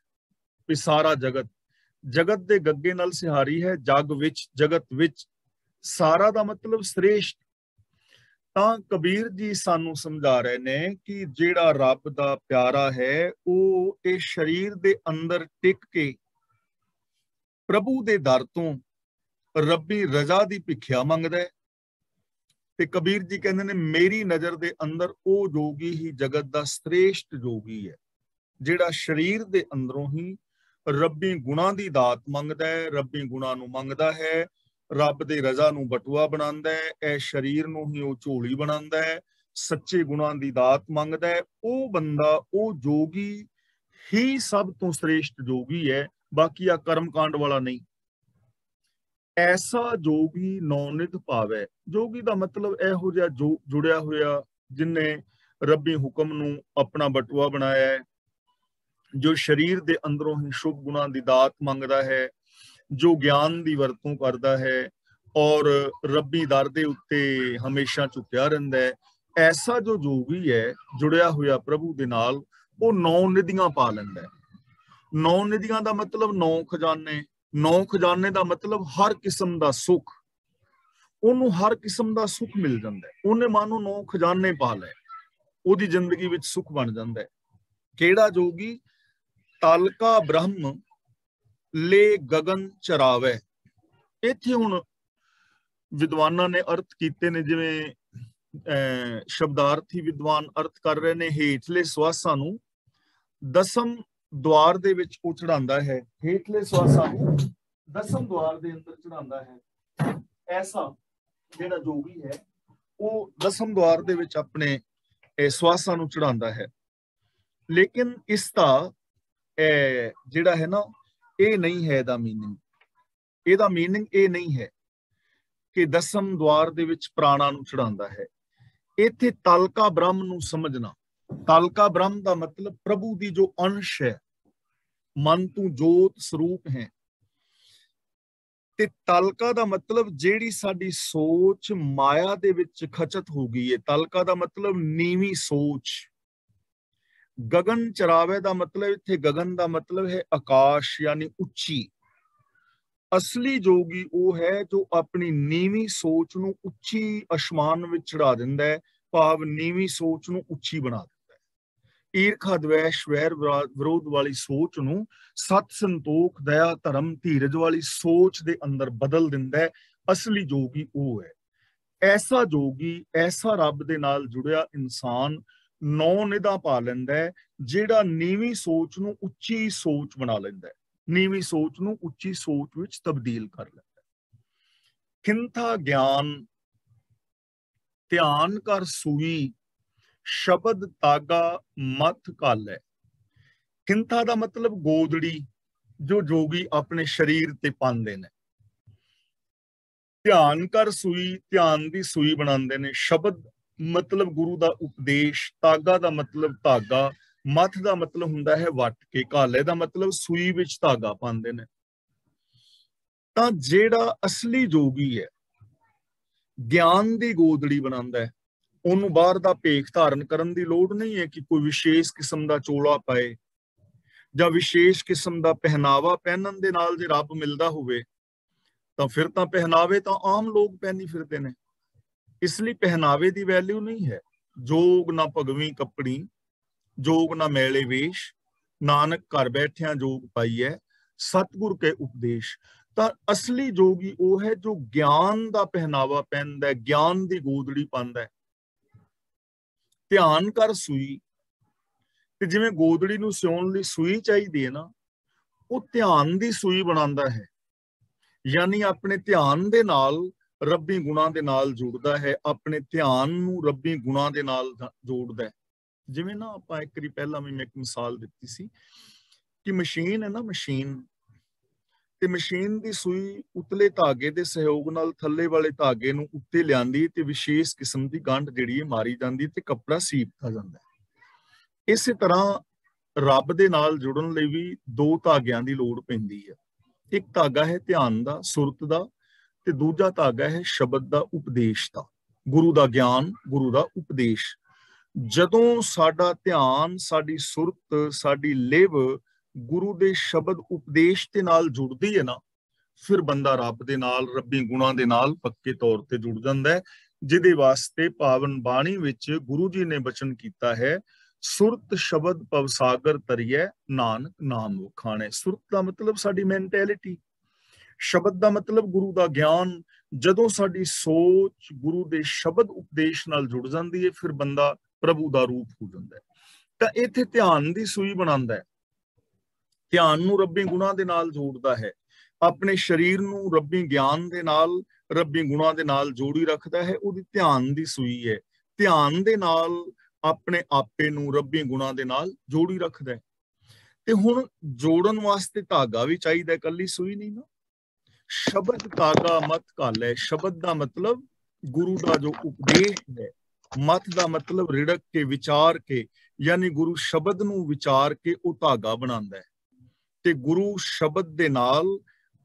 ਵੀ ਸਾਰਾ ਜਗਤ, ਜਗਤ ਦੇ ਗੱਗੇ ਨਾਲ ਸਿਹਾਰੀ ਹੈ, ਜਗ ਵਿੱਚ, ਜਗਤ ਵਿੱਚ। ਸਾਰਾ ਦਾ ਮਤਲਬ ਸ੍ਰੇਸ਼ਟ। ਤਾਂ ਕਬੀਰ ਜੀ ਸਾਨੂੰ ਸਮਝਾ ਰਹੇ ਨੇ ਕਿ ਜਿਹੜਾ ਰੱਬ ਦਾ ਪਿਆਰਾ ਹੈ ਉਹ ਇਹ ਸਰੀਰ ਦੇ ਅੰਦਰ ਟਿਕ ਕੇ ਪ੍ਰਭੂ ਦੇ ਦਰ ਤੋਂ ਰੱਬੀ ਰਜ਼ਾ ਦੀ ਭਿੱਖਿਆ ਮੰਗਦਾ ਹੈ। ਤੇ ਕਬੀਰ ਜੀ ਕਹਿੰਦੇ ਨੇ ਮੇਰੀ ਨਜ਼ਰ ਦੇ ਅੰਦਰ ਉਹ ਜੋਗੀ ਹੀ ਜਗਤ ਦਾ ਸ੍ਰੇਸ਼ਟ ਜੋਗੀ ਹੈ, ਜਿਹੜਾ ਸਰੀਰ ਦੇ ਅੰਦਰੋਂ ਹੀ ਰੱਬੀ ਗੁਣਾਂ ਦੀ ਦਾਤ ਮੰਗਦਾ ਹੈ, ਰੱਬੀ ਗੁਣਾਂ ਨੂੰ ਮੰਗਦਾ ਹੈ, ਰੱਬ ਦੇ ਰਜ਼ਾ ਨੂੰ ਬਟੂਆ ਬਣਾਉਂਦਾ ਹੈ, ਇਹ ਸਰੀਰ ਨੂੰ ਹੀ ਉਹ ਝੋਲੀ ਬਣਾਉਂਦਾ ਹੈ, ਸੱਚੇ ਗੁਣਾਂ ਦੀ ਦਾਤ ਮੰਗਦਾ ਹੈ। ਉਹ ਬੰਦਾ, ਉਹ ਜੋਗੀ ਹੀ ਸਭ ਤੋਂ ਸ੍ਰੇਸ਼ਟ ਜੋਗੀ ਹੈ, ਬਾਕੀ ਆ ਕਰਮਕਾਂਡ ਵਾਲਾ ਨਹੀਂ। ਐਸਾ ਜੋਗੀ ਨੌਨਿਤ ਭਾਵੈ। ਜੋਗੀ ਦਾ ਮਤਲਬ ਇਹੋ ਜਿਹਾ ਜੋ ਜੁੜਿਆ ਹੋਇਆ, ਜਿਨੇ ਰੱਬੀ ਹੁਕਮ ਨੂੰ ਆਪਣਾ ਬਟੂਆ ਬਣਾਇਆ ਹੈ, ਜੋ ਸਰੀਰ ਦੇ ਅੰਦਰੋਂ ਹੀ ਸ਼ੁਭ ਗੁਣਾਂ ਦੀ ਦਾਤ ਮੰਗਦਾ ਹੈ, ਜੋ ਗਿਆਨ ਦੀ ਵਰਤੋਂ ਕਰਦਾ ਹੈ ਔਰ ਰੱਬੀ ਦਰ ਦੇ ਉੱਤੇ ਹਮੇਸ਼ਾ ਝੁਕਿਆ ਰਹਿੰਦਾ ਹੈ। ਐਸਾ ਜੋ ਜੋਗੀ ਹੈ ਜੁੜਿਆ ਹੋਇਆ ਪ੍ਰਭੂ ਦੇ ਨਾਲ, ਉਹ 9 ਨਿਧੀਆਂ ਪਾ ਲੈਂਦਾ ਹੈ। 9 ਨਿਧੀਆਂ ਦਾ ਮਤਲਬ 9 ਖਜ਼ਾਨੇ। 9 ਖਜ਼ਾਨੇ ਦਾ ਮਤਲਬ ਹਰ ਕਿਸਮ ਦਾ ਸੁੱਖ। ਉਹਨੂੰ ਹਰ ਕਿਸਮ ਦਾ ਸੁੱਖ ਮਿਲ ਜਾਂਦਾ ਹੈ। ਉਹਨੇ ਮਾਨੋ 9 ਖਜ਼ਾਨੇ ਪਾ ਲਏ, ਉਹਦੀ ਜ਼ਿੰਦਗੀ ਵਿੱਚ ਸੁੱਖ ਬਣ ਜਾਂਦਾ ਹੈ। ਕਿਹੜਾ ਜੋਗੀ? ਤਾਲਕਾ ਬ੍ਰਹਮ ਲੈ ਗਗਨ ਚਰਾਵੇ। ਇੱਥੇ ਹੁਣ ਵਿਦਵਾਨਾਂ ਨੇ ਅਰਥ ਕੀਤੇ ਨੇ, ਜਿਵੇਂ ਸ਼ਬਦਾਰਥੀ ਵਿਦਵਾਨ ਅਰਥ ਕਰ ਰਹੇ ਨੇ, ਹੇਠਲੇ ਸਵਾਸਾਂ ਨੂੰ ਦਸਮ ਦੁਆਰ ਦੇ ਵਿੱਚ ਉਹ ਚੜਾਉਂਦਾ ਹੈ, ਹੇਠਲੇ ਸਵਾਸਾਂ ਨੂੰ ਦਸਮ ਦੁਆਰ ਦੇ ਅੰਦਰ ਚੜਾਉਂਦਾ ਹੈ। ਐਸਾ ਜਿਹੜਾ ਜੋਗੀ ਹੈ ਉਹ ਦਸਮ ਦੁਆਰ ਦੇ ਵਿੱਚ ਆਪਣੇ ਸਵਾਸਾਂ ਨੂੰ ਚੜਾਉਂਦਾ ਹੈ। ਲੇਕਿਨ ਇਸ ਦਾ ਜਿਹੜਾ ਹੈ ਨਾ, ਇਹ ਨਹੀਂ ਹੈ ਇਹਦਾ ਮੀਨਿੰਗ। ਇਹਦਾ ਮੀਨਿੰਗ ਇਹ ਨਹੀਂ ਹੈ ਕਿ ਦਸਮ ਦੁਆਰ ਦੇ ਵਿੱਚ ਪ੍ਰਾਣਾ ਨੂੰ ਚੜਾਉਂਦਾ ਹੈ। ਇੱਥੇ ਤਾਲਕਾ ਬ੍ਰਹਮ ਨੂੰ ਸਮਝਣਾ। ਤਾਲਕਾ ਬ੍ਰਹਮ ਦਾ ਮਤਲਬ ਪ੍ਰਭੂ ਦੀ ਜੋ ਅੰਸ਼ ਹੈ, ਮਨ ਤੂੰ ਜੋਤ ਸਰੂਪ ਹੈ। ਤੇ ਤਾਲਕਾ ਦਾ ਮਤਲਬ ਜਿਹੜੀ ਸਾਡੀ ਸੋਚ ਮਾਇਆ ਦੇ ਵਿੱਚ ਖਚਤ ਹੋ ਗਈ ਹੈ। ਤਾਲਕਾ ਦਾ ਮਤਲਬ ਨੀਵੀਂ ਸੋਚ। ਗਗਨ ਚਰਾਵੇ ਦਾ ਮਤਲਬ, ਇੱਥੇ ਗਗਨ ਦਾ ਮਤਲਬ ਹੈ ਆਕਾਸ਼, ਯਾਨੀ ਉੱਚੀ। ਅਸਲੀ ਜੋਗੀ ਉਹ ਹੈ ਜੋ ਆਪਣੀ ਨੀਵੀਂ ਸੋਚ ਨੂੰ ਉੱਚੀ ਅਸਮਾਨ ਵਿੱਚ ਚੜਾ ਦਿੰਦਾ ਹੈ, ਭਾਵ ਨੀਵੀਂ ਸੋਚ ਨੂੰ ਉੱਚੀ ਬਣਾ ਦਿੰਦਾ ਹੈ। ਈਰਖਾ, ਦਵੇਸ਼, ਵੈਰ ਵਿਰੋਧ ਵਾਲੀ ਸੋਚ ਨੂੰ ਸਤ, ਸੰਤੋਖ, ਦਇਆ, ਧਰਮ, ਧੀਰਜ ਵਾਲੀ ਸੋਚ ਦੇ ਅੰਦਰ ਬਦਲ ਦਿੰਦਾ ਹੈ। ਅਸਲੀ ਜੋਗੀ ਉਹ ਹੈ। ਐਸਾ ਜੋਗੀ, ਐਸਾ ਰੱਬ ਦੇ ਨਾਲ ਜੁੜਿਆ ਇਨਸਾਨ 9 ਨਿਧਾਂ ਪਾ ਲੈਂਦਾ ਹੈ, ਜਿਹੜਾ ਨੀਵੀਂ ਸੋਚ ਨੂੰ ਉੱਚੀ ਸੋਚ ਬਣਾ ਲੈਂਦਾ ਹੈ, ਨੀਵੀਂ ਸੋਚ ਨੂੰ ਉੱਚੀ ਸੋਚ ਵਿੱਚ ਤਬਦੀਲ ਕਰ ਲੈਂਦਾ ਹੈ। ਖਿੰਥਾ ਗਿਆਨ ਧਿਆਨ ਕਰ ਸੂਈ, ਸ਼ਬਦ ਤਾਗਾ ਮੱਥ ਘਾਲੈ। ਖਿੰਥਾ ਦਾ ਮਤਲਬ ਗੋਦੜੀ, ਜੋ ਜੋਗੀ ਆਪਣੇ ਸਰੀਰ ਤੇ ਪਾਉਂਦੇ ਨੇ। ਧਿਆਨ ਕਰ ਸੂਈ, ਧਿਆਨ ਦੀ ਸੂਈ ਬਣਾਉਂਦੇ ਨੇ। ਸ਼ਬਦ ਮਤਲਬ ਗੁਰੂ ਦਾ ਉਪਦੇਸ਼, ਤਾਗਾ ਦਾ ਮਤਲਬ ਧਾਗਾ, ਮੱਥ ਦਾ ਮਤਲਬ ਹੁੰਦਾ ਹੈ ਵੱਟ ਕੇ, ਘਾਲੇ ਦਾ ਮਤਲਬ ਸੂਈ ਵਿੱਚ ਧਾਗਾ ਪਾਉਂਦੇ ਨੇ। ਤਾਂ ਜਿਹੜਾ ਅਸਲੀ ਜੋਗੀ ਹੈ, ਗਿਆਨ ਦੀ ਗੋਦੜੀ ਬਣਾਉਂਦਾ ਹੈ, ਉਹਨੂੰ ਬਾਹਰ ਦਾ ਭੇਖ ਧਾਰਨ ਕਰਨ ਦੀ ਲੋੜ ਨਹੀਂ ਹੈ ਕਿ ਕੋਈ ਵਿਸ਼ੇਸ਼ ਕਿਸਮ ਦਾ ਚੋਲਾ ਪਾਏ ਜਾਂ ਵਿਸ਼ੇਸ਼ ਕਿਸਮ ਦਾ ਪਹਿਨਾਵਾ ਪਹਿਨਣ ਦੇ ਨਾਲ ਜੇ ਰੱਬ ਮਿਲਦਾ ਹੋਵੇ ਤਾਂ ਫਿਰ ਤਾਂ ਪਹਿਨਾਵੇ ਤਾਂ ਆਮ ਲੋਕ ਪਹਿਨੀ ਫਿਰਦੇ ਨੇ। ਇਸ ਲਈ ਪਹਿਨਾਵੇ ਦੀ ਵੈਲਿਊ ਨਹੀਂ ਹੈ। ਜੋਗ ਨਾ ਭਗਵੀਂ ਕੱਪੜੀ, ਜੋਗ ਨਾ ਮੈਲੇ ਵੇਸ਼, ਨਾਨਕ ਘਰ ਬੈਠਿਆਂ ਜੋਗ ਪਾਈਐ, ਸਤਿਗੁਰ ਕੇ ਉਪਦੇਸ਼। ਤਾਂ ਅਸਲੀ ਜੋਗੀ ਉਹ ਹੈ ਜੋ ਗਿਆਨ ਦਾ ਪਹਿਨਾਵਾ ਪਹਿਨਦਾ, ਗਿਆਨ ਦੀ ਗੋਦੜੀ ਪਾਉਂਦਾ। ਧਿਆਨ ਕਰ ਸੂਈ, ਤੇ ਜਿਵੇਂ ਗੋਦੜੀ ਨੂੰ ਸਿਉਣ ਲਈ ਸੂਈ ਚਾਹੀਦੀ ਹੈ ਨਾ, ਉਹ ਧਿਆਨ ਦੀ ਸੂਈ ਬਣਾਉਂਦਾ ਹੈ। ਯਾਨੀ ਆਪਣੇ ਧਿਆਨ ਦੇ ਨਾਲ ਰੱਬੀ ਗੁਣਾਂ ਦੇ ਨਾਲ ਜੁੜਦਾ ਹੈ, ਆਪਣੇ ਧਿਆਨ ਨੂੰ ਰੱਬੀ ਗੁਣਾਂ ਦੇ ਨਾਲ ਜੋੜਦਾ ਹੈ। ਜਿਵੇਂ ਨਾ ਆਪਾਂ ਇੱਕ ਵਾਰੀ ਪਹਿਲਾਂ ਵੀ ਮੈਂ ਇੱਕ ਮਿਸਾਲ ਦਿੱਤੀ ਸੀ ਕਿ ਮਸ਼ੀਨ ਹੈ ਨਾ, ਮਸ਼ੀਨ ਤੇ ਮਸ਼ੀਨ ਦੀ ਸੂਈ ਉਤਲੇ ਧਾਗੇ ਦੇ ਸਹਿਯੋਗ ਨਾਲ ਥੱਲੇ ਵਾਲੇ ਧਾਗੇ ਨੂੰ ਉੱਤੇ ਲਿਆਂਦੀ ਤੇ ਵਿਸ਼ੇਸ਼ ਕਿਸਮ ਦੀ ਗੰਢ ਜਿਹੜੀ ਹੈ ਮਾਰੀ ਜਾਂਦੀ ਤੇ ਕੱਪੜਾ ਸੀਪਤਾ ਜਾਂਦਾ। ਇਸੇ ਤਰ੍ਹਾਂ ਰੱਬ ਦੇ ਨਾਲ ਜੁੜਨ ਲਈ ਵੀ ਦੋ ਧਾਗਿਆਂ ਦੀ ਲੋੜ ਪੈਂਦੀ ਹੈ। ਇੱਕ ਧਾਗਾ ਹੈ ਧਿਆਨ ਦਾ, ਸੁਰਤ ਦਾ, ਤੇ ਦੂਜਾ ਧਾਗਾ ਹੈ ਸ਼ਬਦ ਦਾ, ਉਪਦੇਸ਼ ਦਾ, ਗੁਰੂ ਦਾ ਗਿਆਨ, ਗੁਰੂ ਦਾ ਉਪਦੇਸ਼। ਜਦੋਂ ਸਾਡਾ ਧਿਆਨ, ਸਾਡੀ ਸੁਰਤ, ਸਾਡੀ ਲਿਵ ਗੁਰੂ ਦੇ ਸ਼ਬਦ ਉਪਦੇਸ਼ ਦੇ ਨਾਲ ਜੁੜਦੀ ਹੈ ਨਾ, ਫਿਰ ਬੰਦਾ ਰੱਬ ਦੇ ਨਾਲ, ਰੱਬੀ ਗੁਣਾਂ ਦੇ ਨਾਲ ਪੱਕੇ ਤੌਰ ਤੇ ਜੁੜ ਜਾਂਦਾ ਹੈ, ਜਿਹਦੇ ਵਾਸਤੇ ਪਾਵਨ ਬਾਣੀ ਵਿੱਚ ਗੁਰੂ ਜੀ ਨੇ ਬਚਨ ਕੀਤਾ ਹੈ, ਸੁਰਤ ਸ਼ਬਦ ਪਵਸਾਗਰ ਤਰੀਐ, ਨਾਨਕ ਨਾਮ ਵਖਾਣੈ। ਸੁਰਤ ਦਾ ਮਤਲਬ ਸਾਡੀ ਮੈਂਟੈਲਿਟੀ, ਸ਼ਬਦ ਦਾ ਮਤਲਬ ਗੁਰੂ ਦਾ ਗਿਆਨ। ਜਦੋਂ ਸਾਡੀ ਸੋਚ ਗੁਰੂ ਦੇ ਸ਼ਬਦ ਉਪਦੇਸ਼ ਨਾਲ ਜੁੜ ਜਾਂਦੀ ਹੈ, ਫਿਰ ਬੰਦਾ ਪ੍ਰਭੂ ਦਾ ਰੂਪ ਹੋ ਜਾਂਦਾ ਹੈ। ਤਾਂ ਇੱਥੇ ਧਿਆਨ ਦੀ ਸੂਈ ਬਣਾਉਂਦਾ ਹੈ, ਧਿਆਨ ਨੂੰ ਰੱਬੀ ਗੁਣਾਂ ਦੇ ਨਾਲ ਜੋੜਦਾ ਹੈ, ਆਪਣੇ ਸਰੀਰ ਨੂੰ ਰੱਬੀ ਗਿਆਨ ਦੇ ਨਾਲ, ਰੱਬੀ ਗੁਣਾਂ ਦੇ ਨਾਲ ਜੋੜੀ ਰੱਖਦਾ ਹੈ। ਉਹਦੀ ਧਿਆਨ ਦੀ ਸੂਈ ਹੈ। ਧਿਆਨ ਦੇ ਨਾਲ ਆਪਣੇ ਆਪੇ ਨੂੰ ਰੱਬੀ ਗੁਣਾਂ ਦੇ ਨਾਲ ਜੋੜੀ ਰੱਖਦਾ ਹੈ। ਤੇ ਹੁਣ ਜੋੜਨ ਵਾਸਤੇ ਧਾਗਾ ਵੀ ਚਾਹੀਦਾ, ਇਕੱਲੀ ਸੂਈ ਨਹੀਂ ਨਾ। ਸ਼ਬਦ ਧਾਗਾ ਮਤ ਘਾਲੈ। ਸ਼ਬਦ ਦਾ ਮਤਲਬ ਗੁਰੂ ਦਾ ਜੋ ਉਪਦੇਸ਼ ਹੈ, ਮਤ ਦਾ ਮਤਲਬ ਰਿੜਕ ਕੇ, ਵਿਚਾਰ ਕੇ, ਯਾਨੀ ਗੁਰੂ ਸ਼ਬਦ ਨੂੰ ਵਿਚਾਰ ਕੇ ਉਹ ਧਾਗਾ ਬਣਾਉਂਦਾ ਹੈ। ਤੇ ਗੁਰੂ ਸ਼ਬਦ ਦੇ ਨਾਲ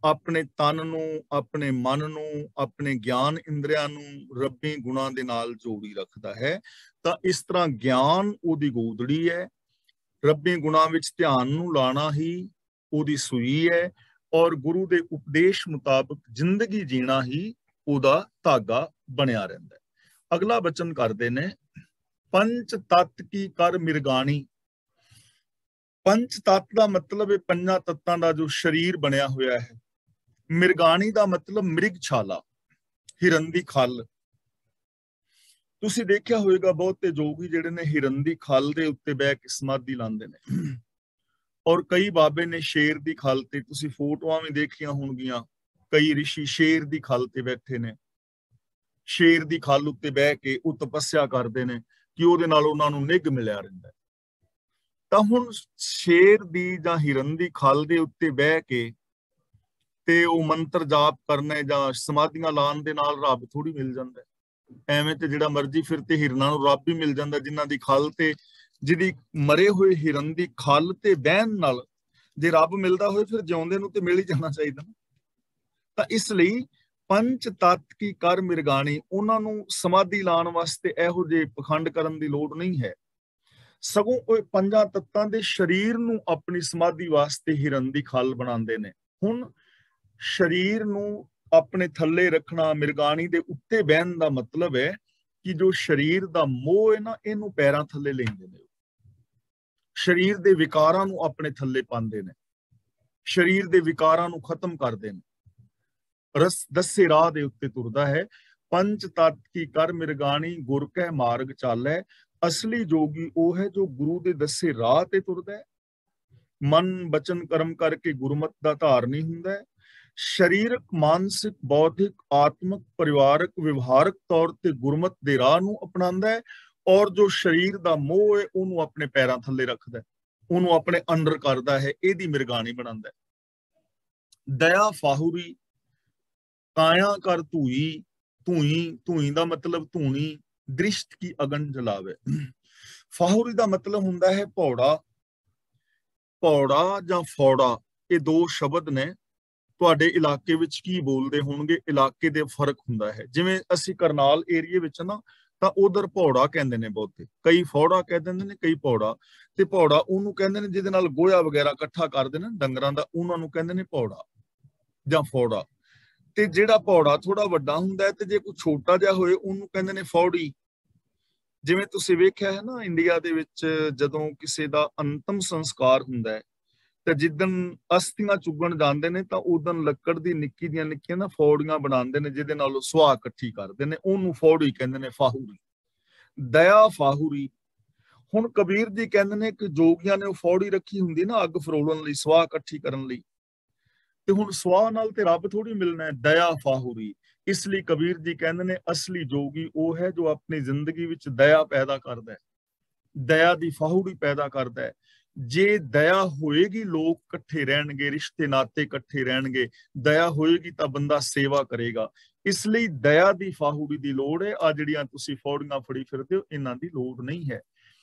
ਆਪਣੇ ਤਨ ਨੂੰ, ਆਪਣੇ ਮਨ ਨੂੰ, ਆਪਣੇ ਗਿਆਨ ਇੰਦਰੀਆਂ ਨੂੰ ਰੱਬੀ ਗੁਣਾਂ ਦੇ ਨਾਲ ਜੋੜੀ ਰੱਖਦਾ ਹੈ। ਤਾਂ ਇਸ ਤਰ੍ਹਾਂ ਗਿਆਨ ਉਹਦੀ ਗੋਦੜੀ ਹੈ, ਰੱਬੀ ਗੁਣਾਂ ਵਿੱਚ ਧਿਆਨ ਨੂੰ ਲਾਣਾ ਹੀ ਉਹਦੀ ਸੂਈ ਹੈ, ਔਰ ਗੁਰੂ ਦੇ ਉਪਦੇਸ਼ ਮੁਤਾਬਕ ਜ਼ਿੰਦਗੀ ਜੀਣਾ ਹੀ ਉਹਦਾ ਧਾਗਾ ਬਣਿਆ ਰਹਿੰਦਾ ਹੈ। ਅਗਲਾ ਬਚਨ ਕਰਦੇ ਨੇ, ਪੰਚ ਤਤ ਕੀ ਕਰ ਮਿਰਗਾਣੀ। ਪੰਚ ਤਤ ਦਾ ਮਤਲਬ ਹੈ ਪੰਜਾਂ ਤੱਤਾਂ ਦਾ ਜੋ ਸਰੀਰ ਬਣਿਆ ਹੋਇਆ ਹੈ। ਮਿਰਗਾਣੀ ਦਾ ਮਤਲਬ ਮ੍ਰਿਗਸ਼ਾਲਾ, ਹਿਰਨ ਦੀ ਖੱਲ। ਤੁਸੀਂ ਦੇਖਿਆ ਹੋਵੇਗਾ ਬਹੁਤੇ ਜੋਗੀ ਜਿਹੜੇ ਨੇ ਹਿਰਨ ਦੀ ਖੱਲ ਦੇ ਉੱਤੇ ਬਹਿ ਕੇ ਸਮਾਧੀ ਲਾਉਂਦੇ ਨੇ, ਔਰ ਕਈ ਬਾਬੇ ਨੇ ਸ਼ੇਰ ਦੀ ਖੱਲ ਤੇ, ਤੁਸੀਂ ਫੋਟੋਆਂ ਵੀ ਦੇਖੀਆਂ ਹੋਣਗੀਆਂ, ਕਈ ਰਿਸ਼ੀ ਸ਼ੇਰ ਦੀ ਖੱਲ ਤੇ ਬੈਠੇ ਨੇ। ਸ਼ੇਰ ਦੀ ਖੱਲ ਉੱਤੇ ਬਹਿ ਕੇ ਉਹ ਤਪੱਸਿਆ ਕਰਦੇ ਨੇ ਕਿ ਉਹਦੇ ਨਾਲ ਉਹਨਾਂ ਨੂੰ ਨਿੱਘ ਮਿਲਿਆ ਰਹਿੰਦਾ। ਤਾਂ ਹੁਣ ਸ਼ੇਰ ਦੀ ਜਾਂ ਹਿਰਨ ਦੀ ਖੱਲ ਦੇ ਉੱਤੇ ਬਹਿ ਕੇ ਤੇ ਉਹ ਮੰਤਰ ਜਾਪ ਕਰਨਾ ਜਾਂ ਸਮਾਧੀਆਂ ਲਾਉਣ ਦੇ ਨਾਲ ਰੱਬ ਥੋੜੀ ਮਿਲ ਜਾਂਦਾ। ਐਵੇਂ ਤੇ ਜਿਹੜਾ ਮਰਜ਼ੀ ਫਿਰ ਤੇ ਹਿਰਨਾਂ ਨੂੰ ਰੱਬ ਹੀ ਮਿਲ ਜਾਂਦਾ, ਜਿਨ੍ਹਾਂ ਦੀ ਖੱਲ ਤੇ, ਜਿਹਦੀ ਮਰੇ ਹੋਏ ਹਿਰਨ ਦੀ ਖੱਲ ਤੇ ਬਹਿਣ ਨਾਲ ਜੇ ਰੱਬ ਮਿਲਦਾ ਹੋਵੇ, ਫਿਰ ਜਿਉਂਦੇ ਨੂੰ ਤੇ ਮਿਲ ਹੀ ਜਾਣਾ ਚਾਹੀਦਾ। ਤਾਂ ਇਸ ਲਈ ਪੰਚ ਤਤ ਕੀ ਕਰ ਮਿਰਗਾਣੀ, ਉਹਨਾਂ ਨੂੰ ਸਮਾਧੀ ਲਾਉਣ ਵਾਸਤੇ ਇਹੋ ਜਿਹੇ ਪਖੰਡ ਕਰਨ ਦੀ ਲੋੜ ਨਹੀਂ ਹੈ। ਸਗੋਂ ਉਹ ਪੰਜਾਂ ਤੱਤਾਂ ਦੇ ਸਰੀਰ ਨੂੰ ਆਪਣੀ ਸਮਾਧੀ ਵਾਸਤੇ ਹਿਰਨ ਦੀ ਖੱਲ ਬਣਾਉਂਦੇ ਨੇ। ਹੁਣ ਸਰੀਰ ਨੂੰ ਆਪਣੇ ਥੱਲੇ ਰੱਖਣਾ, ਮਿਰਗਾਣੀ ਦੇ ਉੱਤੇ ਬਹਿਣ ਦਾ ਮਤਲਬ ਹੈ ਕਿ ਜੋ ਸਰੀਰ ਦਾ ਮੋਹ ਹੈ ਨਾ, ਇਹਨੂੰ ਪੈਰਾਂ ਥੱਲੇ ਲੈਂਦੇ ਨੇ। ਸਰੀਰ ਦੇ ਵਿਕਾਰਾਂ ਨੂੰ ਆਪਣੇ ਥੱਲੇ ਪਾਉਂਦੇ ਨੇ, ਸਰੀਰ ਦੇ ਵਿਕਾਰਾਂ ਨੂੰ ਖਤਮ ਕਰਦੇ ਨੇ। ਰਸ ਦੱਸੇ ਰਾਹ ਦੇ ਉੱਤੇ ਤੁਰਦਾ ਹੈ। ਪੰਚ ਤਤ ਕੀ ਕਰ ਮਿਰਗਾਣੀ, ਗੁਰ ਕੈ ਮਾਰਗ ਚਾਲੈ। ਅਸਲੀ ਜੋਗੀ ਉਹ ਹੈ ਜੋ ਗੁਰੂ ਦੇ ਦੱਸੇ ਰਾਹ ਤੇ ਤੁਰਦਾ ਹੈ, ਮਨ ਬਚਨ ਕਰਮ ਕਰਕੇ ਗੁਰਮਤ ਦਾ ਧਾਰਨੀ ਹੁੰਦਾ ਹੈ। ਸਰੀਰਕ, ਮਾਨਸਿਕ, ਬੌਧਿਕ, ਆਤਮਿਕ, ਪਰਿਵਾਰਕ, ਵਿਵਹਾਰਕ ਤੌਰ ਤੇ ਗੁਰਮਤ ਦੇ ਰਾਹ ਨੂੰ ਅਪਣਾਉਂਦਾ ਹੈ, ਔਰ ਜੋ ਸਰੀਰ ਦਾ ਮੋਹ ਹੈ ਉਹਨੂੰ ਆਪਣੇ ਪੈਰਾਂ ਥੱਲੇ ਰੱਖਦਾ ਹੈ, ਉਹਨੂੰ ਆਪਣੇ ਅੰਡਰ ਕਰਦਾ ਹੈ, ਇਹਦੀ ਮਿਰਗਾਣੀ ਬਣਾਉਂਦਾ ਹੈ। ਦਇਆ ਫਾਹੁਰੀ, ਕਾਇਆ ਕਰ ਧੂਈ। ਧੂਈ, ਧੂਈ ਦਾ ਮਤਲਬ ਧੂਣੀ, ਦ੍ਰਿਸ਼ਟ ਕੀ ਅਗਨ ਜਲਾਵੇ। ਫਾਹੁਰੀ ਦਾ ਮਤਲਬ ਹੁੰਦਾ ਹੈ ਭੌੜਾ। ਭੌੜਾ ਜਾਂ ਫੌੜਾ, ਇਹ ਦੋ ਸ਼ਬਦ ਨੇ। ਤੁਹਾਡੇ ਇਲਾਕੇ ਵਿੱਚ ਕੀ ਬੋਲਦੇ ਹੋਣਗੇ, ਇਲਾਕੇ ਦੇ ਫਰਕ ਹੁੰਦਾ ਹੈ। ਜਿਵੇਂ ਅਸੀਂ ਕਰਨਾਲ ਏਰੀਏ ਵਿੱਚ ਨਾ ਤਾਂ ਉਧਰ ਭੌੜਾ ਕਹਿੰਦੇ ਨੇ ਬਹੁਤੇ, ਕਈ ਫੌੜਾ ਕਹਿ ਦਿੰਦੇ ਨੇ, ਕਈ ਭੌੜਾ। ਤੇ ਭੌੜਾ ਉਹਨੂੰ ਕਹਿੰਦੇ ਨੇ ਜਿਹਦੇ ਨਾਲ ਗੋਹਾ ਵਗੈਰਾ ਇਕੱਠਾ ਕਰਦੇ ਨੇ ਡੰਗਰਾਂ ਦਾ, ਉਹਨਾਂ ਨੂੰ ਕਹਿੰਦੇ ਨੇ ਭੌੜਾ ਜਾਂ ਫੌੜਾ। ਤੇ ਜਿਹੜਾ ਭੌੜਾ ਥੋੜਾ ਵੱਡਾ ਹੁੰਦਾ ਹੈ, ਤੇ ਜੇ ਕੋਈ ਛੋਟਾ ਜਿਹਾ ਹੋਏ ਉਹਨੂੰ ਕਹਿੰਦੇ ਨੇ ਫੌੜੀ। ਜਿਵੇਂ ਤੁਸੀਂ ਵੇਖਿਆ ਹੈ ਨਾ, ਇੰਡੀਆ ਦੇ ਵਿੱਚ ਜਦੋਂ ਕਿਸੇ ਦਾ ਅੰਤਮ ਸੰਸਕਾਰ ਹੁੰਦਾ ਹੈ, ਤੇ ਜਿੱਦਣ ਅਸਥੀਆਂ ਚੁੱਗਣ ਜਾਂਦੇ ਨੇ ਤਾਂ ਉਦੋਂ ਲੱਕੜ ਦੀ ਨਿੱਕੀ ਦੀਆਂ ਨਿੱਕੀਆਂ ਨਾ ਫੌੜੀਆਂ ਬਣਾਉਂਦੇ ਨੇ, ਜਿਹਦੇ ਨਾਲ ਉਹ ਸੁਆਹ ਇਕੱਠੀ ਕਰਦੇ ਨੇ, ਉਹਨੂੰ ਫੌੜੀ ਕਹਿੰਦੇ ਨੇ, ਫਾਹੂਰੀ, ਦਇਆ ਫਾਹੂਰੀ। ਹੁਣ ਕਬੀਰ ਜੀ ਕਹਿੰਦੇ ਨੇ ਕਿ ਜੋਗੀਆਂ ਨੇ ਉਹ ਫੌੜੀ ਰੱਖੀ ਹੁੰਦੀ ਨਾ ਅੱਗ ਫਰੋਲਣ ਲਈ, ਸੁਆਹ ਇਕੱਠੀ ਕਰਨ ਲਈ, ਤੇ ਹੁਣ ਸੁਆਹ ਨਾਲ ਤੇ ਰੱਬ ਥੋੜੀ ਮਿਲਣਾ ਹੈ, ਦਇਆ ਫਾਹੂਰੀ। ਇਸ ਲਈ ਕਬੀਰ ਜੀ ਕਹਿੰਦੇ ਨੇ ਅਸਲੀ ਜੋਗੀ ਉਹ ਹੈ ਜੋ ਆਪਣੀ ਜ਼ਿੰਦਗੀ ਵਿੱਚ ਦਇਆ ਪੈਦਾ ਕਰਦਾ ਹੈ, ਦਇਆ ਦੀ ਫਾਹੂੜੀ ਪੈਦਾ ਕਰਦਾ ਹੈ। ਜੇ ਦਇਆ ਹੋਏਗੀ ਲੋਕ ਇਕੱਠੇ ਰਹਿਣਗੇ, ਰਿਸ਼ਤੇ ਨਾਤੇ ਇਕੱਠੇ ਰਹਿਣਗੇ, ਦਇਆ ਹੋਏਗੀ ਤਾਂ ਬੰਦਾ ਸੇਵਾ ਕਰੇਗਾ। ਇਸ ਲਈ ਦਇਆ ਦੀ ਫਾਹੂੜੀ ਦੀ ਲੋੜ ਹੈ। ਆ ਜਿਹੜੀਆਂ ਤੁਸੀਂ ਫੌੜੀਆਂ ਫੜੀ ਫਿਰਦੇ ਹੋ, ਇਹਨਾਂ ਦੀ ਲੋੜ ਨਹੀਂ ਹੈ।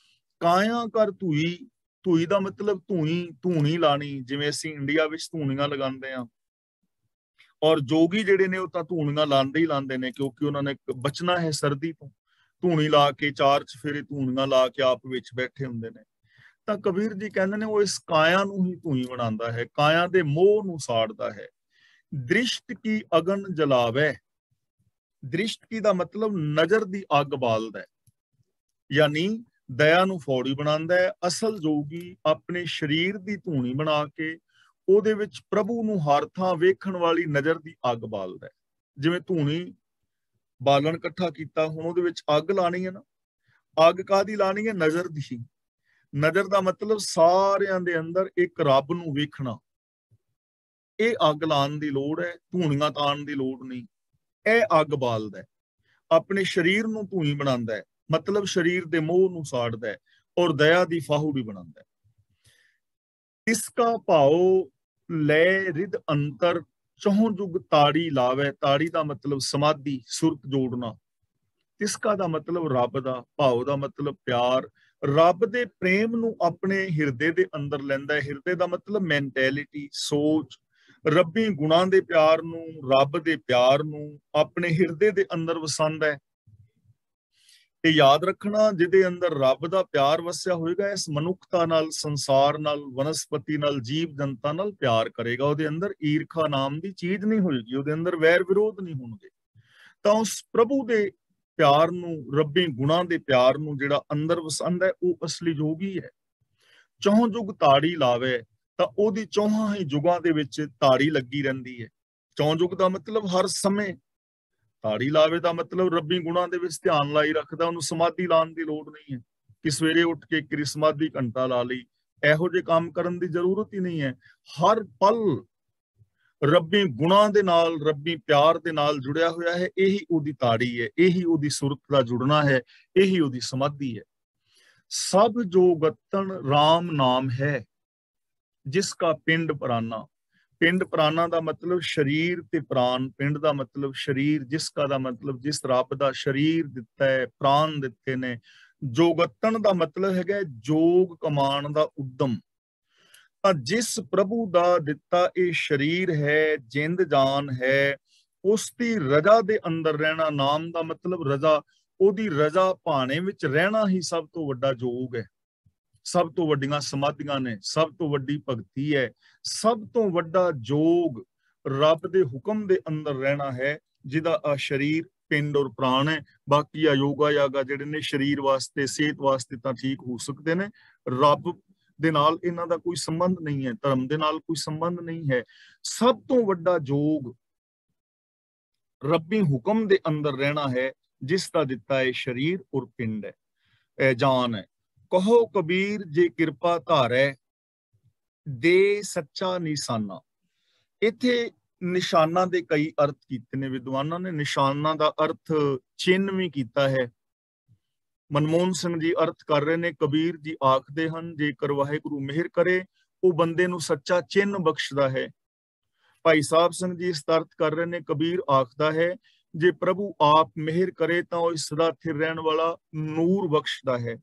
ਕਾਇਆ ਕਰ ਧੂਈ, ਧੂਈ ਦਾ ਮਤਲਬ ਧੂਣੀ ਲਾਣੀ, ਜਿਵੇਂ ਅਸੀਂ ਇੰਡੀਆ ਵਿੱਚ ਧੂਣੀਆਂ ਲਗਾਉਂਦੇ ਆ, ਔਰ ਜੋਗੀ ਜਿਹੜੇ ਨੇ ਉਹ ਤਾਂ ਧੂਣੀਆਂ ਲਾਉਂਦੇ ਹੀ ਲਾਉਂਦੇ ਨੇ, ਕਿਉਂਕਿ ਉਹਨਾਂ ਨੇ ਬਚਣਾ ਹੈ ਸਰਦੀ ਤੋਂ। ਧੂਣੀ ਲਾ ਕੇ 4 ਚਫੇਰੇ ਧੂਣੀਆਂ ਲਾ ਕੇ ਆਪ ਵਿੱਚ ਬੈਠੇ ਹੁੰਦੇ ਨੇ। ਤਾਂ ਕਬੀਰ ਜੀ ਕਹਿੰਦੇ ਨੇ ਉਹ ਇਸ ਕਾਇਆ ਨੂੰ ਹੀ ਧੂਈ ਬਣਾਉਂਦਾ ਹੈ, ਕਾਇਆ ਦੇ ਮੋਹ ਨੂੰ ਸਾੜਦਾ ਹੈ। ਦ੍ਰਿਸ਼ਟ ਕੀ ਅਗਨ ਜਲਾਵੇ, ਦ੍ਰਿਸ਼ਟ ਕੀ ਦਾ ਮਤਲਬ ਨਜ਼ਰ ਦੀ ਅੱਗ ਬਾਲਦਾ ਹੈ, ਯਾਨੀ ਦਇਆ ਨੂੰ ਫੌੜੀ ਬਣਾਉਂਦਾ ਹੈ। ਅਸਲ ਜੋਗੀ ਆਪਣੇ ਸਰੀਰ ਦੀ ਧੂਣੀ ਬਣਾ ਕੇ ਉਹਦੇ ਵਿੱਚ ਪ੍ਰਭੂ ਨੂੰ ਹਰ ਥਾਂ ਵੇਖਣ ਵਾਲੀ ਨਜ਼ਰ ਦੀ ਅੱਗ ਬਾਲਦਾ ਹੈ। ਜਿਵੇਂ ਧੂਣੀ ਬਾਲਣ ਇਕੱਠਾ ਕੀਤਾ, ਹੁਣ ਉਹਦੇ ਵਿੱਚ ਅੱਗ ਲਾਣੀ ਹੈ ਨਾ, ਅੱਗ ਕਾਹਦੀ ਲਾਣੀ ਹੈ? ਨਜ਼ਰ ਦੀ। ਨਜ਼ਰ ਦਾ ਮਤਲਬ ਸਾਰਿਆਂ ਦੇ ਅੰਦਰ ਇੱਕ ਰੱਬ ਨੂੰ ਵੇਖਣਾ, ਇਹ ਅੱਗ ਲਾਉਣ ਦੀ ਲੋੜ ਹੈ, ਧੂਣੀਆਂ ਤਾਣ ਦੀ ਲੋੜ ਨਹੀਂ। ਇਹ ਅੱਗ ਬਾਲਦਾ ਹੈ, ਆਪਣੇ ਸਰੀਰ ਨੂੰ ਧੂਣੀ ਬਣਾਉਂਦਾ ਹੈ, ਮਤਲਬ ਸਰੀਰ ਦੇ ਮੋਹ ਨੂੰ ਸਾੜਦਾ ਹੈ, ਔਰ ਦਇਆ ਦੀ ਫਾਹੂੜੀ ਬਣਾਉਂਦਾ ਹੈ। ਇਸਕਾ ਭਾਉ ਲੈ ਰਿਦ ਅੰਤਰ ਚਹੁ ਜੁਗ ਤਾੜੀ ਲਾਵੇ, ਤਾੜੀ ਦਾ ਮਤਲਬ ਸਮਾਧੀ, ਸੁਰਤ ਜੋੜਨਾ। ਤਿਸਕਾ ਦਾ ਮਤਲਬ ਰੱਬ ਦਾ, ਭਾਉ ਦਾ ਮਤਲਬ ਪਿਆਰ, ਰੱਬ ਦੇ ਪ੍ਰੇਮ ਨੂੰ ਆਪਣੇ ਹਿਰਦੇ ਦੇ ਅੰਦਰ ਲੈਂਦਾ ਹੈ। ਹਿਰਦੇ ਦਾ ਮਤਲਬ ਮੈਂਟੈਲਿਟੀ, ਸੋਚ। ਰੱਬੀ ਗੁਣਾਂ ਦੇ ਪਿਆਰ ਨੂੰ, ਰੱਬ ਦੇ ਪਿਆਰ ਨੂੰ ਆਪਣੇ ਹਿਰਦੇ ਦੇ ਅੰਦਰ ਵਸਾਉਂਦਾ ਹੈ। ਤੇ ਯਾਦ ਰੱਖਣਾ, ਜਿਹਦੇ ਅੰਦਰ ਰੱਬ ਦਾ ਪਿਆਰ ਵਸਿਆ ਹੋਏਗਾ, ਇਸ ਮਨੁੱਖਤਾ ਨਾਲ, ਸੰਸਾਰ ਨਾਲ, ਵਨਸਪਤੀ ਨਾਲ, ਜੀਵ ਜਨਤਾ ਨਾਲ ਪਿਆਰ ਕਰੇਗਾ। ਉਹਦੇ ਅੰਦਰ ਈਰਖਾ ਨਾਮ ਦੀ ਚੀਜ਼ ਨਹੀਂ ਹੋਏਗੀ, ਉਹਦੇ ਅੰਦਰ ਵੈਰ ਵਿਰੋਧ ਨਹੀਂ ਹੋਣਗੇ। ਤਾਂ ਉਸ ਪ੍ਰਭੂ ਦੇ ਪਿਆਰ ਨੂੰ, ਰੱਬੀ ਗੁਣਾਂ ਦੇ ਪਿਆਰ ਨੂੰ ਜਿਹੜਾ ਅੰਦਰ ਵਸਾਉਂਦਾ ਹੈ, ਉਹ ਅਸਲੀ ਜੋਗੀ ਹੈ। ਚੌਂ ਜੁਗ ਤਾੜੀ ਲਾਵੇ, ਤਾਂ ਉਹਦੀ ਚੌਹਾਂ ਹੀ ਜੁਗਾਂ ਦੇ ਵਿੱਚ ਤਾੜੀ ਲੱਗੀ ਰਹਿੰਦੀ ਹੈ। ਚੌਂ ਜੁਗ ਦਾ ਮਤਲਬ ਹਰ ਸਮੇਂ, ਤਾੜੀ ਲਾਵੇ ਦਾ ਮਤਲਬ ਰੱਬੀ ਗੁਣਾਂ ਦੇ ਵਿੱਚ ਧਿਆਨ ਲਾਈ ਰੱਖਦਾ। ਉਹਨੂੰ ਸਮਾਧੀ ਲਾਉਣ ਦੀ ਲੋੜ ਨਹੀਂ ਹੈ ਕਿ ਸਵੇਰੇ ਉੱਠ ਕੇ ਇੱਕ ਸਮਾਧੀ ਘੰਟਾ ਲਾ ਲਈ, ਇਹੋ ਜਿਹੇ ਕੰਮ ਕਰਨ ਦੀ ਜ਼ਰੂਰਤ ਹੀ ਨਹੀਂ ਹੈ। ਹਰ ਪਲ ਰੱਬੀ ਗੁਣਾਂ ਦੇ ਨਾਲ, ਰੱਬੀ ਪਿਆਰ ਦੇ ਨਾਲ ਜੁੜਿਆ ਹੋਇਆ ਹੈ। ਇਹੀ ਉਹਦੀ ਤਾੜੀ ਹੈ, ਇਹੀ ਉਹਦੀ ਸੁਰਤ ਦਾ ਜੁੜਨਾ ਹੈ, ਇਹੀ ਉਹਦੀ ਸਮਾਧੀ ਹੈ। ਸਭ ਜੋ ਗਤਨ ਰਾਮ ਨਾਮ ਹੈ, ਜਿਸ ਕਾ ਪਿੰਡ ਪ੍ਰਾਨਾ। ਪਿੰਡ ਪ੍ਰਾਨਾ ਦਾ ਮਤਲਬ ਸਰੀਰ ਤੇ ਪ੍ਰਾਨ, ਪਿੰਡ ਦਾ ਮਤਲਬ ਸਰੀਰ, ਜਿਸ ਕਾ ਦਾ ਮਤਲਬ ਜਿਸ ਰੱਬ ਦਾ ਸਰੀਰ ਦਿੱਤਾ ਹੈ, ਪ੍ਰਾਨ ਦਿੱਤੇ ਨੇ। ਜੋਗਤਨ ਦਾ ਮਤਲਬ ਹੈਗਾ ਜੋਗ ਕਮਾਣ ਦਾ ਉਦਮ। ਤਾਂ ਜਿਸ ਪ੍ਰਭੂ ਦਾ ਦਿੱਤਾ ਇਹ ਸਰੀਰ ਹੈ, ਜਿੰਦ ਜਾਨ ਹੈ, ਉਸ ਦੀ ਰਜ਼ਾ ਦੇ ਅੰਦਰ ਰਹਿਣਾ। ਨਾਮ ਦਾ ਮਤਲਬ ਰਜ਼ਾ, ਉਹਦੀ ਰਜ਼ਾ ਭਾਣੇ ਵਿੱਚ ਰਹਿਣਾ ਹੀ ਸਭ ਤੋਂ ਵੱਡਾ ਜੋਗ ਹੈ। ਸਭ ਤੋਂ ਵੱਡੀਆਂ ਸਮਾਧੀਆਂ ਨੇ, ਸਭ ਤੋਂ ਵੱਡੀ ਭਗਤੀ ਹੈ, ਸਭ ਤੋਂ ਵੱਡਾ ਜੋਗ ਰੱਬ ਦੇ ਹੁਕਮ ਦੇ ਅੰਦਰ ਰਹਿਣਾ ਹੈ, ਜਿਹਦਾ ਆ ਸਰੀਰ, ਪਿੰਡ ਔਰ ਪ੍ਰਾਣ ਹੈ। ਬਾਕੀ ਆ ਯੋਗਾ ਯਾਗਾ ਜਿਹੜੇ ਨੇ ਸਰੀਰ ਵਾਸਤੇ, ਸਿਹਤ ਵਾਸਤੇ ਤਾਂ ਠੀਕ ਹੋ ਸਕਦੇ ਨੇ, ਰੱਬ ਦੇ ਨਾਲ ਇਹਨਾਂ ਦਾ ਕੋਈ ਸੰਬੰਧ ਨਹੀਂ ਹੈ, ਧਰਮ ਦੇ ਨਾਲ ਕੋਈ ਸੰਬੰਧ ਨਹੀਂ ਹੈ। ਸਭ ਤੋਂ ਵੱਡਾ ਜੋਗ ਰੱਬੀ ਹੁਕਮ ਦੇ ਅੰਦਰ ਰਹਿਣਾ ਹੈ, ਜਿਸ ਦਾ ਦਿੱਤਾ ਹੈ ਸਰੀਰ ਔਰ ਪਿੰਡ ਹੈ, ਇਹ ਜਾਨ ਹੈ। ਕਹੋ ਕਬੀਰ ਜੇ ਕਿਰਪਾ ਧਾਰੈ, ਦੇ ਸੱਚਾ ਨਿਸ਼ਾਨਾ। ਇੱਥੇ ਨਿਸ਼ਾਨਾ ਦੇ ਕਈ ਅਰਥ ਕੀਤੇ ਨੇ ਵਿਦਵਾਨਾਂ ਨੇ। ਨਿਸ਼ਾਨਾ ਦਾ ਅਰਥ ਚਿੰਨ੍ਹ ਵੀ ਕੀਤਾ ਹੈ। ਮਨਮੋਹਨ ਸਿੰਘ ਜੀ ਅਰਥ ਕਰ ਰਹੇ ਨੇ, ਕਬੀਰ ਜੀ ਆਖਦੇ ਹਨ ਜੇਕਰ ਵਾਹਿਗੁਰੂ ਮਿਹਰ ਕਰੇ, ਉਹ ਬੰਦੇ ਨੂੰ ਸੱਚਾ ਚਿੰਨ੍ਹ ਬਖਸ਼ਦਾ ਹੈ। ਭਾਈ ਸਾਹਿਬ ਸਿੰਘ ਜੀ ਇਸ ਅਰਥ ਕਰ ਰਹੇ ਨੇ, ਕਬੀਰ ਆਖਦਾ ਹੈ ਜੇ ਪ੍ਰਭੂ ਆਪ ਮਿਹਰ ਕਰੇ ਤਾਂ ਉਹ ਸਦਾ ਸਥਿਰ ਰਹਿਣ ਵਾਲਾ ਨੂਰ ਬਖਸ਼ਦਾ ਹੈ।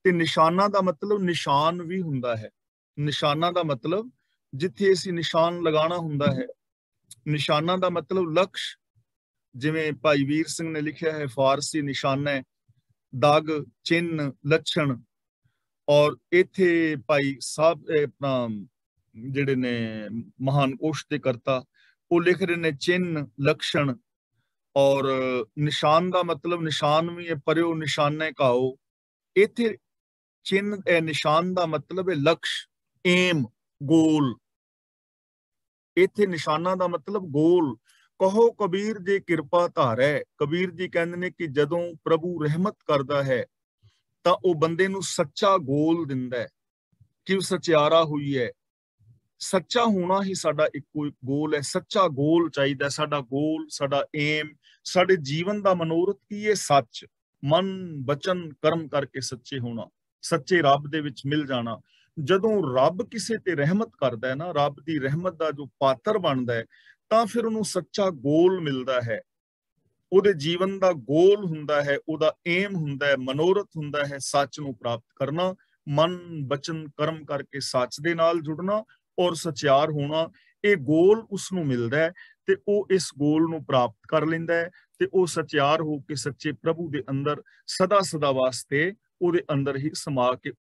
ਤੇ ਨਿਸ਼ਾਨਾ ਦਾ ਮਤਲਬ ਨਿਸ਼ਾਨ ਵੀ ਹੁੰਦਾ ਹੈ। ਨਿਸ਼ਾਨਾ ਦਾ ਮਤਲਬ ਜਿੱਥੇ ਅਸੀਂ ਨਿਸ਼ਾਨ ਲਗਾਉਣਾ ਹੁੰਦਾ ਹੈ। ਨਿਸ਼ਾਨਾ ਦਾ ਮਤਲਬ ਲਕਸ਼, ਜਿਵੇਂ ਭਾਈ ਵੀਰ ਸਿੰਘ ਨੇ ਲਿਖਿਆ ਹੈ, ਫਾਰਸੀ ਨਿਸ਼ਾਨੇ ਦਾਗ ਚਿੰਨ ਲੱਛਣ। ਔਰ ਇੱਥੇ ਭਾਈ ਸਾਹਿਬ ਆਪਣਾ ਜਿਹੜੇ ਨੇ ਮਹਾਨ ਕੋਸ਼ ਦੇ ਕਰਤਾ, ਉਹ ਲਿਖ ਰਹੇ ਨੇ ਚਿੰਨ ਲਕਸ਼ਣ। ਔਰ ਨਿਸ਼ਾਨ ਦਾ ਮਤਲਬ ਨਿਸ਼ਾਨ ਵੀ ਹੈ ਪਰਿਓ ਨਿਸ਼ਾਨੇ ਕਾਓ। ਇੱਥੇ ਚਿੰਨ ਨਿਸ਼ਾਨ ਦਾ ਮਤਲਬ ਹੈ ਲਕਸ਼, ਏਮ, ਗੋਲ। ਇੱਥੇ ਨਿਸ਼ਾਨਾ ਦਾ ਮਤਲਬ ਗੋਲ। ਕਹੋ ਕਬੀਰ ਜੇ ਕਿਰਪਾ ਧਾਰੈ। ਕਬੀਰ ਜੀ ਕਹਿੰਦੇ ਨੇ ਕਿ ਜਦੋਂ ਪ੍ਰਭੂ ਰਹਿਮਤ ਕਰਦਾ ਹੈ ਤਾਂ ਉਹ ਬੰਦੇ ਨੂੰ ਸੱਚਾ ਗੋਲ ਦਿੰਦਾ ਹੈ ਕਿ ਉਹ ਸਚਿਆਰਾ ਹੋਈ ਹੈ। ਸੱਚਾ ਹੋਣਾ ਹੀ ਸਾਡਾ ਇੱਕੋ ਇੱਕ ਗੋਲ ਹੈ। ਸੱਚਾ ਗੋਲ ਚਾਹੀਦਾ। ਸਾਡਾ ਗੋਲ, ਸਾਡਾ ਏਮ, ਸਾਡੇ ਜੀਵਨ ਦਾ ਮਨੋਰਥ ਕੀ ਹੈ? ਸੱਚ, ਮਨ ਬਚਨ ਕਰਮ ਕਰਕੇ ਸੱਚੇ ਹੋਣਾ, ਸੱਚੇ ਰੱਬ ਦੇ ਵਿੱਚ ਮਿਲ ਜਾਣਾ। ਜਦੋਂ ਰੱਬ ਕਿਸੇ ਤੇ ਰਹਿਮਤ ਕਰਦਾ ਹੈ ਨਾ, ਰੱਬ ਦੀ ਰਹਿਮਤ ਦਾ ਜੋ ਪਾਤਰ ਬਣਦਾ ਹੈ, ਤਾਂ ਫਿਰ ਉਹਨੂੰ ਸੱਚਾ ਗੋਲ ਮਿਲਦਾ ਹੈ। ਉਹਦੇ ਜੀਵਨ ਦਾ ਗੋਲ ਹੁੰਦਾ ਹੈ, ਉਹਦਾ ਏਮ ਹੁੰਦਾ ਹੈ, ਮਨੋਰਥ ਹੁੰਦਾ ਹੈ ਸੱਚ ਨੂੰ ਪ੍ਰਾਪਤ ਕਰਨਾ, ਮਨ ਬਚਨ ਕਰਮ ਕਰਕੇ ਸੱਚ ਦੇ ਨਾਲ ਜੁੜਨਾ ਔਰ ਸਚਿਆਰ ਹੋਣਾ। ਇਹ ਗੋਲ ਉਸਨੂੰ ਮਿਲਦਾ ਹੈ ਤੇ ਉਹ ਇਸ ਗੋਲ ਨੂੰ ਪ੍ਰਾਪਤ ਕਰ ਲੈਂਦਾ ਹੈ ਤੇ ਉਹ ਸਚਿਆਰ ਹੋ ਕੇ ਸੱਚੇ ਪ੍ਰਭੂ ਦੇ ਅੰਦਰ ਸਦਾ ਸਦਾ ਵਾਸਤੇ ਉਹਦੇ ਅੰਦਰ ਹੀ ਸਮਾ ਕੇ